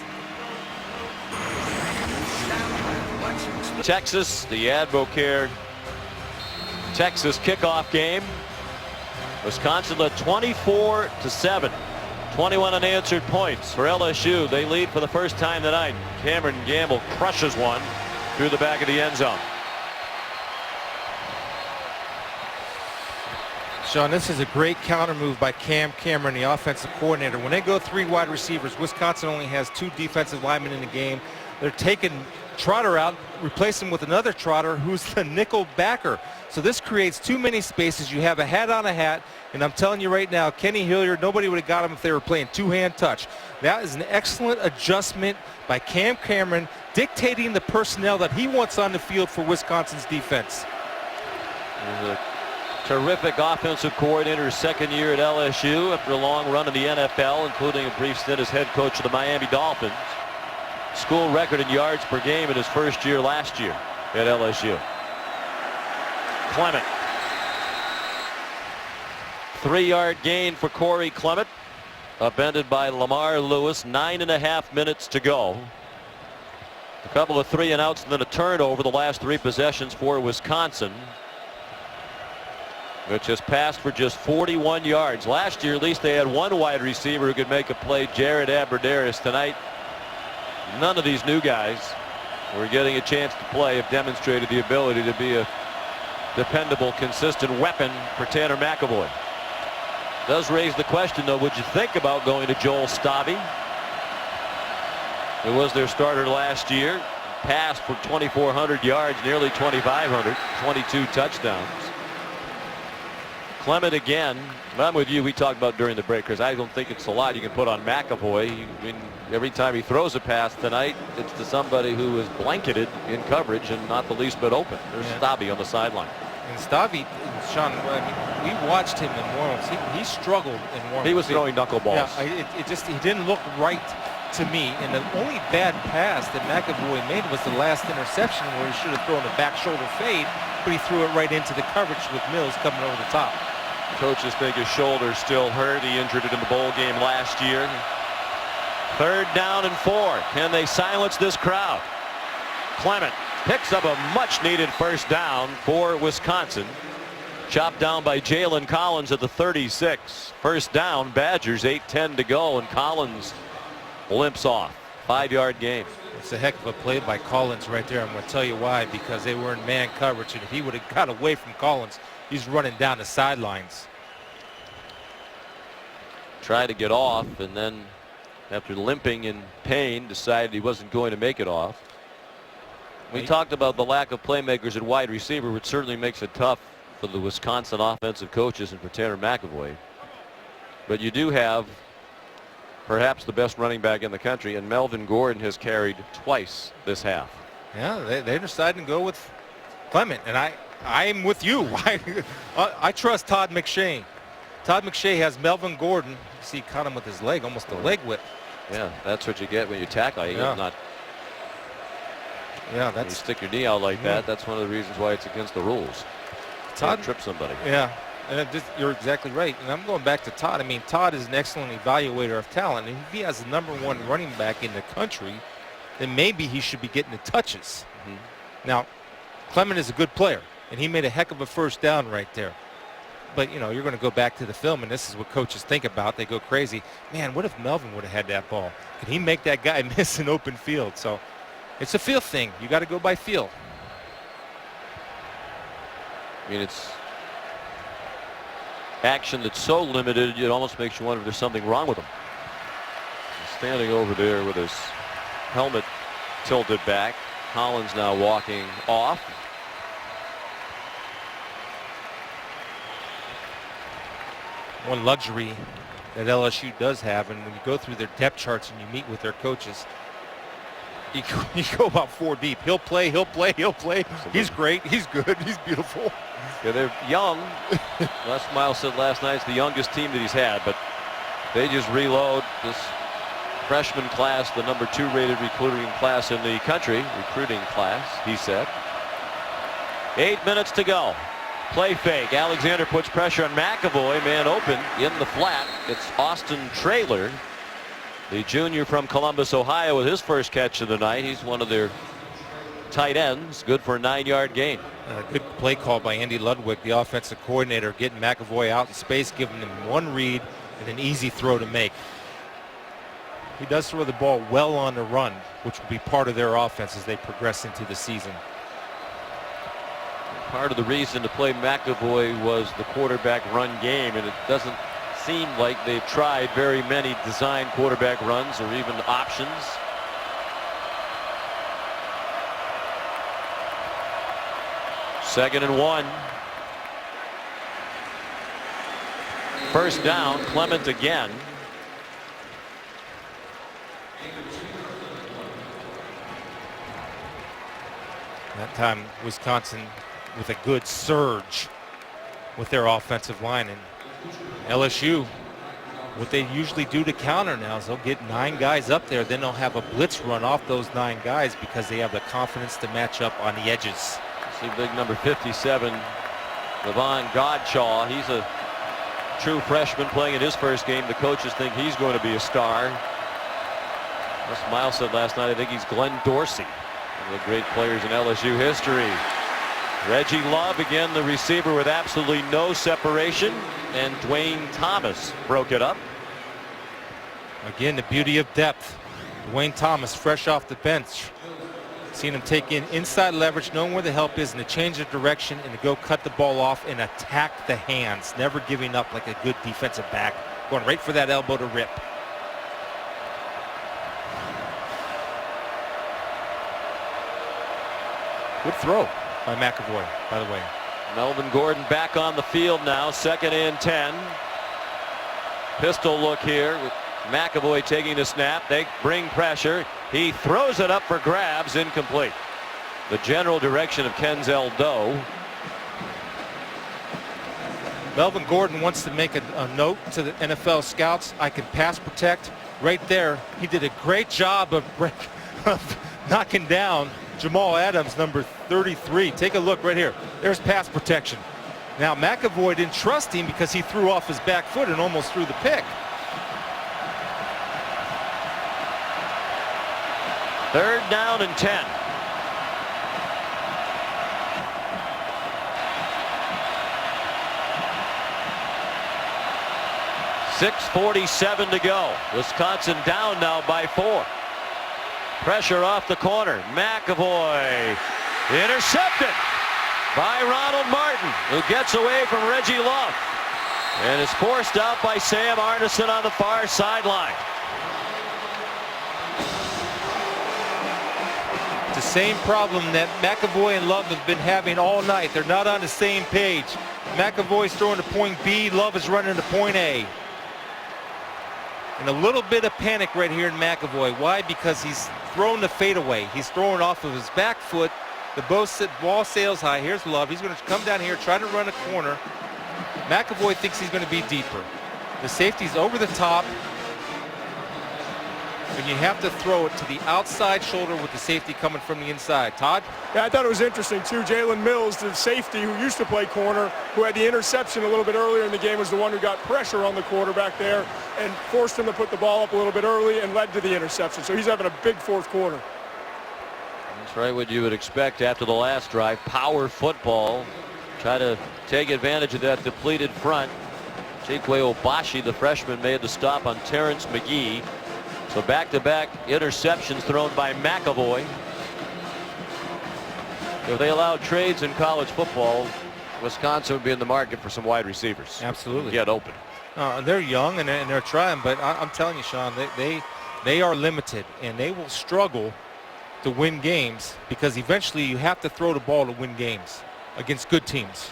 A: Texas, the Advocare Texas kickoff game. Wisconsin led 24-7. 21 unanswered points for LSU. They lead for the first time tonight. Cameron Gamble crushes one through the back of the end zone.
B: Sean, this is a great counter move by Cam Cameron, the offensive coordinator. When they go 3 wide receivers, Wisconsin only has 2 defensive linemen in the game. They're taking Trotter out, replace him with another Trotter who's the nickel backer. So this creates too many spaces. You have a hat on a hat, and I'm telling you right now, Kenny Hilliard, nobody would have got him if they were playing two-hand touch. That is an excellent adjustment by Cam Cameron, dictating the personnel that he wants on the field for Wisconsin's defense.
A: He's a terrific offensive coordinator, his second year at LSU after a long run in the NFL, including a brief stint as head coach of the Miami Dolphins. School record in yards per game in his first year last year at LSU. Clement. 3-yard gain for Corey Clement. Upended by Lamar Lewis. 9.5 minutes to go. A couple of 3-and-outs and then a turnover the last 3 possessions for Wisconsin, which has passed for just 41 yards. Last year, at least they had one wide receiver who could make a play, Jared Abbrederis. Tonight, none of these new guys who are getting a chance to play have demonstrated the ability to be a dependable, consistent weapon for Tanner McAvoy. Does raise the question, though, would you think about going to Joel Stabby, who was their starter last year, passed for 2,400 yards, nearly 2,500, 22 touchdowns. Clement again. I'm with you. We talked about during the break, because I don't think it's a lot you can put on McAvoy. I mean, every time he throws a pass tonight, it's to somebody who is blanketed in coverage and not the least bit open. There's Stabby on the sideline.
B: And Stabby, Sean, I mean, we watched him in warm-ups. He struggled in warm-ups.
A: He was throwing knuckleballs.
B: Yeah, he didn't look right to me. And the only bad pass that McAvoy made was the last interception, where he should have thrown a back shoulder fade, but he threw it right into the coverage with Mills coming over the top.
A: Coaches think his shoulder still hurt. He injured it in the bowl game last year. 3rd down and 4. Can they silence this crowd? Clement picks up a much-needed first down for Wisconsin. Chopped down by Jalen Collins at the 36. First down, Badgers, 8:10 to go, and Collins limps off. 5-yard gain.
B: It's a heck of a play by Collins right there. I'm going to tell you why, because they were in man coverage, and if he would have got away from Collins, he's running down the sidelines.
A: Tried to get off, and then after limping in pain, decided he wasn't going to make it off. We talked about the lack of playmakers at wide receiver, which certainly makes it tough for the Wisconsin offensive coaches and for Tanner McAvoy. But you do have perhaps the best running back in the country, and Melvin Gordon has carried twice this half.
B: Yeah, they decided to go with Clement, and I'm with you. I trust Todd McShay. Todd McShay has Melvin Gordon. You see, he caught him with his leg, almost a leg whip.
A: Yeah, that's what you get when you tackle.
B: Yeah,
A: you stick your knee out like that. That's one of the reasons why it's against the rules. Todd trip somebody.
B: Yeah, and you're exactly right. And I'm going back to Todd. I mean, Todd is an excellent evaluator of talent, and if he has the #1 running back in the country, then maybe he should be getting the touches. Now, Clement is a good player, and he made a heck of a first down right there. But, you know, you're going to go back to the film, and this is what coaches think about. They go crazy. Man, what if Melvin would have had that ball? Can he make that guy miss an open field? So it's a feel thing. You got to go by feel.
A: I mean, it's action that's so limited, it almost makes you wonder if there's something wrong with him. He's standing over there with his helmet tilted back. Collins now walking off.
B: One luxury that LSU does have, and when you go through their depth charts and you meet with their coaches, you go about 4 deep. He'll play. He's great. He's good. He's beautiful.
A: Yeah, they're young. Les Miles said last night it's the youngest team that he's had, but they just reload this freshman class, the #2 rated recruiting class in the country. Recruiting class, he said. 8 minutes to go. Play fake. Alexander puts pressure on McAvoy. Man open in the flat. It's Austin Traylor, the junior from Columbus, Ohio, with his first catch of the night. He's one of their tight ends. Good for a 9-yard gain.
B: Good play call by Andy Ludwig, the offensive coordinator, getting McAvoy out in space, giving him one read and an easy throw to make. He does throw the ball well on the run, which will be part of their offense as they progress into the season.
A: Part of the reason to play McAvoy was the quarterback run game, and it doesn't seem like they've tried very many design quarterback runs or even options. Second and 1. First down, Clement again.
B: That time Wisconsin with a good surge with their offensive line, and LSU, what they usually do to counter now is they'll get 9 guys up there, then they'll have a blitz run off those 9 guys because they have the confidence to match up on the edges.
A: See big number 57, Levon Godshaw. He's a true freshman playing in his first game. The coaches think he's going to be a star. As Miles said last night, I think he's Glenn Dorsey, one of the great players in LSU history. Reggie Love again, the receiver with absolutely no separation, and Dwayne Thomas broke it up.
B: Again, the beauty of depth. Dwayne Thomas fresh off the bench. Seen him take in inside leverage, knowing where the help is, and to change of direction and to go cut the ball off and attack the hands, never giving up like a good defensive back, going right for that elbow to rip. Good throw by McAvoy, by the way.
A: Melvin Gordon back on the field now, 2nd and 10. Pistol look here with McAvoy taking the snap. They bring pressure. He throws it up for grabs, incomplete. The general direction of Kenzel Doe.
B: Melvin Gordon wants to make a note to the NFL scouts. I can pass protect. Right there, he did a great job of knocking down Jamal Adams, number 33. Take a look right here. There's pass protection. Now McAvoy didn't trust him because he threw off his back foot and almost threw the pick.
A: 3rd down and 10. .647 to go. Wisconsin down now by 4. Pressure off the corner. McAvoy intercepted by Ronald Martin, who gets away from Reggie Love and is forced out by Sam Arneson on the far sideline.
B: The same problem that McAvoy and Love have been having all night. They're not on the same page. McAvoy's throwing to point B. Love is running to point A. And a little bit of panic right here in McAvoy. Why? Because he's throwing the fadeaway. He's throwing off of his back foot. The ball sails high. Here's Love. He's going to come down here, try to run a corner. McAvoy thinks he's going to be deeper. The safety's over the top. And you have to throw it to the outside shoulder with the safety coming from the inside. Todd?
D: Yeah, I thought it was interesting, too. Jalen Mills, the safety who used to play corner, who had the interception a little bit earlier in the game, was the one who got pressure on the quarterback there and forced him to put the ball up a little bit early and led to the interception. So he's having a big 4th quarter.
A: That's right, what you would expect after the last drive. Power football. Try to take advantage of that depleted front. Chikwe Obashi, the freshman, made the stop on Terrence McGee. So back-to-back interceptions thrown by McAvoy. If they allowed trades in college football, Wisconsin would be in the market for some wide receivers.
B: Absolutely.
A: Get open.
B: They're young and they're trying, but I'm telling you, Sean, they are limited and they will struggle to win games because eventually you have to throw the ball to win games against good teams.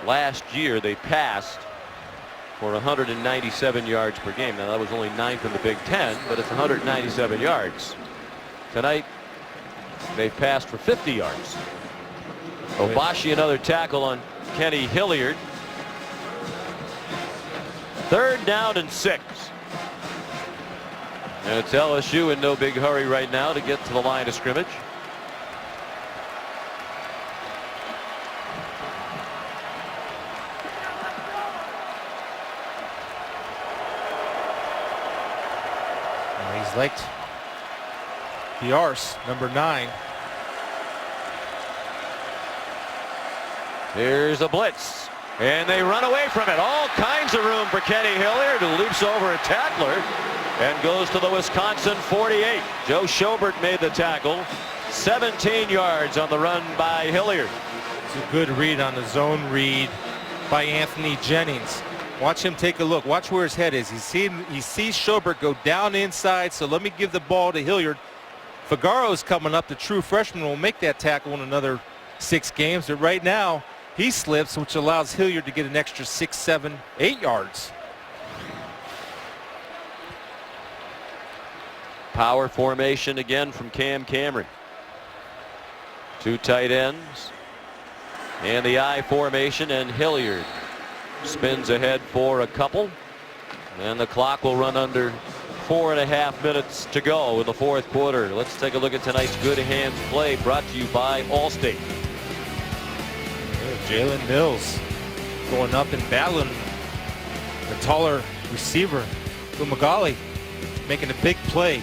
A: Last year they passed for 197 yards per game. Now that was only 9th in the Big Ten, but it's 197 yards. Tonight they've passed for 50 yards. Obashi another tackle on Kenny Hilliard. 3rd down and 6. And it's LSU in no big hurry right now to get to the line of scrimmage.
B: He's liked the arse, number 9.
A: Here's a blitz, and they run away from it. All kinds of room for Kenny Hilliard, who leaps over a tackler and goes to the Wisconsin 48. Joe Schobert made the tackle. 17 yards on the run by Hilliard.
B: It's a good read on the zone read by Anthony Jennings. Watch him take a look. Watch where his head is. He sees Schobert go down inside, so let me give the ball to Hilliard. Figaro's coming up. The true freshman will make that tackle in another 6 games. But right now, he slips, which allows Hilliard to get an extra 6, 7, 8 yards.
A: Power formation again from Cam Cameron. 2 tight ends. And the I formation, and Hilliard spins ahead for a couple. And the clock will run under 4.5 minutes to go in the 4th quarter. Let's take a look at tonight's Good Hands play, brought to you by Allstate.
B: Jalen Mills going up and battling the taller receiver, Fumagalli, making a big play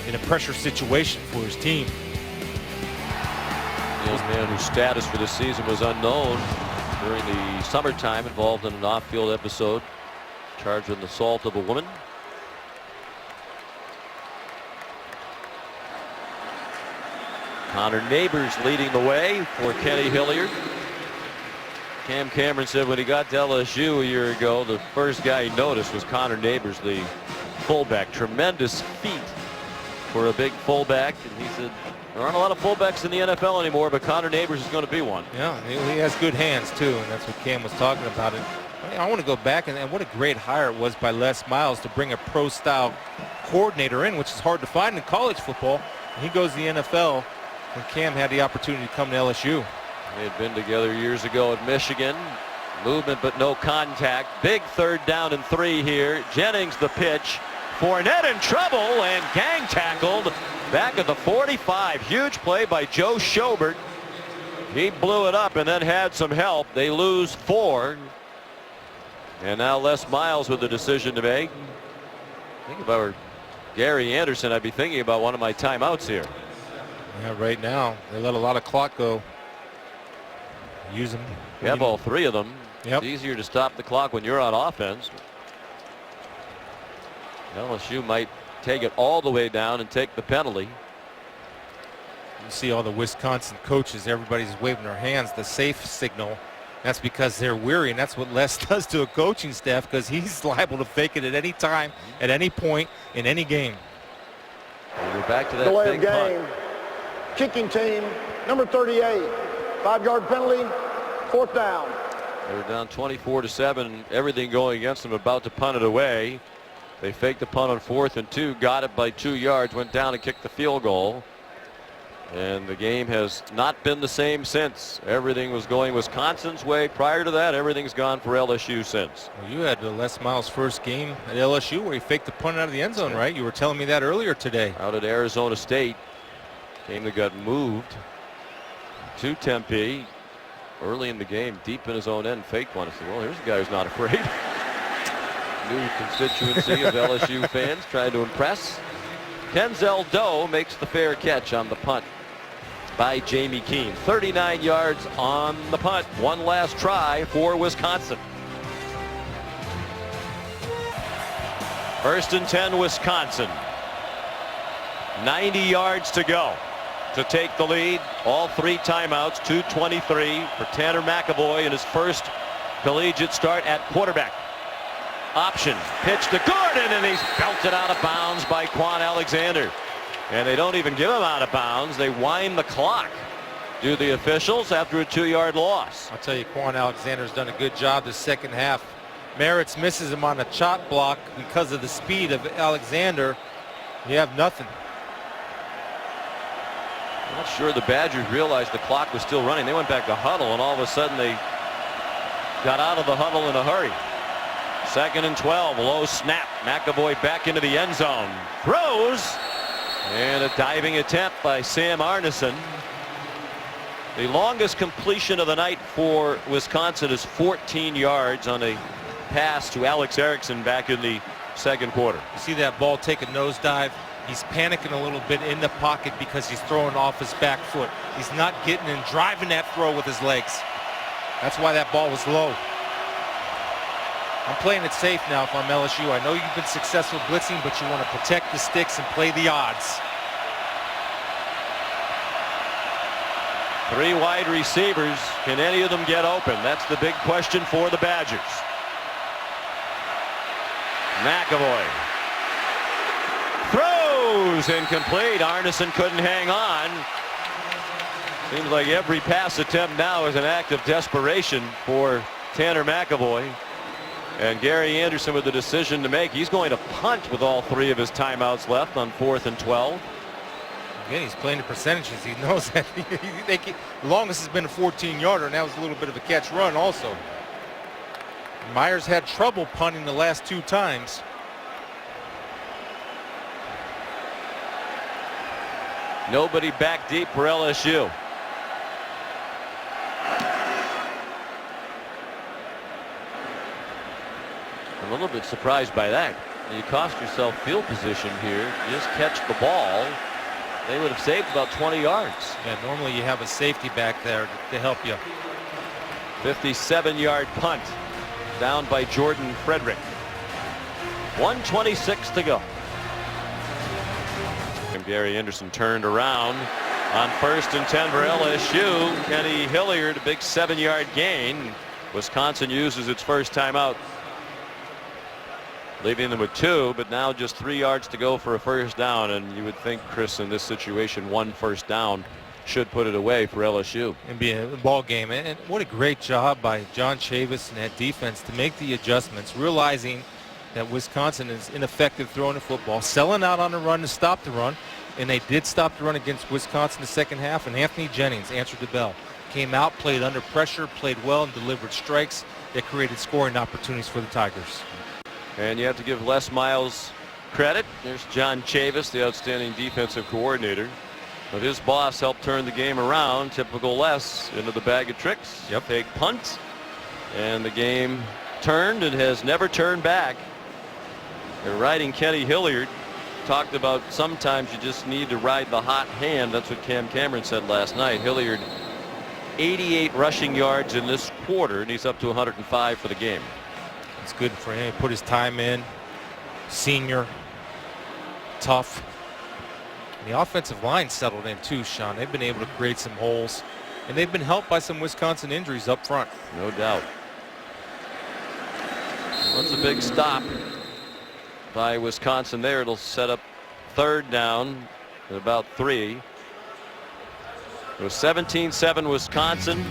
B: in a pressure situation for his team.
A: The young man whose status for this season was unknown during the summertime, involved in an off-field episode, charged with an assault of a woman. Connor Neighbors leading the way for Kenny Hilliard. Cam Cameron said when he got to LSU a year ago, the first guy he noticed was Connor Neighbors, the fullback. Tremendous feat for a big fullback. And he said there aren't a lot of fullbacks in the NFL anymore, but Connor Neighbors is going to be one.
B: Yeah, he has good hands too, and that's what Cam was talking about. And I want to go back, and what a great hire it was by Les Miles to bring a pro-style coordinator in, which is hard to find in college football. And he goes to the NFL when Cam had the opportunity to come to LSU.
A: They had been together years ago at Michigan. Movement but no contact. Big 3rd down and 3 here. Jennings the pitch. Fournette in trouble and gang tackled back at the 45. Huge play by Joe Schobert. He blew it up and then had some help. They lose 4. And now Les Miles with the decision to make. Think if I were Gary Anderson, I'd be thinking about one of my timeouts here.
B: Yeah, right now they let a lot of clock go. Use them.
A: You have all 3 of them.
B: Yep.
A: It's easier to stop the clock when you're on offense. LSU might take it all the way down and take the penalty.
B: You see all the Wisconsin coaches, everybody's waving their hands, the safe signal. That's because they're weary, and that's what Les does to a coaching staff, because he's liable to fake it at any time, at any point, in any game.
A: We're back to that
E: Delay
A: big
E: of game.
A: punt.
E: Kicking team, number 38. 5-yard penalty, 4th down.
A: They were down 24-7. Everything going against them, about to punt it away. They faked the punt on 4th and 2, got it by 2 yards, went down and kicked the field goal. And the game has not been the same since. Everything was going Wisconsin's way prior to that. Everything's gone for LSU since.
B: Well, you had the Les Miles' first game at LSU where he faked the punt out of the end zone, right? You were telling me that earlier today.
A: Out at Arizona State. Game that got moved to Tempe early in the game, deep in his own end, faked one. I said, well, here's a guy who's not afraid. New constituency of LSU fans trying to impress. Kenzel Doe makes the fair catch on the punt by Jamie Keene. 39 yards on the punt. One last try for Wisconsin. 1st and 10, Wisconsin. 90 yards to go to take the lead. All 3 timeouts. 2:23 for Tanner McAvoy in his first collegiate start at quarterback. Option pitch to Gordon, and he's belted out of bounds by Quan Alexander. And they don't even give him out of bounds. They wind the clock, do the officials, after a 2-yard loss.
B: I'll tell you, Quan Alexander's done a good job this second half. Merritt's misses him on a chop block because of the speed of Alexander. You have nothing.
A: I'm not sure the Badgers realized the clock was still running. They went back to huddle, and all of a sudden they got out of the huddle in a hurry. 2nd and 12, low snap. McAvoy back into the end zone. Throws, and a diving attempt by Sam Arneson. The longest completion of the night for Wisconsin is 14 yards on a pass to Alex Erickson back in the 2nd quarter.
B: You see that ball take a nosedive? He's panicking a little bit in the pocket because he's throwing off his back foot. He's not getting and driving that throw with his legs. That's why that ball was low. I'm playing it safe now if I'm LSU. I know you've been successful blitzing, but you want to protect the sticks and play the odds.
A: Three wide receivers. Can any of them get open? That's the big question for the Badgers. McAvoy throws incomplete. Arneson couldn't hang on. Seems like every pass attempt now is an act of desperation for Tanner McAvoy. And Gary Anderson with the decision to make. He's going to punt with all three of his timeouts left on 4th and 12.
B: Again, he's playing the percentages. He knows that the longest has been a 14-yarder, and that was a little bit of a catch run also. Myers had trouble punting the last 2 times.
A: Nobody back deep for LSU. I'm a little bit surprised by that. You cost yourself field position here. You just catch the ball. They would have saved about 20 yards.
B: Yeah, normally you have a safety back there to help you.
A: 57-yard punt down by Jordan Frederick. 1:26 to go. And Gary Anderson turned around on 1st and 10 for LSU. Kenny Hilliard, a big 7-yard gain. Wisconsin uses its first timeout, leaving them with 2, but now just 3 yards to go for a first down. And you would think, Chris, in this situation, 1 first down should put it away for LSU.
B: And be a ball game. And what a great job by John Chavis and that defense to make the adjustments, realizing that Wisconsin is ineffective throwing the football, selling out on the run to stop the run. And they did stop the run against Wisconsin the second half. And Anthony Jennings answered the bell. Came out, played under pressure, played well, and delivered strikes that created scoring opportunities for the Tigers.
A: And you have to give Les Miles credit. There's John Chavis, the outstanding defensive coordinator. But his boss helped turn the game around. Typical Les into the bag of tricks.
B: Yep.
A: Take punt. And the game turned and has never turned back. They're riding Kenny Hilliard. Talked about sometimes you just need to ride the hot hand. That's what Cam Cameron said last night. Hilliard, 88 rushing yards in this quarter, and he's up to 105 for the game.
B: It's good for him. He put his time in. Senior. Tough. And the offensive line settled in too, Sean. They've been able to create some holes. And they've been helped by some Wisconsin injuries up front.
A: No doubt. That's a big stop by Wisconsin there. It'll set up 3rd down at about 3. It was 17-7 Wisconsin.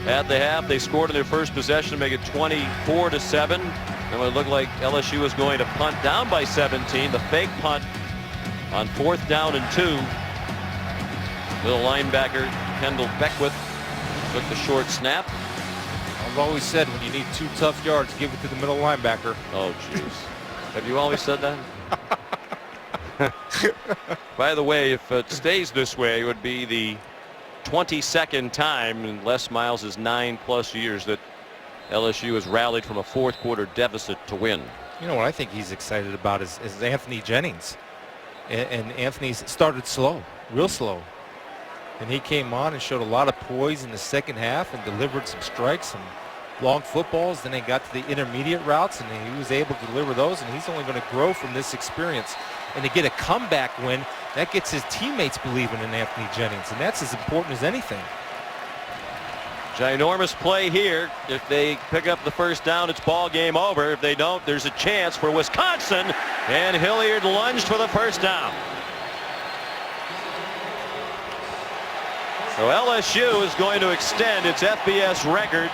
A: At the half, they scored in their first possession to make it 24-7. And it looked like LSU was going to punt down by 17. The fake punt on 4th down and 2. Little linebacker Kendall Beckwith took the short snap.
B: I've always said when you need 2 tough yards, give it to the middle linebacker.
A: Oh, jeez. Have you always said that? By the way, if it stays this way, it would be the 22nd time in Les Miles' 9+ years that LSU has rallied from a 4th quarter deficit to win.
B: You know what I think he's excited about is Anthony Jennings. And Anthony started slow, real slow. And he came on and showed a lot of poise in the second half and delivered some strikes and long footballs. Then they got to the intermediate routes and he was able to deliver those, and he's only going to grow from this experience. And to get a comeback win, that gets his teammates believing in Anthony Jennings, and that's as important as anything.
A: Ginormous play here. If they pick up the first down, it's ball game over. If they don't, there's a chance for Wisconsin, and Hilliard lunged for the first down. So LSU is going to extend its FBS record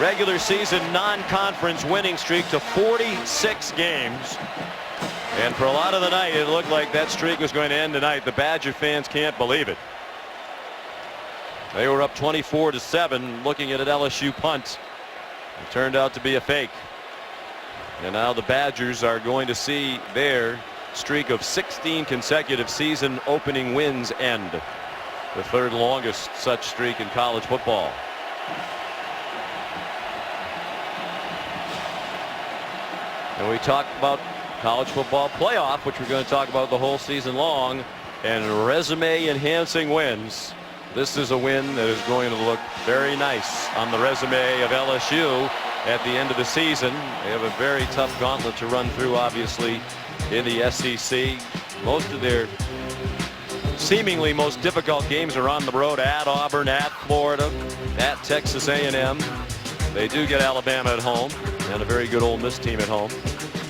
A: regular season non-conference winning streak to 46 games. And for a lot of the night, it looked like that streak was going to end tonight. The Badger fans can't believe it. They were up 24-7 looking at an LSU punt. It turned out to be a fake. And now the Badgers are going to see their streak of 16 consecutive season opening wins end. The 3rd longest such streak in college football. And we talked about college football playoff, which we're going to talk about the whole season long, and resume enhancing wins. This is a win that is going to look very nice on the resume of LSU at the end of the season. They have a very tough gauntlet to run through, obviously, in the SEC. Most of their seemingly most difficult games are on the road, at Auburn, at Florida, at Texas A&M. They do get Alabama at home and a very good Ole Miss team at home.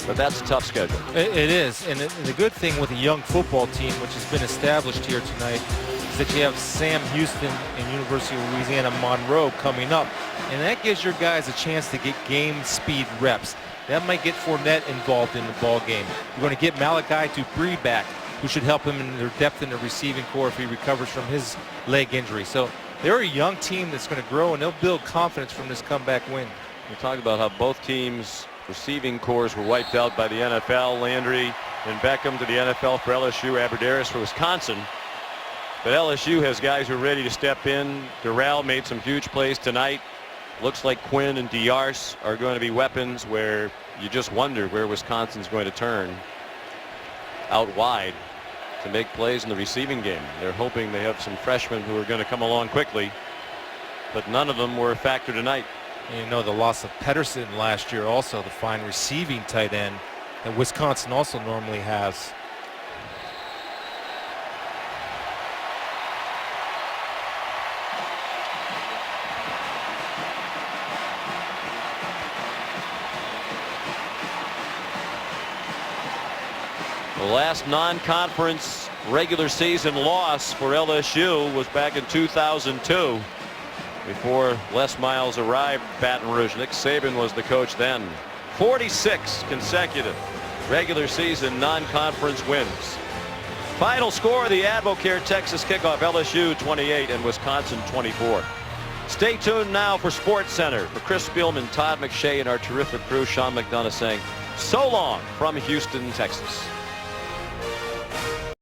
A: But that's a tough schedule.
B: It is. And the good thing with a young football team, which has been established here tonight, is that you have Sam Houston and University of Louisiana Monroe coming up. And that gives your guys a chance to get game speed reps. That might get Fournette involved in the ball game. You're going to get Malachi Dupree back, who should help him in their depth in the receiving core if he recovers from his leg injury. So they're a young team that's going to grow, and they'll build confidence from this comeback win.
A: We talked about how both teams' receiving cores were wiped out by the NFL. Landry and Beckham to the NFL for LSU, Aberderis for Wisconsin. But LSU has guys who are ready to step in. Durrell made some huge plays tonight. Looks like Quinn and Diarse are going to be weapons where you just wonder where Wisconsin's going to turn out wide to make plays in the receiving game. They're hoping they have some freshmen who are going to come along quickly, but none of them were a factor tonight.
B: You know, the loss of Pedersen last year, also the fine receiving tight end that Wisconsin also normally has.
A: The last non-conference regular season loss for LSU was back in 2002. Before Les Miles arrived at Baton Rouge. Nick Saban was the coach then. 46 consecutive regular season non-conference wins. Final score of the Advocare Texas kickoff: LSU 28 and Wisconsin 24. Stay tuned now for Sports Center. For Chris Spielman, Todd McShay, and our terrific crew, Sean McDonough saying so long from Houston, Texas.